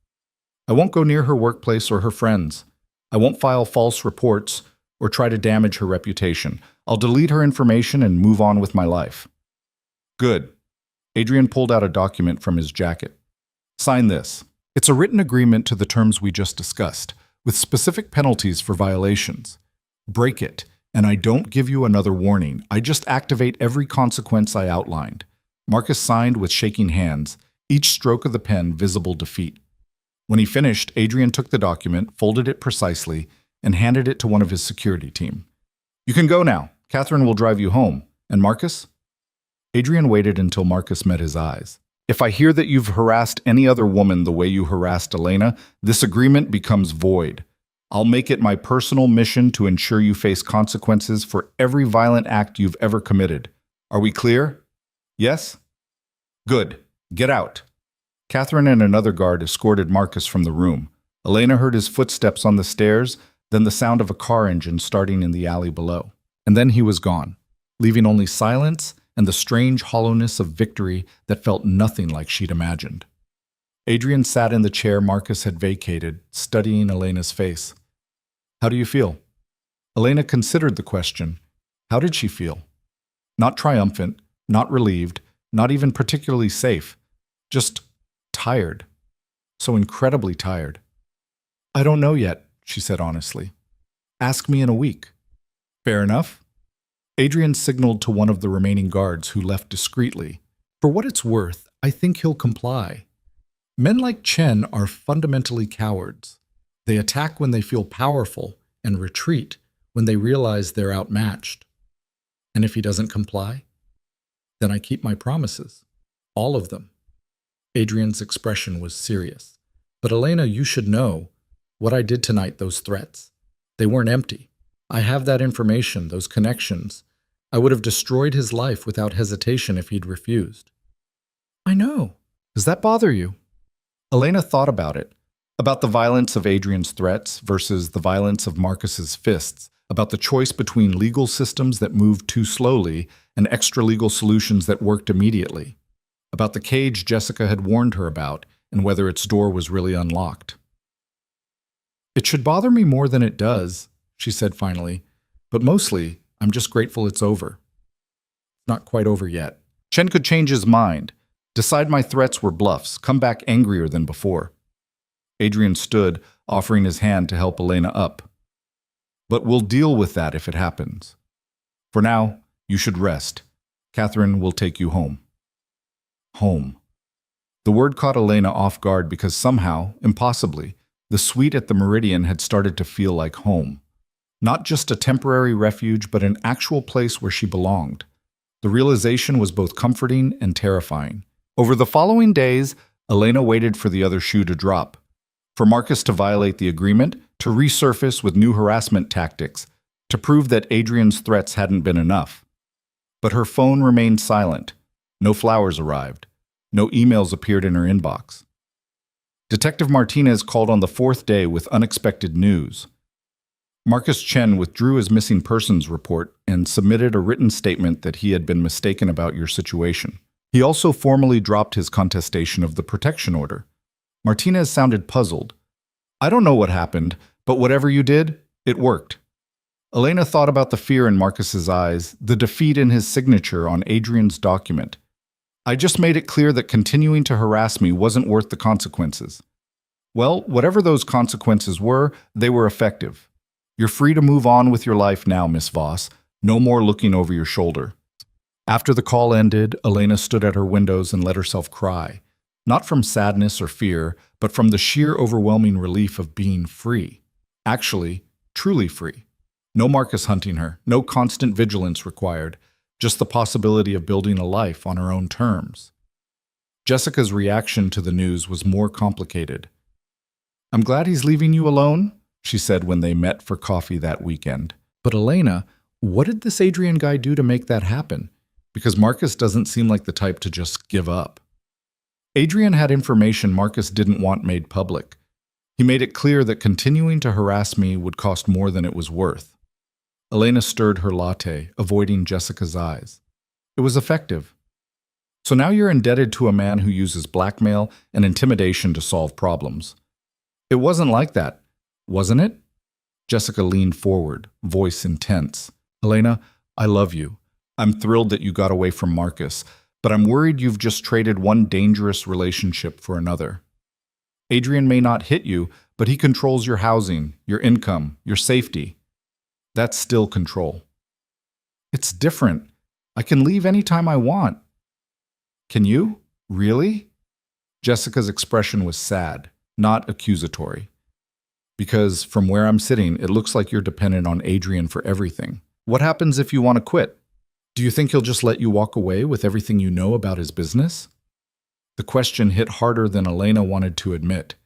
I won't go near her workplace or her friends. I won't file false reports or try to damage her reputation. I'll delete her information and move on with my life. Good. Adrian pulled out a document from his jacket. Sign this. It's a written agreement to the terms we just discussed, with specific penalties for violations. Break it, and I don't give you another warning. I just activate every consequence I outlined. Marcus signed with shaking hands, each stroke of the pen visible defeat. When he finished, Adrian took the document, folded it precisely, and handed it to one of his security team. You can go now. Catherine will drive you home. And Marcus? Adrian waited until Marcus met his eyes. If I hear that you've harassed any other woman the way you harassed Elena, this agreement becomes void. I'll make it my personal mission to ensure you face consequences for every violent act you've ever committed. Are we clear? Yes? Good. Get out. Catherine and another guard escorted Marcus from the room. Elena heard his footsteps on the stairs, then the sound of a car engine starting in the alley below. And then he was gone, leaving only silence and the strange hollowness of victory that felt nothing like she'd imagined. Adrian sat in the chair Marcus had vacated, studying Elena's face. "How do you feel?" Elena considered the question. How did she feel? Not triumphant, not relieved, not even particularly safe. Just tired. So incredibly tired. "I don't know yet," she said honestly. "Ask me in a week." "Fair enough." Adrian signaled to one of the remaining guards, who left discreetly. "For what it's worth, I think he'll comply. Men like Chen are fundamentally cowards. They attack when they feel powerful and retreat when they realize they're outmatched. And if he doesn't comply, then I keep my promises. All of them." Adrian's expression was serious. "But Elena, you should know what I did tonight, those threats. They weren't empty. I have that information, those connections. I would have destroyed his life without hesitation if he'd refused." "I know. Does that bother you?" Elena thought about it, about the violence of Adrian's threats versus the violence of Marcus's fists, about the choice between legal systems that moved too slowly and extra-legal solutions that worked immediately, about the cage Jessica had warned her about and whether its door was really unlocked. "It should bother me more than it does," she said finally, "but mostly I'm just grateful it's over." Not quite over yet. Chen could change his mind, decide my threats were bluffs, come back angrier than before. Adrian stood, offering his hand to help Elena up. "But we'll deal with that if it happens. For now, you should rest. Catherine will take you home." Home. The word caught Elena off guard because somehow, impossibly, the suite at the Meridian had started to feel like home. Not just a temporary refuge, but an actual place where she belonged. The realization was both comforting and terrifying. Over the following days, Elena waited for the other shoe to drop, for Marcus to violate the agreement, to resurface with new harassment tactics, to prove that Adrian's threats hadn't been enough. But her phone remained silent. No flowers arrived. No emails appeared in her inbox. Detective Martinez called on the fourth day with unexpected news. Marcus Chen withdrew his missing persons report and submitted a written statement that he had been mistaken about your situation. He also formally dropped his contestation of the protection order. Martinez sounded puzzled. "I don't know what happened, but whatever you did, it worked." Elena thought about the fear in Marcus's eyes, the defeat in his signature on Adrian's document. "I just made it clear that continuing to harass me wasn't worth the consequences." Well, whatever those consequences were, they were effective. You're free to move on with your life now, Miss Voss. No more looking over your shoulder. After the call ended, Elena stood at her windows and let herself cry. Not from sadness or fear, but from the sheer overwhelming relief of being free. Actually, truly free. No Marcus hunting her, no constant vigilance required, just the possibility of building a life on her own terms. Jessica's reaction to the news was more complicated. "I'm glad he's leaving you alone," she said when they met for coffee that weekend. "But Elena, what did this Adrian guy do to make that happen? Because Marcus doesn't seem like the type to just give up." Adrian had information Marcus didn't want made public. He made it clear that continuing to harass me would cost more than it was worth. Elena stirred her latte, avoiding Jessica's eyes. It was effective. "So now you're indebted to a man who uses blackmail and intimidation to solve problems." "It wasn't like that, wasn't it?" Jessica leaned forward, voice intense. "Elena, I love you. I'm thrilled that you got away from Marcus, but I'm worried you've just traded one dangerous relationship for another. Adrian may not hit you, but he controls your housing, your income, your safety. That's still control." "It's different. I can leave anytime I want." "Can you? Really?" Jessica's expression was sad, not accusatory. "Because from where I'm sitting, it looks like you're dependent on Adrian for everything. What happens if you want to quit? Do you think he'll just let you walk away with everything you know about his business?" The question hit harder than Elena wanted to admit.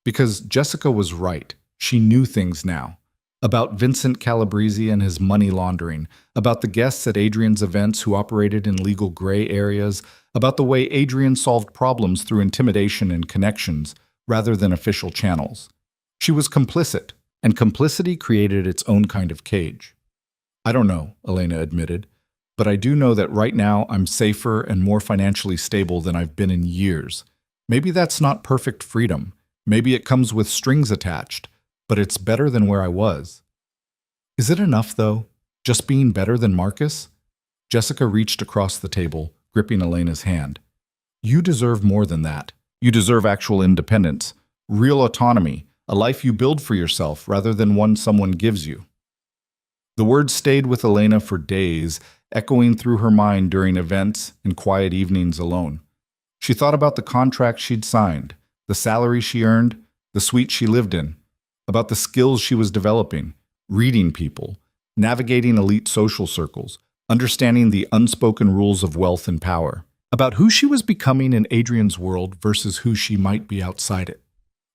Because Jessica was right. She knew things now. About Vincent Calabrese and his money laundering, about the guests at Adrian's events who operated in legal gray areas, about the way Adrian solved problems through intimidation and connections rather than official channels. She was complicit, and complicity created its own kind of cage. I don't know, Elena admitted, but I do know that right now I'm safer and more financially stable than I've been in years. Maybe that's not perfect freedom. Maybe it comes with strings attached, but it's better than where I was. Is it enough, though? Just being better than Marcus? Jessica reached across the table, gripping Elena's hand. You deserve more than that. You deserve actual independence, real autonomy, a life you build for yourself rather than one someone gives you. The words stayed with Elena for days, echoing through her mind during events and quiet evenings alone. She thought about the contract she'd signed, the salary she earned, the suite she lived in, about the skills she was developing, reading people, navigating elite social circles, understanding the unspoken rules of wealth and power, about who she was becoming in Adrian's world versus who she might be outside it.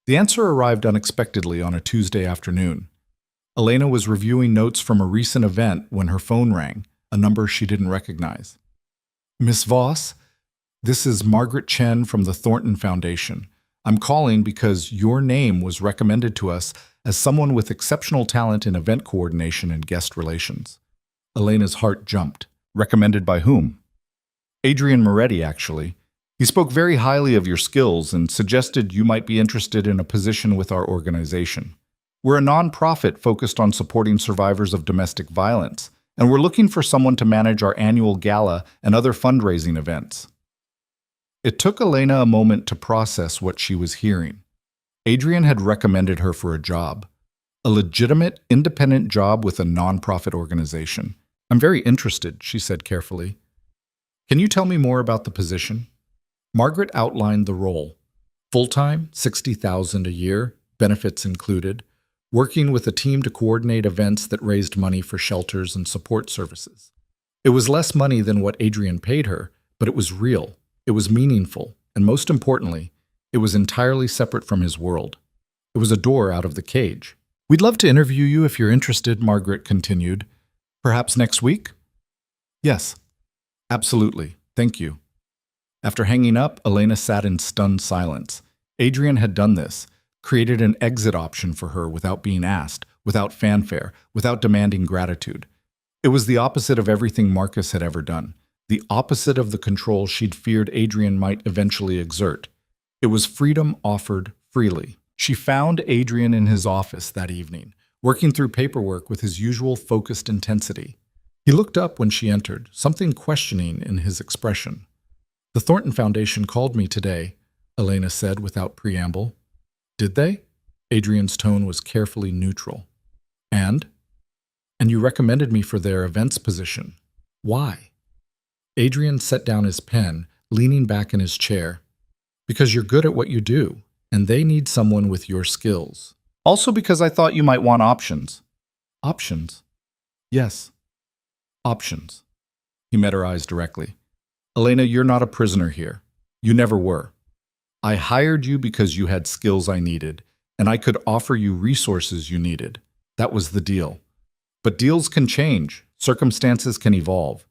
The answer arrived unexpectedly on a Tuesday afternoon. Elena was reviewing notes from a recent event when her phone rang, a number she didn't recognize. Miss Voss, this is Margaret Chen from the Thornton Foundation. I'm calling because your name was recommended to us as someone with exceptional talent in event coordination and guest relations. Elena's heart jumped. Recommended by whom? Adrian Moretti, actually. He spoke very highly of your skills and suggested you might be interested in a position with our organization. We're a nonprofit focused on supporting survivors of domestic violence, and we're looking for someone to manage our annual gala and other fundraising events. It took Elena a moment to process what she was hearing. Adrian had recommended her for a job, a legitimate, independent job with a nonprofit organization. I'm very interested, she said carefully. Can you tell me more about the position? Margaret outlined the role. Full-time, $60,000 a year, benefits included, working with a team to coordinate events that raised money for shelters and support services. It was less money than what Adrian paid her, but it was real, it was meaningful, and most importantly, it was entirely separate from his world. It was a door out of the cage. We'd love to interview you if you're interested, Margaret continued. Perhaps next week? Yes, absolutely. Thank you. After hanging up, Elena sat in stunned silence. Adrian had done this, created an exit option for her without being asked, without fanfare, without demanding gratitude. It was the opposite of everything Marcus had ever done, the opposite of the control she'd feared Adrian might eventually exert. It was freedom offered freely. She found Adrian in his office that evening, working through paperwork with his usual focused intensity. He looked up when she entered, something questioning in his expression. The Thornton Foundation called me today, Elena said without preamble. Did they? Adrian's tone was carefully neutral. And you recommended me for their events position. Why? Adrian set down his pen, leaning back in his chair. Because you're good at what you do, and they need someone with your skills. Also because I thought you might want options. Options? Yes. Options. He met her eyes directly. Elena, you're not a prisoner here. You never were. I hired you because you had skills I needed, and I could offer you resources you needed. That was the deal. But deals can change. Circumstances can evolve.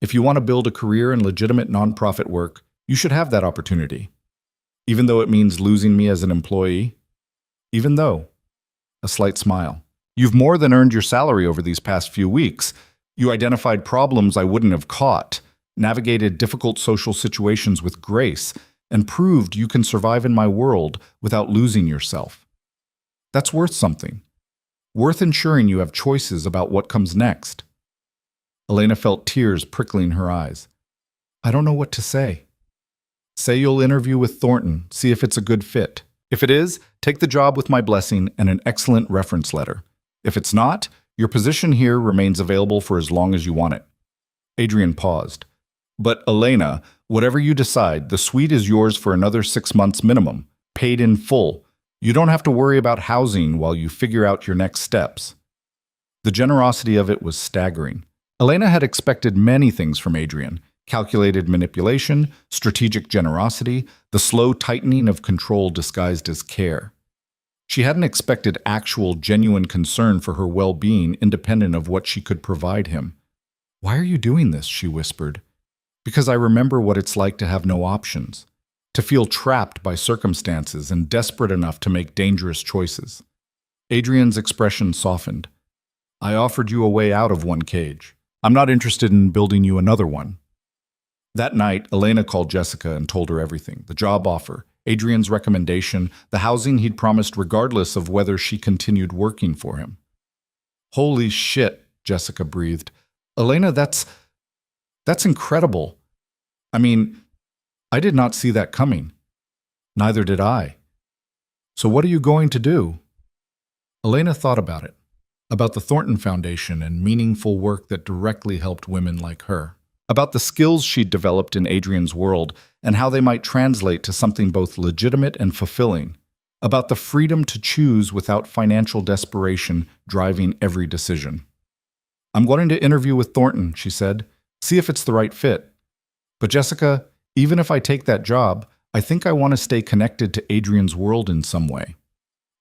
If you want to build a career in legitimate nonprofit work, you should have that opportunity. Even though it means losing me as an employee? Even though. A slight smile. You've more than earned your salary over these past few weeks. You identified problems I wouldn't have caught, navigated difficult social situations with grace, and proved you can survive in my world without losing yourself. That's worth something. Worth ensuring you have choices about what comes next. Elena felt tears prickling her eyes. I don't know what to say. Say you'll interview with Thornton, see if it's a good fit. If it is, take the job with my blessing and an excellent reference letter. If it's not, your position here remains available for as long as you want it. Adrian paused. But Elena, whatever you decide, the suite is yours for another 6 months minimum, paid in full. You don't have to worry about housing while you figure out your next steps. The generosity of it was staggering. Elena had expected many things from Adrian: calculated manipulation, strategic generosity, the slow tightening of control disguised as care. She hadn't expected actual, genuine concern for her well-being independent of what she could provide him. Why are you doing this? She whispered. Because I remember what it's like to have no options, to feel trapped by circumstances and desperate enough to make dangerous choices. Adrian's expression softened. I offered you a way out of one cage. I'm not interested in building you another one. That night, Elena called Jessica and told her everything. The job offer, Adrian's recommendation, the housing he'd promised regardless of whether she continued working for him. Holy shit, Jessica breathed. Elena, that's incredible. I mean, I did not see that coming. Neither did I. So what are you going to do? Elena thought about it, about the Thornton Foundation and meaningful work that directly helped women like her, about the skills she'd developed in Adrian's world and how they might translate to something both legitimate and fulfilling, about the freedom to choose without financial desperation driving every decision. I'm going to interview with Thornton, she said, see if it's the right fit. But Jessica, even if I take that job, I think I want to stay connected to Adrian's world in some way.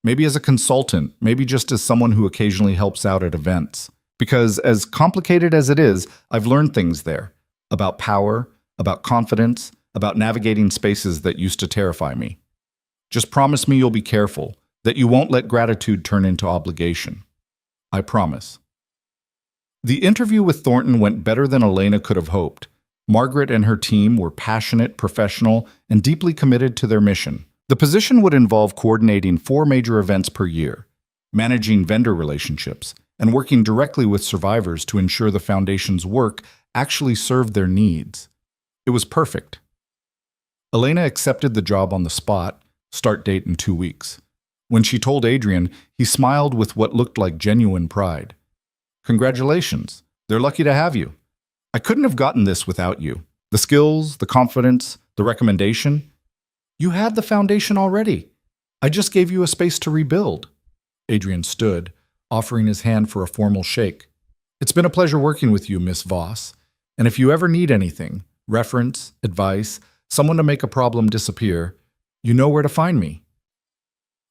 Maybe as a consultant, maybe just as someone who occasionally helps out at events. Because as complicated as it is, I've learned things there. About power, about confidence, about navigating spaces that used to terrify me. Just promise me you'll be careful, that you won't let gratitude turn into obligation. I promise. The interview with Thornton went better than Elena could have hoped. Margaret and her team were passionate, professional, and deeply committed to their mission. The position would involve coordinating 4 major events per year, managing vendor relationships, and working directly with survivors to ensure the foundation's work actually served their needs. It was perfect. Elena accepted the job on the spot, start date in 2 weeks. When she told Adrian, he smiled with what looked like genuine pride. Congratulations, they're lucky to have you. I couldn't have gotten this without you. The skills, the confidence, the recommendation. You had the foundation already. I just gave you a space to rebuild. Adrian stood, offering his hand for a formal shake. It's been a pleasure working with you, Miss Voss. And if you ever need anything, reference, advice, someone to make a problem disappear, you know where to find me.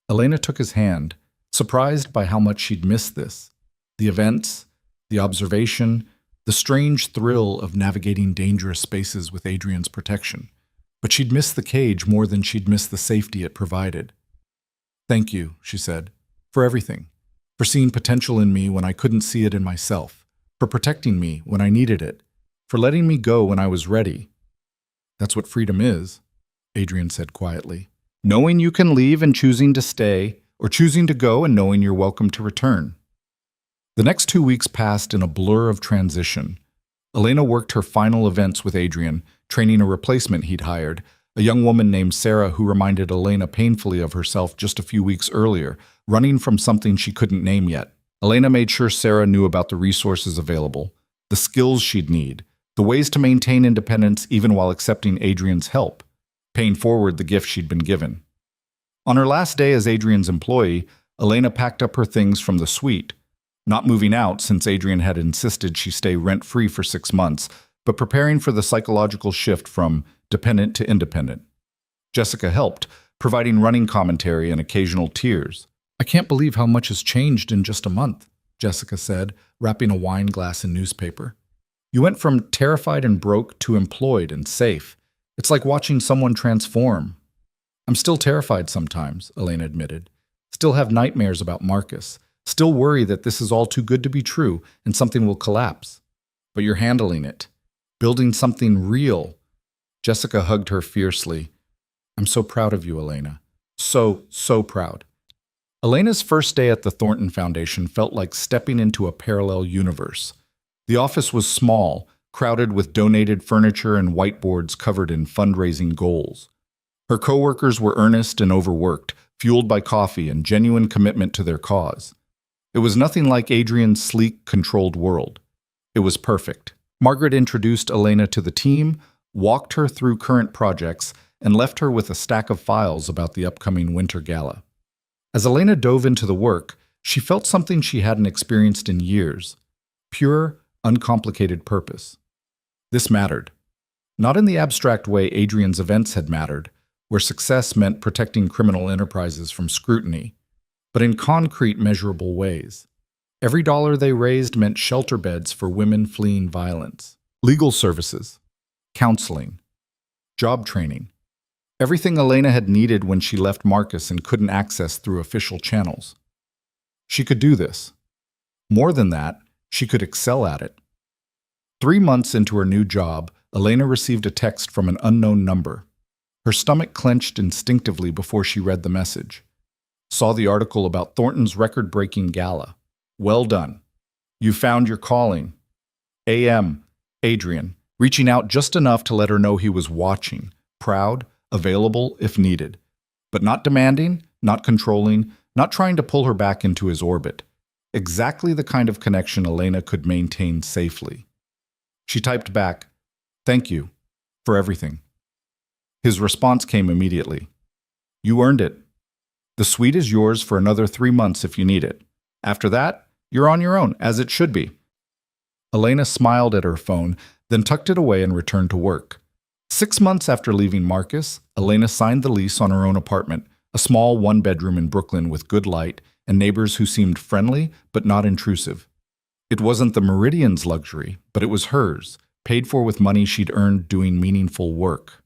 Elena took his hand, surprised by how much she'd missed this. The events, the observation, the strange thrill of navigating dangerous spaces with Adrian's protection. But she'd missed the cage more than she'd missed the safety it provided. Thank you, she said, for everything. For seeing potential in me when I couldn't see it in myself. For protecting me when I needed it. For letting me go when I was ready. That's what freedom is, Adrian said quietly. Knowing you can leave and choosing to stay, or choosing to go and knowing you're welcome to return. The next 2 weeks passed in a blur of transition. Elena worked her final events with Adrian, training a replacement he'd hired, a young woman named Sarah who reminded Elena painfully of herself just a few weeks earlier, running from something she couldn't name yet. Elena made sure Sarah knew about the resources available, the skills she'd need, the ways to maintain independence even while accepting Adrian's help, paying forward the gift she'd been given. On her last day as Adrian's employee, Elena packed up her things from the suite, not moving out since Adrian had insisted she stay rent-free for 6 months, but preparing for the psychological shift from dependent to independent. Jessica helped, providing running commentary and occasional tears. I can't believe how much has changed in just a month, Jessica said, wrapping a wine glass in newspaper. You went from terrified and broke to employed and safe. It's like watching someone transform. I'm still terrified sometimes, Elena admitted. Still have nightmares about Marcus. Still worry that this is all too good to be true and something will collapse. But you're handling it. Building something real. Jessica hugged her fiercely. I'm so proud of you, Elena. So proud. Elena's first day at the Thornton Foundation felt like stepping into a parallel universe. The office was small, crowded with donated furniture and whiteboards covered in fundraising goals. Her coworkers were earnest and overworked, fueled by coffee and genuine commitment to their cause. It was nothing like Adrian's sleek, controlled world. It was perfect. Margaret introduced Elena to the team, walked her through current projects, and left her with a stack of files about the upcoming winter gala. As Elena dove into the work, she felt something she hadn't experienced in years. Pure, uncomplicated purpose. This mattered. Not in the abstract way Adrian's events had mattered, where success meant protecting criminal enterprises from scrutiny, but in concrete, measurable ways. Every dollar they raised meant shelter beds for women fleeing violence, legal services, counseling, job training, everything Elena had needed when she left Marcus and couldn't access through official channels. She could do this. More than that, she could excel at it. 3 months into her new job, Elena received a text from an unknown number. Her stomach clenched instinctively before she read the message. Saw the article about Thornton's record-breaking gala. Well done. You found your calling. A.M. Adrian, reaching out just enough to let her know he was watching, proud, available if needed, but not demanding, not controlling, not trying to pull her back into his orbit. Exactly the kind of connection Elena could maintain safely. She typed back, "Thank you for everything." His response came immediately. "You earned it. The suite is yours for another 3 months if you need it. After that, you're on your own, as it should be." Elena smiled at her phone, then tucked it away and returned to work. 6 months after leaving Marcus, Elena signed the lease on her own apartment, a small one-bedroom in Brooklyn with good light and neighbors who seemed friendly but not intrusive. It wasn't the Meridian's luxury, but it was hers, paid for with money she'd earned doing meaningful work.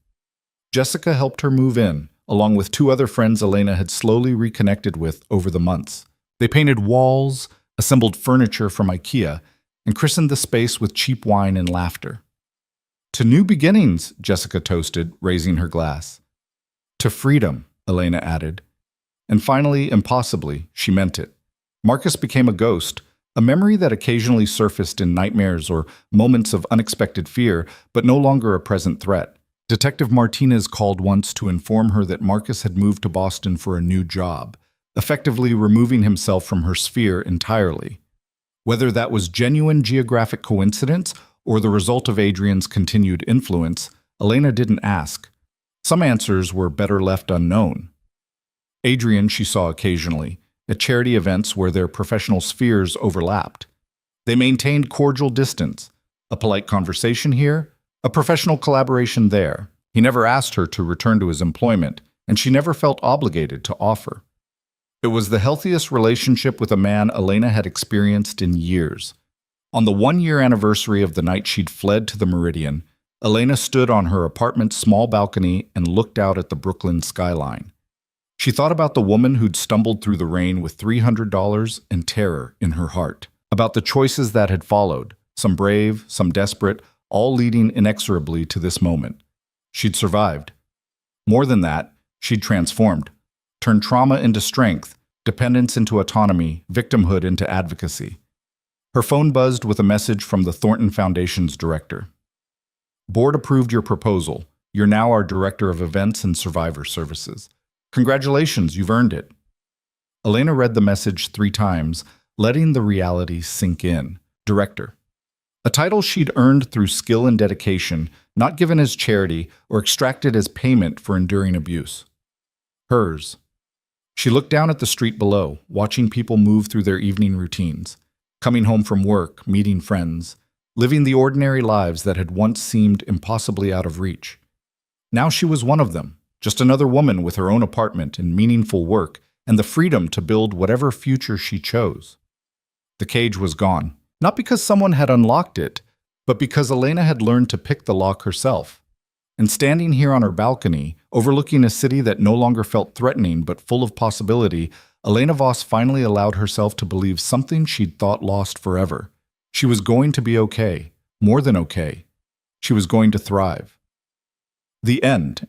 Jessica helped her move in, along with 2 other friends Elena had slowly reconnected with over the months. They painted walls, assembled furniture from IKEA, and christened the space with cheap wine and laughter. "To new beginnings," Jessica toasted, raising her glass. "To freedom," Elena added. And finally, impossibly, she meant it. Marcus became a ghost, a memory that occasionally surfaced in nightmares or moments of unexpected fear, but no longer a present threat. Detective Martinez called once to inform her that Marcus had moved to Boston for a new job, effectively removing himself from her sphere entirely. Whether that was genuine geographic coincidence or the result of Adrian's continued influence, Elena didn't ask. Some answers were better left unknown. Adrian she saw occasionally, at charity events where their professional spheres overlapped. They maintained cordial distance, a polite conversation here, a professional collaboration there. He never asked her to return to his employment, and she never felt obligated to offer. It was the healthiest relationship with a man Elena had experienced in years. On the 1-year anniversary of the night she'd fled to the Meridian, Elena stood on her apartment's small balcony and looked out at the Brooklyn skyline. She thought about the woman who'd stumbled through the rain with $300 and terror in her heart, about the choices that had followed, some brave, some desperate, all leading inexorably to this moment. She'd survived. More than that, she'd transformed, turned trauma into strength, dependence into autonomy, victimhood into advocacy. Her phone buzzed with a message from the Thornton Foundation's director. "Board approved your proposal. You're now our Director of Events and Survivor Services. Congratulations, you've earned it." Elena read the message 3 times, letting the reality sink in. Director. A title she'd earned through skill and dedication, not given as charity or extracted as payment for enduring abuse. Hers. She looked down at the street below, watching people move through their evening routines, coming home from work, meeting friends, living the ordinary lives that had once seemed impossibly out of reach. Now she was one of them, just another woman with her own apartment and meaningful work and the freedom to build whatever future she chose. The cage was gone. Not because someone had unlocked it, but because Elena had learned to pick the lock herself. And standing here on her balcony, overlooking a city that no longer felt threatening but full of possibility, Elena Voss finally allowed herself to believe something she'd thought lost forever. She was going to be okay, more than okay. She was going to thrive. The end.